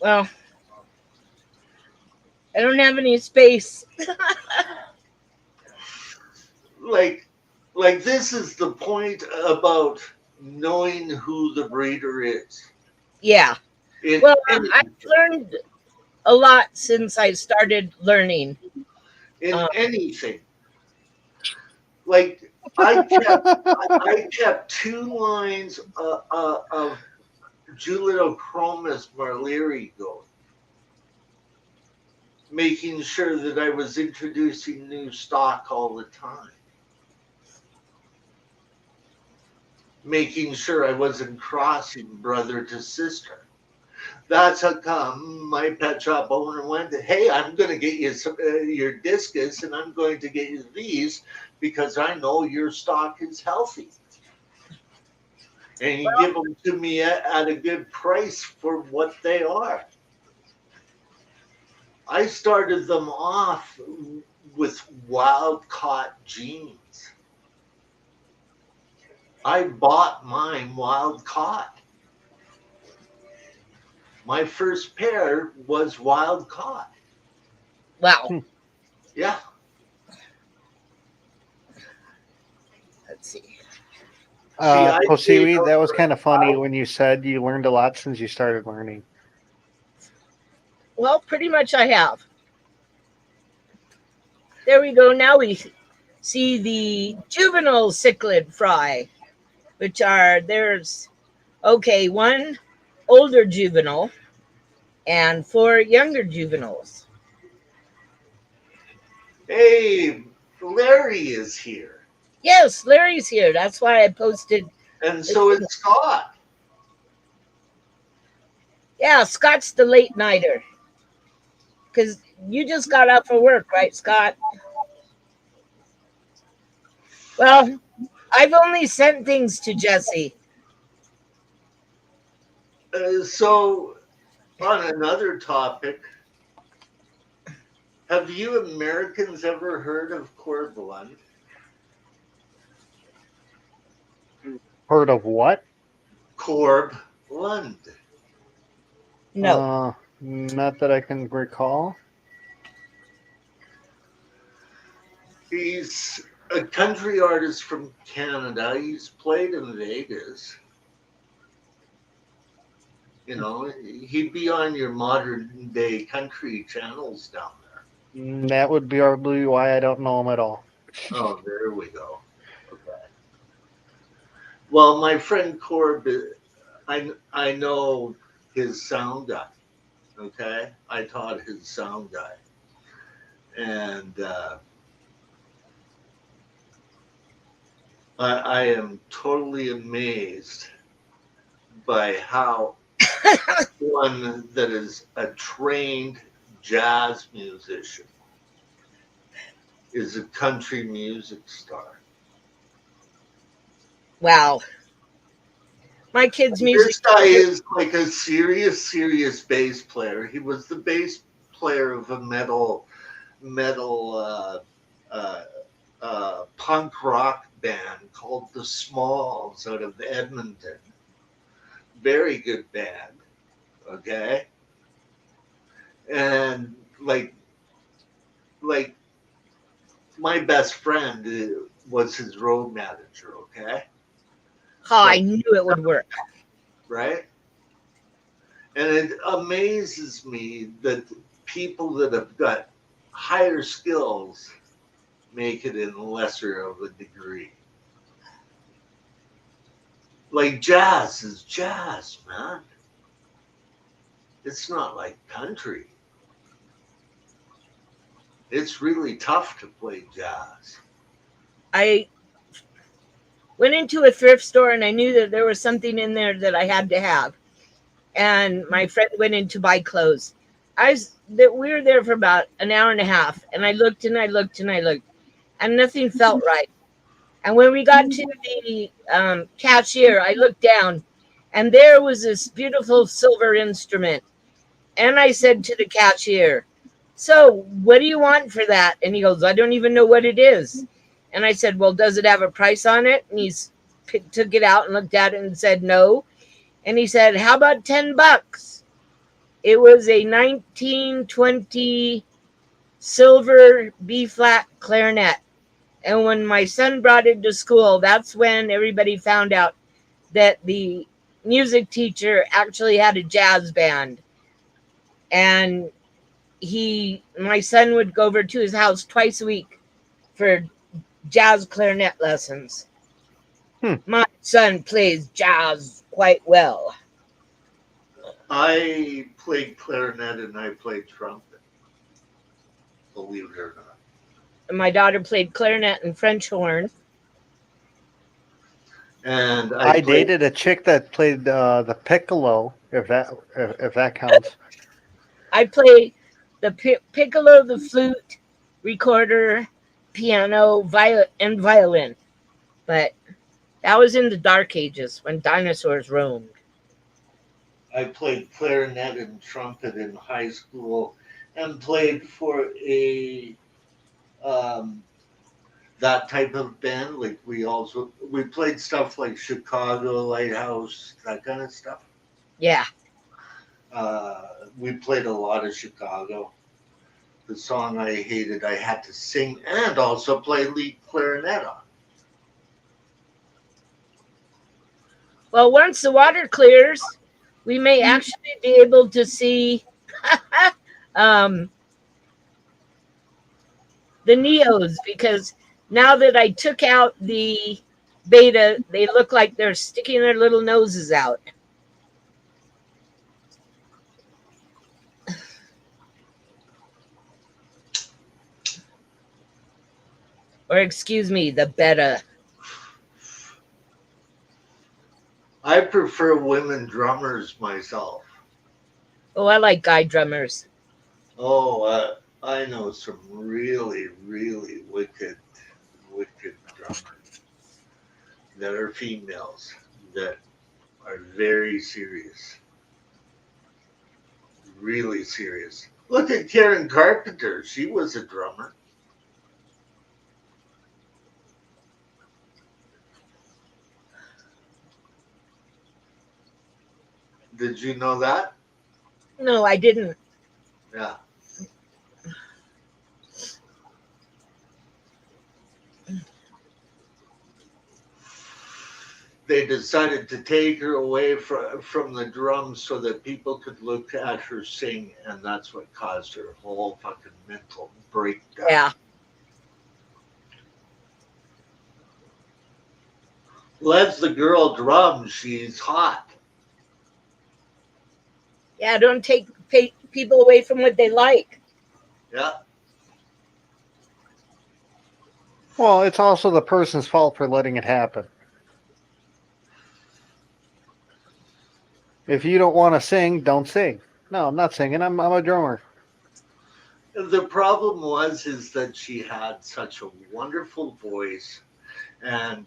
Well, I don't have any space. Like, like this is the point about knowing who the breeder is. Yeah. In Well, any I've learned a lot since I started learning. in Um, anything. Like I kept two lines of Julidochromis marleri going, making sure that I was introducing new stock all the time, making sure I wasn't crossing brother to sister. That's how come my pet shop owner went, hey, I'm going to get you your discus and I'm going to get you these because I know your stock is healthy. And you give them to me at a good price for what they are. I started them off with wild caught jeans. I bought mine wild caught. My first pair was wild caught. wow. Yeah. Let's see. See, I stayed Poeseewi, out that was for kind of funny when you said you learned a lot since you started learning. Well, pretty much I have. There we go. Now we see the juvenile cichlid fry, which are there's okay, one older juvenile and four younger juveniles. hey, Larry is here. Yes, Larry's here. That's why I posted. And so is Scott. Yeah, Scott's the late nighter because you just got out for work, right, Scott? Well, I've only sent things to Jesse. So, on another topic, have you Americans ever heard of Corb Lund? Heard of what? Corb Lund. No. Not that I can recall. He's a country artist from Canada. He's played in Vegas. You know, he'd be on your modern day country channels down there. That would be probably why I don't know him at all. Oh, there we go. Okay. Well, my friend Corb, I know his sound guy. Okay, I taught his sound guy, and I am totally amazed by how one that is a trained jazz musician is a country music star. Wow. My kids' music. This guy is like a serious bass player. He was the bass player of a metal uh, punk rock band called the Smalls out of Edmonton. Very good band, okay? And like my best friend was his road manager, okay? Oh, I So, knew it would work. right? And it amazes me that people that have got higher skills make it in lesser of a degree. Like jazz is jazz, man. It's not like country. It's really tough to play jazz. I went into a thrift store and I knew that there was something in there that I had to have. And my friend went in to buy clothes. We were there for about an hour and a half, and I looked and I looked and I looked, and nothing felt right. And when we got to the cashier, I looked down, and there was this beautiful silver instrument. And I said to the cashier, "So, what do you want for that?" And he goes, "I don't even know what it is." And I said, "Well, does it have a price on it?" And took it out and looked at it and said, "No." And he said, "How about $10?" It was a 1920 silver B flat clarinet. And when my son brought it to school, that's when everybody found out that the music teacher actually had a jazz band. And my son would go over to his house twice a week for jazz clarinet lessons. Hmm. My son plays jazz quite well. I played clarinet and I played trumpet, believe it or not. My daughter played clarinet and French horn. And I dated a chick that played the piccolo, if that counts. I play the piccolo, the flute, recorder, piano, and violin. But that was in the dark ages when dinosaurs roamed. I played clarinet and trumpet in high school and played for a um, that type of band. Like we played stuff like Chicago Lighthouse, that kind of stuff. Yeah. We played a lot of Chicago. The song I hated, I had to sing and also play lead clarinet on. Well, once the water clears, we may actually be able to see um, the Neos, because now that I took out the beta, they look like they're sticking their little noses out. Or excuse me, the beta. I prefer women drummers myself. Oh, I like guy drummers. Oh, I know some really, really wicked drummers that are females that are very serious, really serious. Look at Karen Carpenter. She was a drummer. Did you know that? No, I didn't. Yeah. They decided to take her away from the drums so that people could look at her sing, and that's what caused her whole fucking mental breakdown. Yeah. Let's the girl drum. She's hot. Yeah, don't take people away from what they like. Yeah. Well, it's also the person's fault for letting it happen. If you don't want to sing, don't sing. No, I'm not singing. I'm a drummer. The problem is that she had such a wonderful voice, and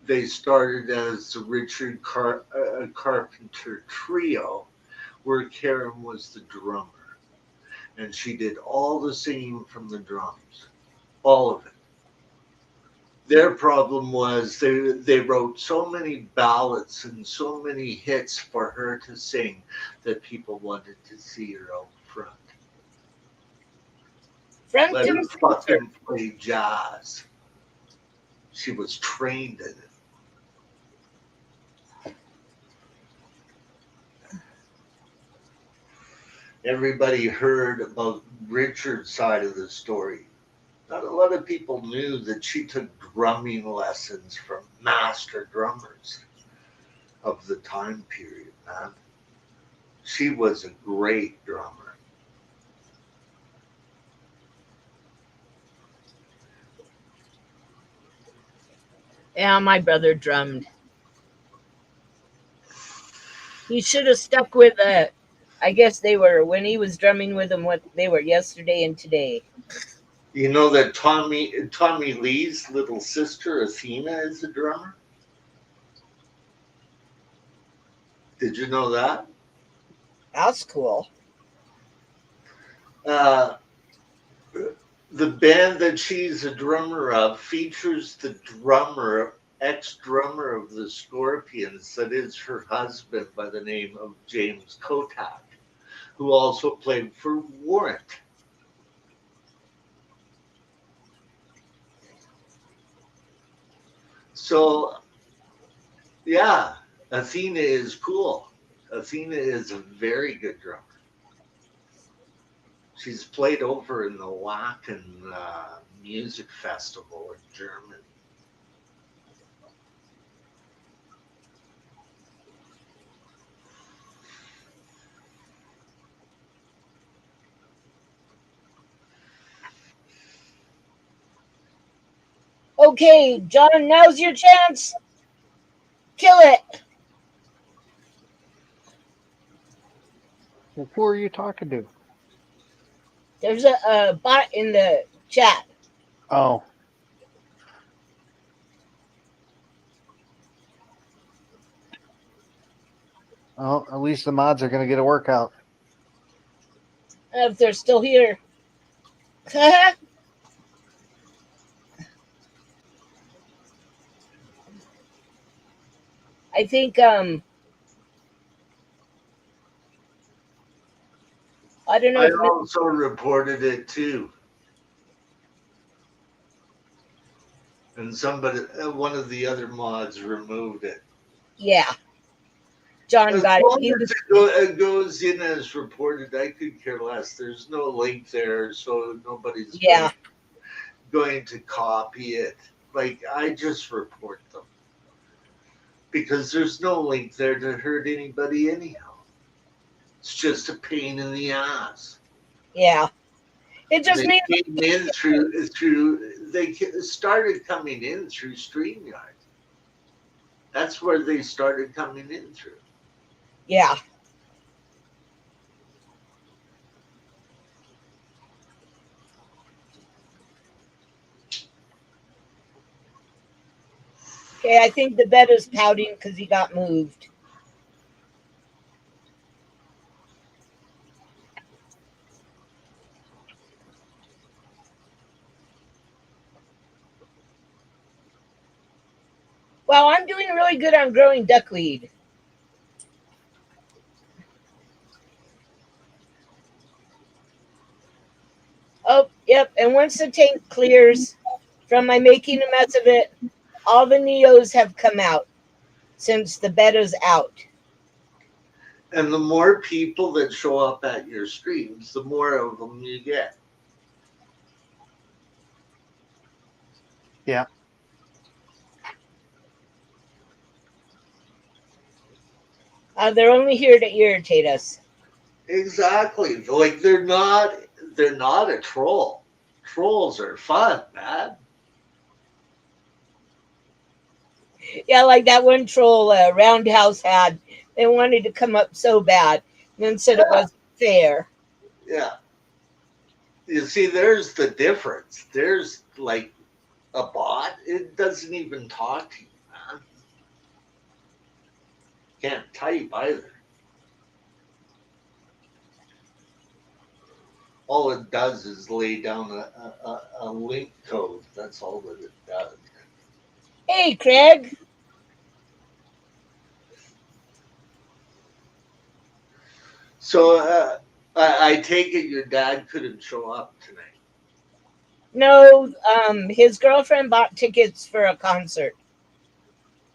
they started as the Carpenter trio, where Karen was the drummer, and she did all the singing from the drums, all of it. Their problem was they wrote so many ballads and so many hits for her to sing that people wanted to see her out front. Let her Frankton center. fucking play jazz. She was trained in it. Everybody heard about Richard's side of the story. Not a lot of people knew that she took drumming lessons from master drummers of the time period, man. She was a great drummer. Yeah, my brother drummed. He should have stuck with I guess they were when he was drumming with them. What they were yesterday and today. You know that Tommy Lee's little sister Athena is a drummer. Did you know that? That's cool. Uh, the band that she's a drummer of features the ex-drummer of the Scorpions, that is her husband by the name of James Kotak, who also played for Warrant. So, yeah, Athena is cool. Athena is a very good drummer. She's played over in the Wacken Music Festival in Germany. Okay, John, now's your chance. Kill it. Well, who are you talking to? There's a bot in the chat. Oh. Well, at least the mods are going to get a workout. If they're still here. I think I don't know I if also reported it too. And one of the other mods removed it. yeah. John As got it. long He as was it goes in as reported, I could care less. There's no link there, so nobody's yeah. going to copy it. Like, I just report them. Because there's no link there to hurt anybody anyhow. It's just a pain in the ass. Yeah. It just They means came in they started coming in through StreamYard. That's where they started coming in through. yeah. Okay, I think the bed is pouting because he got moved. Well, I'm doing really good on growing duckweed. Oh, yep. And once the tank clears from my making a mess of it, all the Neos have come out since the bed is out. And the more people that show up at your streams, the more of them you get. Yeah. They're only here to irritate us. Exactly. Like they're not a troll. Trolls are fun, man. Yeah, like that one troll Roundhouse had. They wanted to come up so bad, and then said it wasn't fair. Yeah. You see, there's the difference. There's like a bot. It doesn't even talk to you, man. Can't type either. All it does is lay down a link code. That's all that it does. Hey, Craig. So I take it your dad couldn't show up tonight. No, his girlfriend bought tickets for a concert.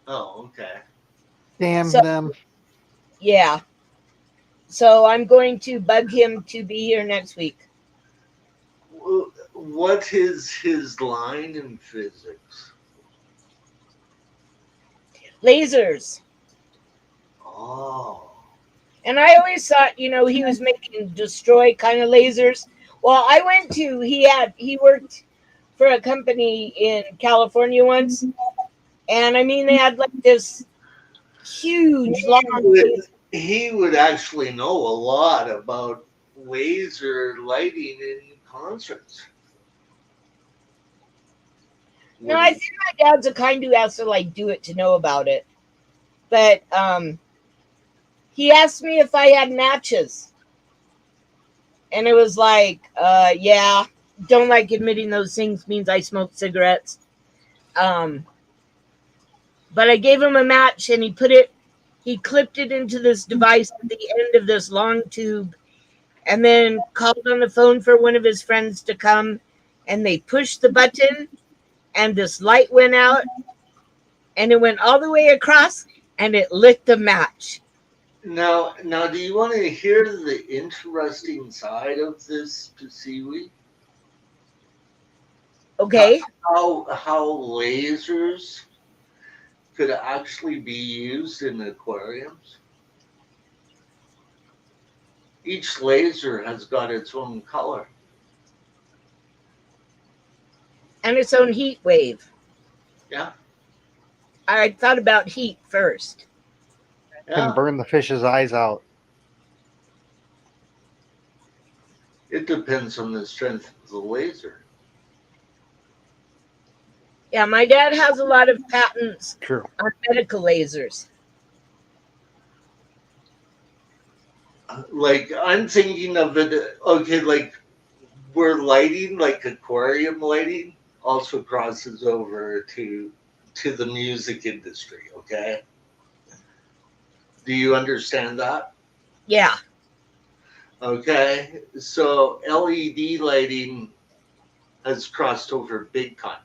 Oh, okay. Damn So- them. Yeah. So I'm going to bug him to be here next week. What is his line in physics? Lasers. Oh. And I always thought, he was making destroy kind of lasers. Well, he worked for a company in California once, And I mean, they had like this huge long. He would actually know a lot about laser lighting in concerts. No, I think my dad's the kind who has to like do it to know about it. But he asked me if I had matches. And it was like, yeah, don't like admitting those things means I smoke cigarettes. But I gave him a match and he clipped it into this device at the end of this long tube and then called on the phone for one of his friends to come. And they pushed the button and this light went out and it went all the way across and it lit the match. Now, do you want to hear the interesting side of this, Poeseewi? Okay. How lasers could actually be used in aquariums? Each laser has got its own color. And its own heat wave. Yeah. I thought about heat first. Can burn the fish's eyes out. It depends on the strength of the laser. Yeah, my dad has a lot of patents True. on medical lasers. Like, I'm thinking of it, okay, like where lighting, like aquarium lighting, also crosses over to the music industry, okay? Do you understand that? Yeah. Okay, so LED lighting has crossed over big time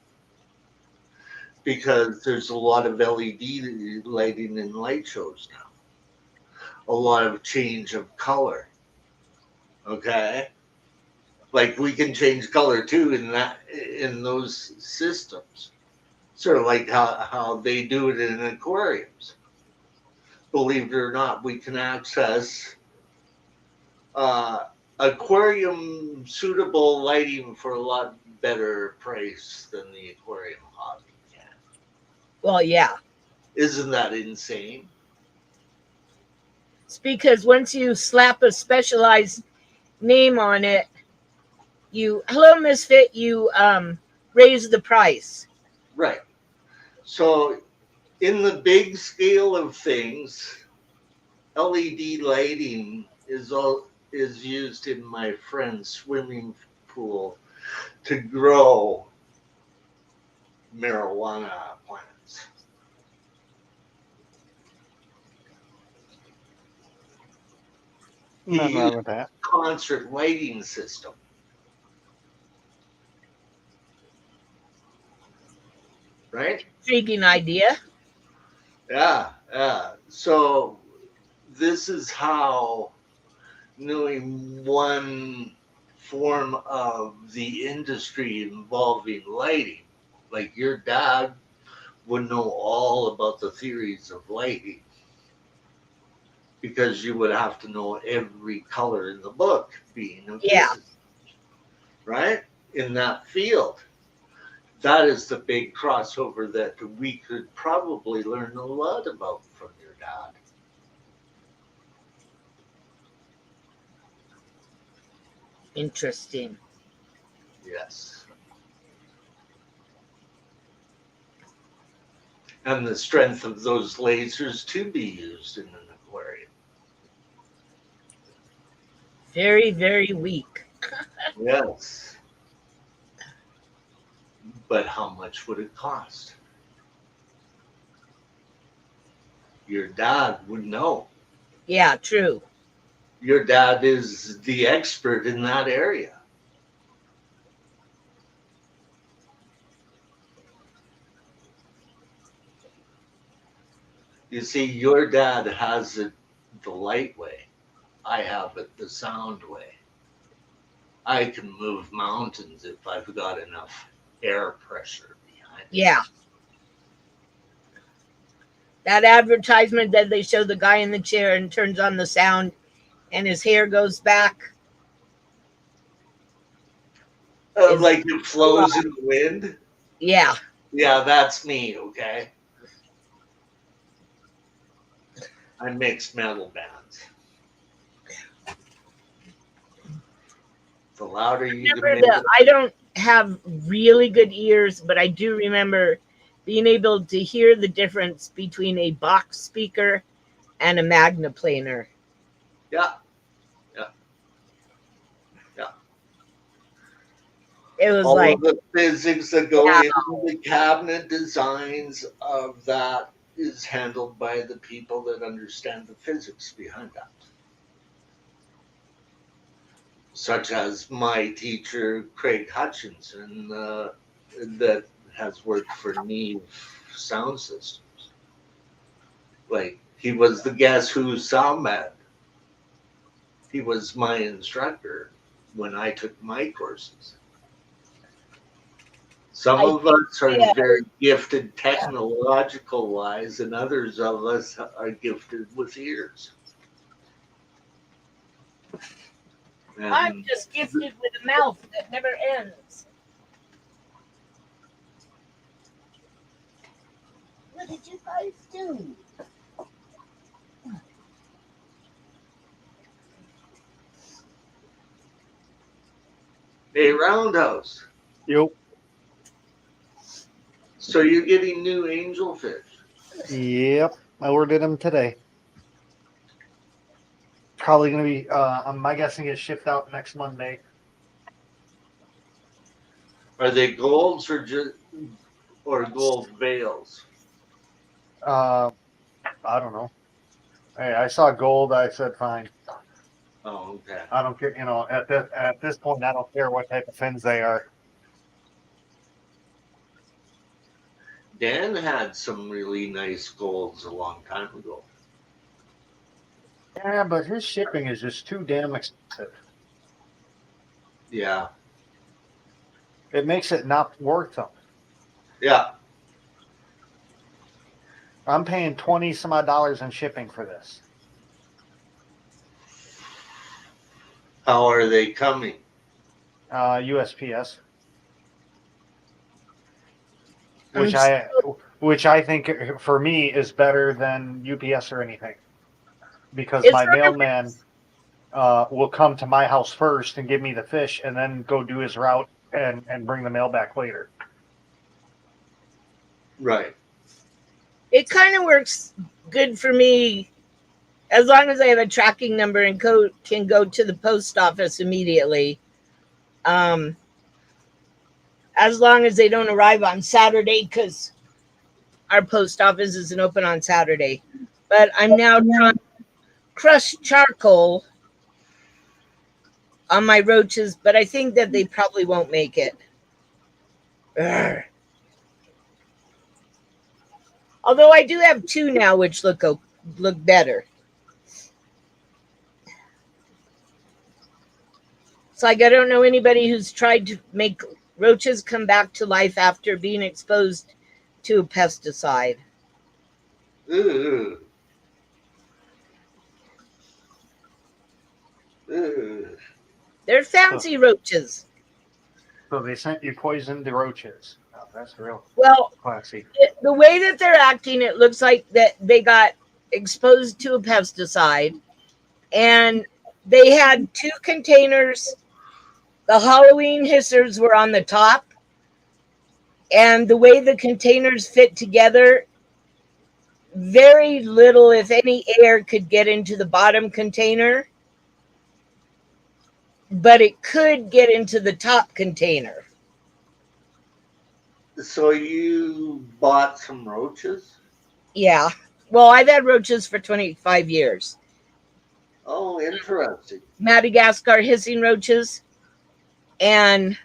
because there's a lot of LED lighting in light shows now. A lot of change of color. Okay, like we can change color too in those systems. Sort of like how they do it in aquariums. Believe it or not, we can access aquarium suitable lighting for a lot better price than the aquarium hobby can. Well, yeah. Isn't that insane? It's because once you slap a specialized name on it, hello misfit, you raise the price. Right. So in the big scale of things, LED lighting is used in my friend's swimming pool to grow marijuana plants. Nothing wrong with that. Concert lighting system. Right? Intriguing idea. Yeah. So this is how knowing one form of the industry involving lighting, like your dad would know all about the theories of lighting because you would have to know every color in the book being a physicist, right? In that field. That is the big crossover that we could probably learn a lot about from your dad. Interesting. Yes. And the strength of those lasers to be used in an aquarium. Very, very weak. Yes. But how much would it cost? Your dad would know. Yeah, true. Your dad is the expert in that area. You see, your dad has it the light way. I have it the sound way. I can move mountains if I've got enough air pressure behind it. Yeah. That advertisement that they show the guy in the chair and turns on the sound and his hair goes back. Like it flows in the wind? Yeah. Yeah, that's me, okay? I mix metal bands. The louder you can make it. I don't have really good ears, but I do remember being able to hear the difference between a box speaker and a magnaplaner. Yeah. It was All like, of the physics that go yeah. into the cabinet designs of that is handled by the people that understand the physics behind that. Such as my teacher, Craig Hutchinson, that has worked for Neve Sound Systems. Like, he was the Guess Who sound man. He was my instructor when I took my courses. Some of us are very gifted technological wise, and others of us are gifted with ears. And I'm just gifted with a mouth that never ends. What did you guys do? hey, Roundhouse. Yep. So you're getting new angelfish. Yep. I ordered them today. Probably going to be, my guessing, get shipped out next Monday. Are they golds or gold veils? I don't know. Hey, I saw gold. I said, fine. Oh, okay. I don't care. At this point, I don't care what type of fins they are. Dan had some really nice golds a long time ago. Yeah, but his shipping is just too damn expensive. Yeah. It makes it not worth them. Yeah. I'm paying $20 some odd in shipping for this. How are they coming? USPS, which I think for me is better than UPS or anything, because my mailman will come to my house first and give me the fish, and then go do his route and bring the mail back later. Right. It kind of works good for me as long as I have a tracking number and can go to the post office immediately. As long as they don't arrive on Saturday, because our post office isn't open on Saturday. But I'm now trying to crush charcoal on my roaches, but I think that they probably won't make it. Urgh. Although I do have two now, which look better. It's like I don't know anybody who's tried to make roaches come back to life after being exposed to a pesticide. Ugh. Ugh. They're fancy roaches. So they sent you poisoned roaches. Oh, that's real classy. The way that they're acting, it looks like that they got exposed to a pesticide, and they had two containers. The Halloween hissers were on the top, and the way the containers fit together, very little, if any, air could get into the bottom container, but it could get into the top container. So you bought some roaches? Yeah. Well, I've had roaches for 25 years. Oh, interesting. Madagascar hissing roaches. And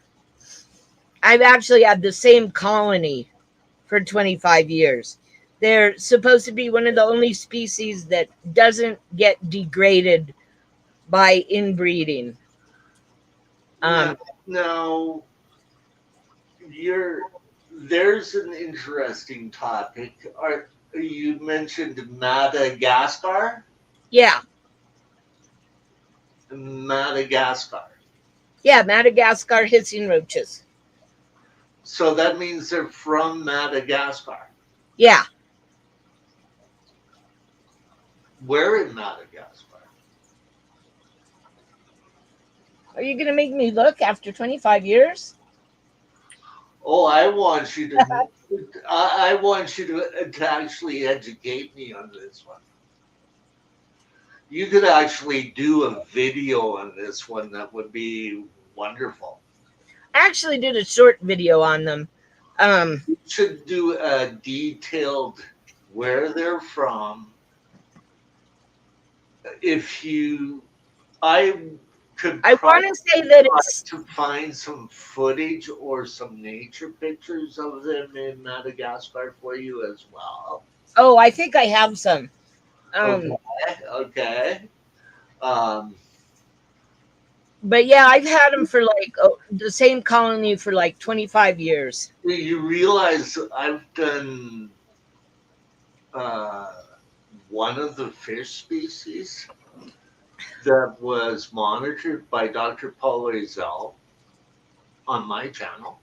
I've actually had the same colony for 25 years. They're supposed to be one of the only species that doesn't get degraded by inbreeding. Now, there's an interesting topic. You mentioned Madagascar? Yeah. Madagascar. Yeah, Madagascar hissing roaches. So that means they're from Madagascar. Yeah. Where in Madagascar? Are you going to make me look after 25 years? Oh, I want you to. I want you to actually educate me on this one. You could actually do a video on this one. That would be wonderful. I actually did a short video on them. You should do a detailed where they're from. If you, I could I want probably to say that try it's, to find some footage or some nature pictures of them in Madagascar for you as well. oh, I think I have some. Okay. Okay. Um, But yeah, I've had them for like the same colony for like 25 years. you realize I've done uh, one of the fish species that was monitored by Dr. Poeseewi on my channel.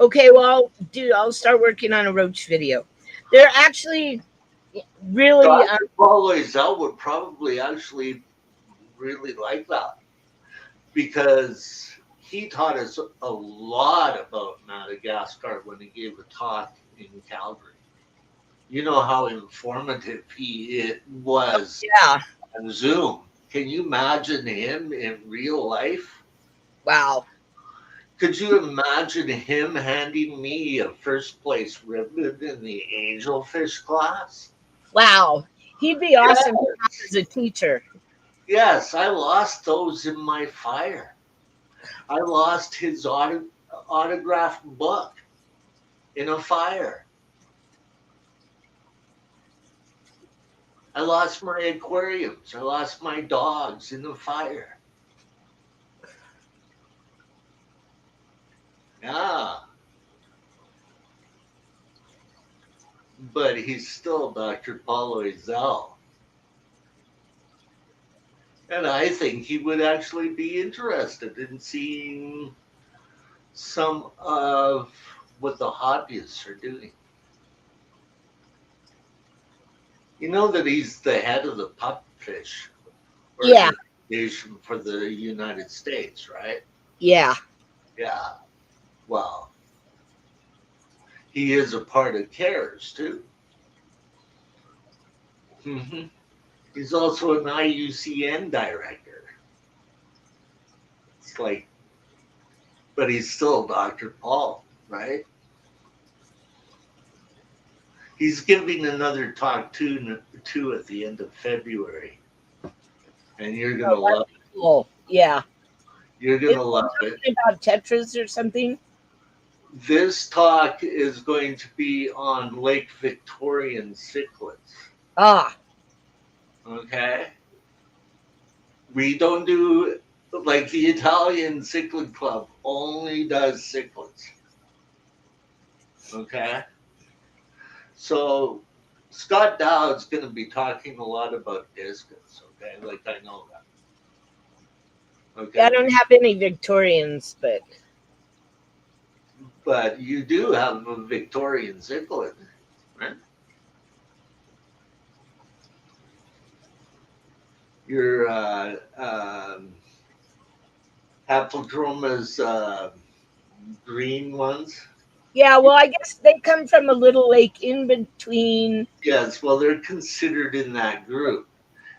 Okay, well, I'll start working on a roach video. They're actually really, Dr. Poeseewi would probably actually really like that because he taught us a lot about Madagascar when he gave a talk in Calgary. You know how informative he was yeah, on Zoom. Can you imagine him in real life? wow. Could you imagine him handing me a first place ribbon in the angelfish class? Wow. He'd be awesome to have Yes. as a teacher. Yes, I lost those in my fire. I lost his autographed book in a fire. I lost my aquariums. I lost my dogs in the fire. Yeah. But he's still Dr. Paulo Izal. And I think he would actually be interested in seeing some of what the hobbyists are doing. You know that he's the head of the pupfish Yeah, organization for the United States, right? yeah. Yeah. Well, he is a part of CARES too. Mm-hmm. He's also an IUCN director. It's like, but he's still Dr. Paul, right? He's giving another talk too at the end of February, and you're gonna Oh, love it. cool. Yeah. You're Is gonna it love it. something about tetras or something? This talk is going to be on Lake Victorian cichlids. Ah, Okay, we don't do like the Italian cichlid club only does cichlids. Okay, so Scott Dowd's going to be talking a lot about discus. Okay, like I know that. Okay, yeah, I don't have any Victorians, but you do have a Victorian cichlid, right? Your Haplochroma's green ones. yeah, well, I guess they come from a little lake in between. Yes, well, they're considered in that group.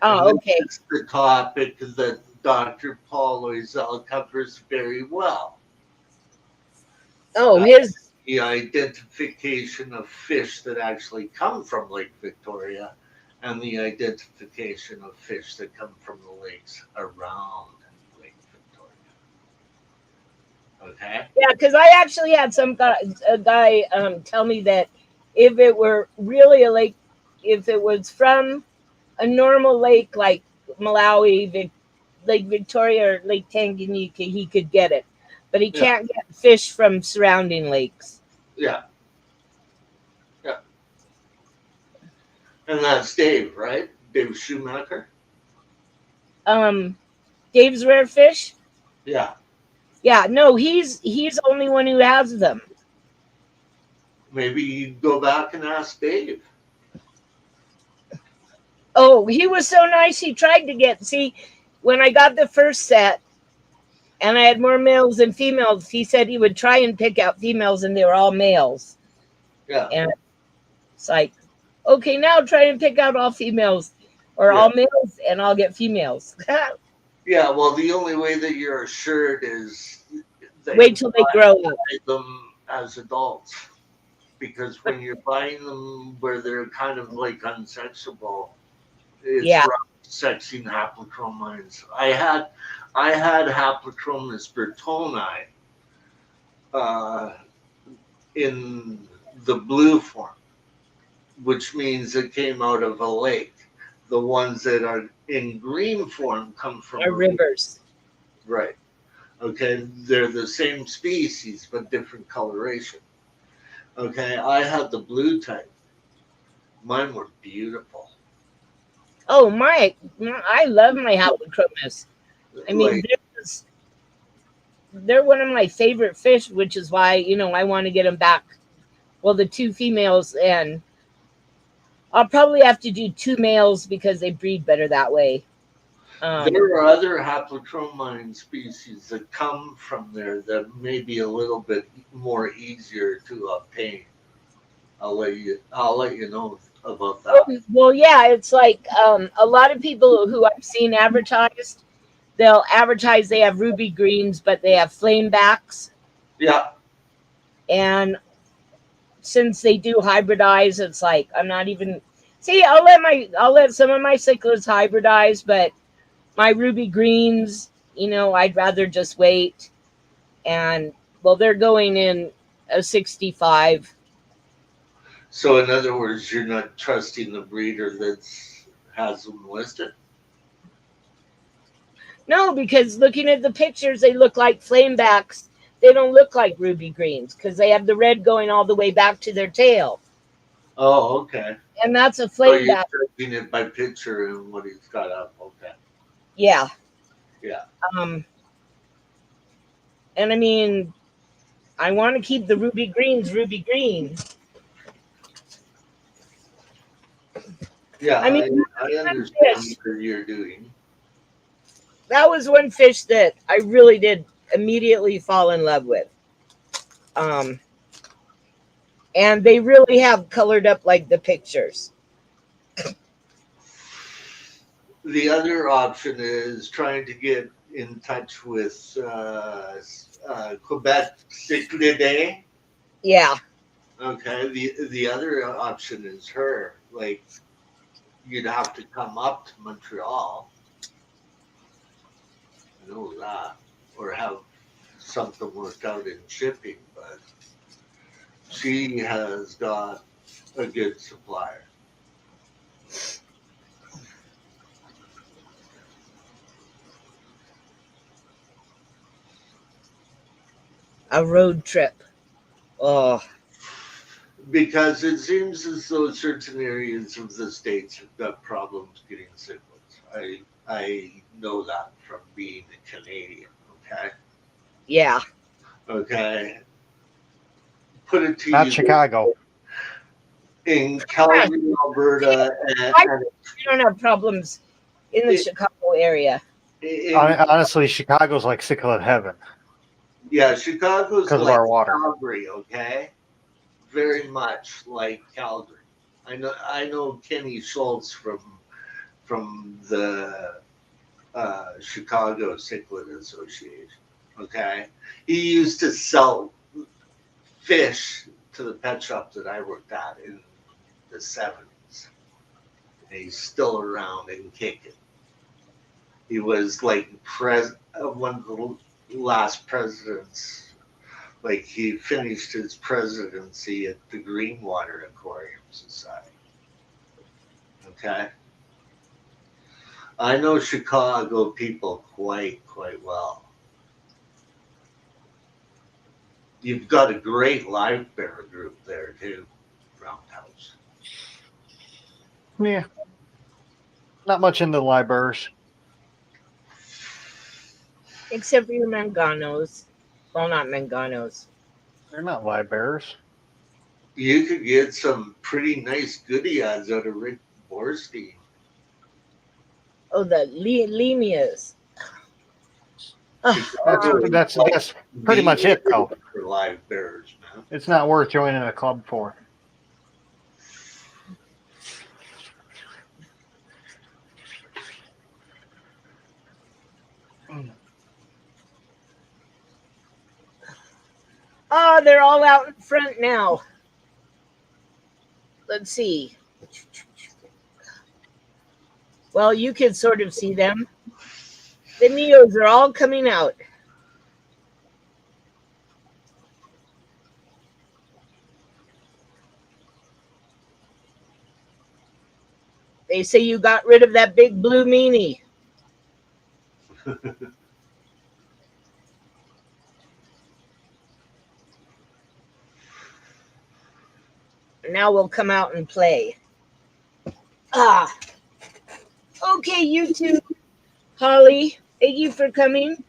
And Oh, this okay. is the topic that Dr. Paul Loisel covers very well. Oh, Uh, here's, the identification of fish that actually come from Lake Victoria and the identification of fish that come from the lakes around Lake Victoria. Okay? yeah, because I actually had a guy tell me that if it were really a lake, if it was from a normal lake like Malawi, Lake Victoria, or Lake Tanganyika, he could get it, but he Yeah, can't get fish from surrounding lakes. yeah, yeah. And that's Dave, right? Dave Schumacher? Um, Dave's Rare Fish. Yeah. Yeah, no, he's the only one who has them. Maybe you go back and ask Dave. Oh, he was so nice. He tried to see when I got the first set and I had more males than females. He said he would try and pick out females, and they were all males. Yeah. And it's like, okay, now try and pick out all females or Yeah. all males, and I'll get females. Yeah, well, the only way that you're assured is that Wait you till they grow up. buy them as adults. Because when you're buying them where they're kind of like unsexable, it's Yeah. rough sexing haplochromines. I had Haplochromis bertoni in the blue form, which means it came out of a lake. The ones that are in green form come from Our rivers. Right. Okay, they're the same species but different coloration. Okay, I had the blue type. Mine were beautiful. Oh, I love my Haplochromis. I mean, Like, they're one of my favorite fish, which is why, I want to get them back. Well, the two females, and I'll probably have to do two males because they breed better that way. there are other haplochromine species that come from there that may be a little bit more easier to obtain. I'll let you know about that. Well, yeah, it's like a lot of people who I've seen advertised, they'll advertise they have ruby greens, but they have flame backs. Yeah. And since they do hybridize, it's like I'm not even. See, I'll let some of my cichlids hybridize, but my ruby greens, I'd rather just wait. And well, they're going in a 65. So in other words, you're not trusting the breeder that has them listed? No, because looking at the pictures, they look like flamebacks. They don't look like ruby greens because they have the red going all the way back to their tail. Oh, okay. And that's a So you're flameback. judging it by picture and what he's got up. Okay. Yeah. Yeah. And I mean, I want to keep the ruby greens ruby green. Yeah, I mean, I understand what you're doing. That was one fish that I really did immediately fall in love with. And they really have colored up like the pictures. The other option is trying to get in touch with Quebec Cyclidae. Yeah. Okay. The other option is her. Like, you'd have to come up to Montreal. I know that. Or have something worked out in shipping, but she has got a good supplier. A road trip. Oh. Because it seems as though certain areas of the States have got problems getting cichlids. I know that from being a Canadian, okay? Yeah. Okay. Put it to Not you. Chicago. In Calgary, Alberta, You don't have problems in the Chicago area. Honestly, Chicago's like cichlid heaven. Yeah, Chicago's because like of our water. Calgary, okay? Very much like Calgary. I know Kenny Schultz from the Chicago Cichlid Association. Okay, he used to sell fish to the pet shop that I worked at in the 70s. And he's still around and kicking. He was like one of the last presidents. Like, he finished his presidency at the Greenwater Aquarium Society. Okay. I know Chicago people quite well. You've got a great live bear group there too, Roundhouse. Yeah. Not much into libraries. Except for your manganos. Well, not manganos. They're not libraries. You could get some pretty nice goodie ads out of Rick Borstein. Oh, the lemurs. You That's gotta that's pretty much be it, though. for live bears, man. It's not worth joining a club for. Oh, they're all out in front now. Let's see. Well, you can sort of see them. The neos are all coming out. They say you got rid of that big blue meanie. Now we'll come out and play. Ah. Okay, you two. Holly, thank you for coming.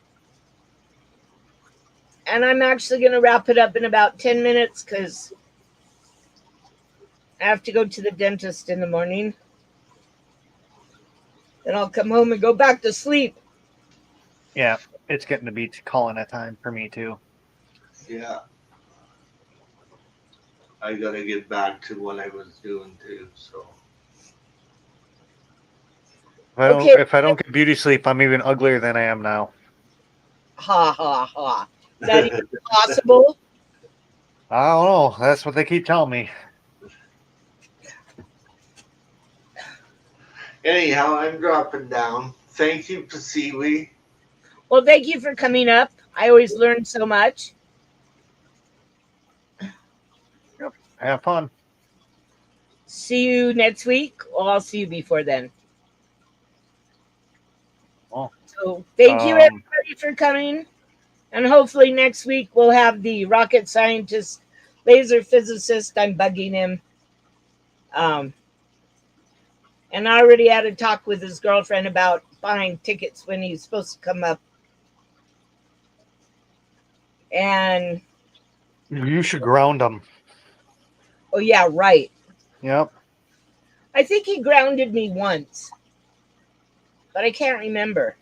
And I'm actually going to wrap it up in about 10 minutes because I have to go to the dentist in the morning. Then I'll come home and go back to sleep. Yeah, it's getting to be calling a time for me too. Yeah. I gotta get back to what I was doing too, so. Okay. If I don't get beauty sleep, I'm even uglier than I am now. Ha ha ha. Is that even possible? I don't know. That's what they keep telling me. Anyhow, I'm dropping down. Thank you, Poeseewi. Well, thank you for coming up. I always learn so much. Yep. Have fun. See you next week. Or I'll see you before then. Well, So thank you everybody for coming. And hopefully next week we'll have the rocket scientist, laser physicist. I'm bugging him. And I already had a talk with his girlfriend about buying tickets when he's supposed to come up. And you should ground them. oh yeah, right. Yep. I think he grounded me once, but I can't remember.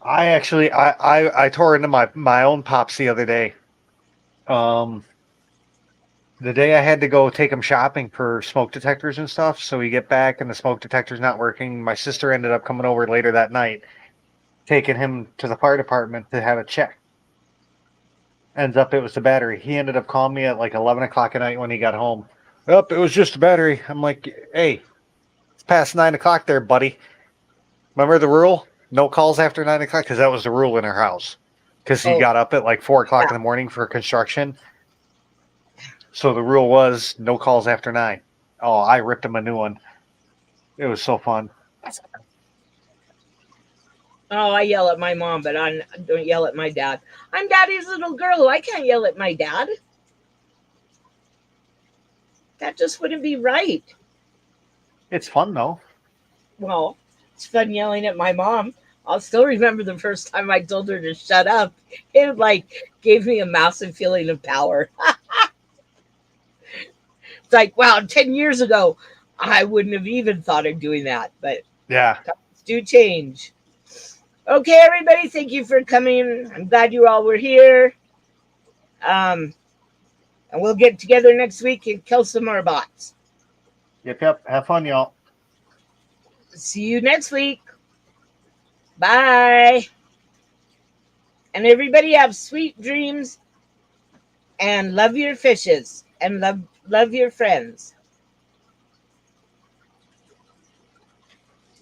I actually I tore into my own pops the other day. The day I had to go take him shopping for smoke detectors and stuff, so we get back and the smoke detector's not working. My sister ended up coming over later that night, taking him to the fire department to have it checked. Ends up it was the battery. He ended up calling me at like 11 o'clock at night when he got home. It was just the battery. I'm like, hey, it's past 9 o'clock there, buddy. Remember the rule? No calls after 9 o'clock? Because that was the rule in our house. Because he got up at like 4 o'clock in the morning for construction. So the rule was no calls after 9. Oh, I ripped him a new one. It was so fun. Oh, I yell at my mom, but I don't yell at my dad. I'm daddy's little girl. I can't yell at my dad. That just wouldn't be right. It's fun, though. Well, it's fun yelling at my mom. I'll still remember the first time I told her to shut up. It like gave me a massive feeling of power. It's like, wow, 10 years ago, I wouldn't have even thought of doing that. But Yeah. times do change. Okay, everybody, thank you for coming. I'm glad you all were here. And we'll get together next week and kill some more bots. Yep. Have fun, y'all. See you next week. Bye. And everybody have sweet dreams and love your fishes and love your friends.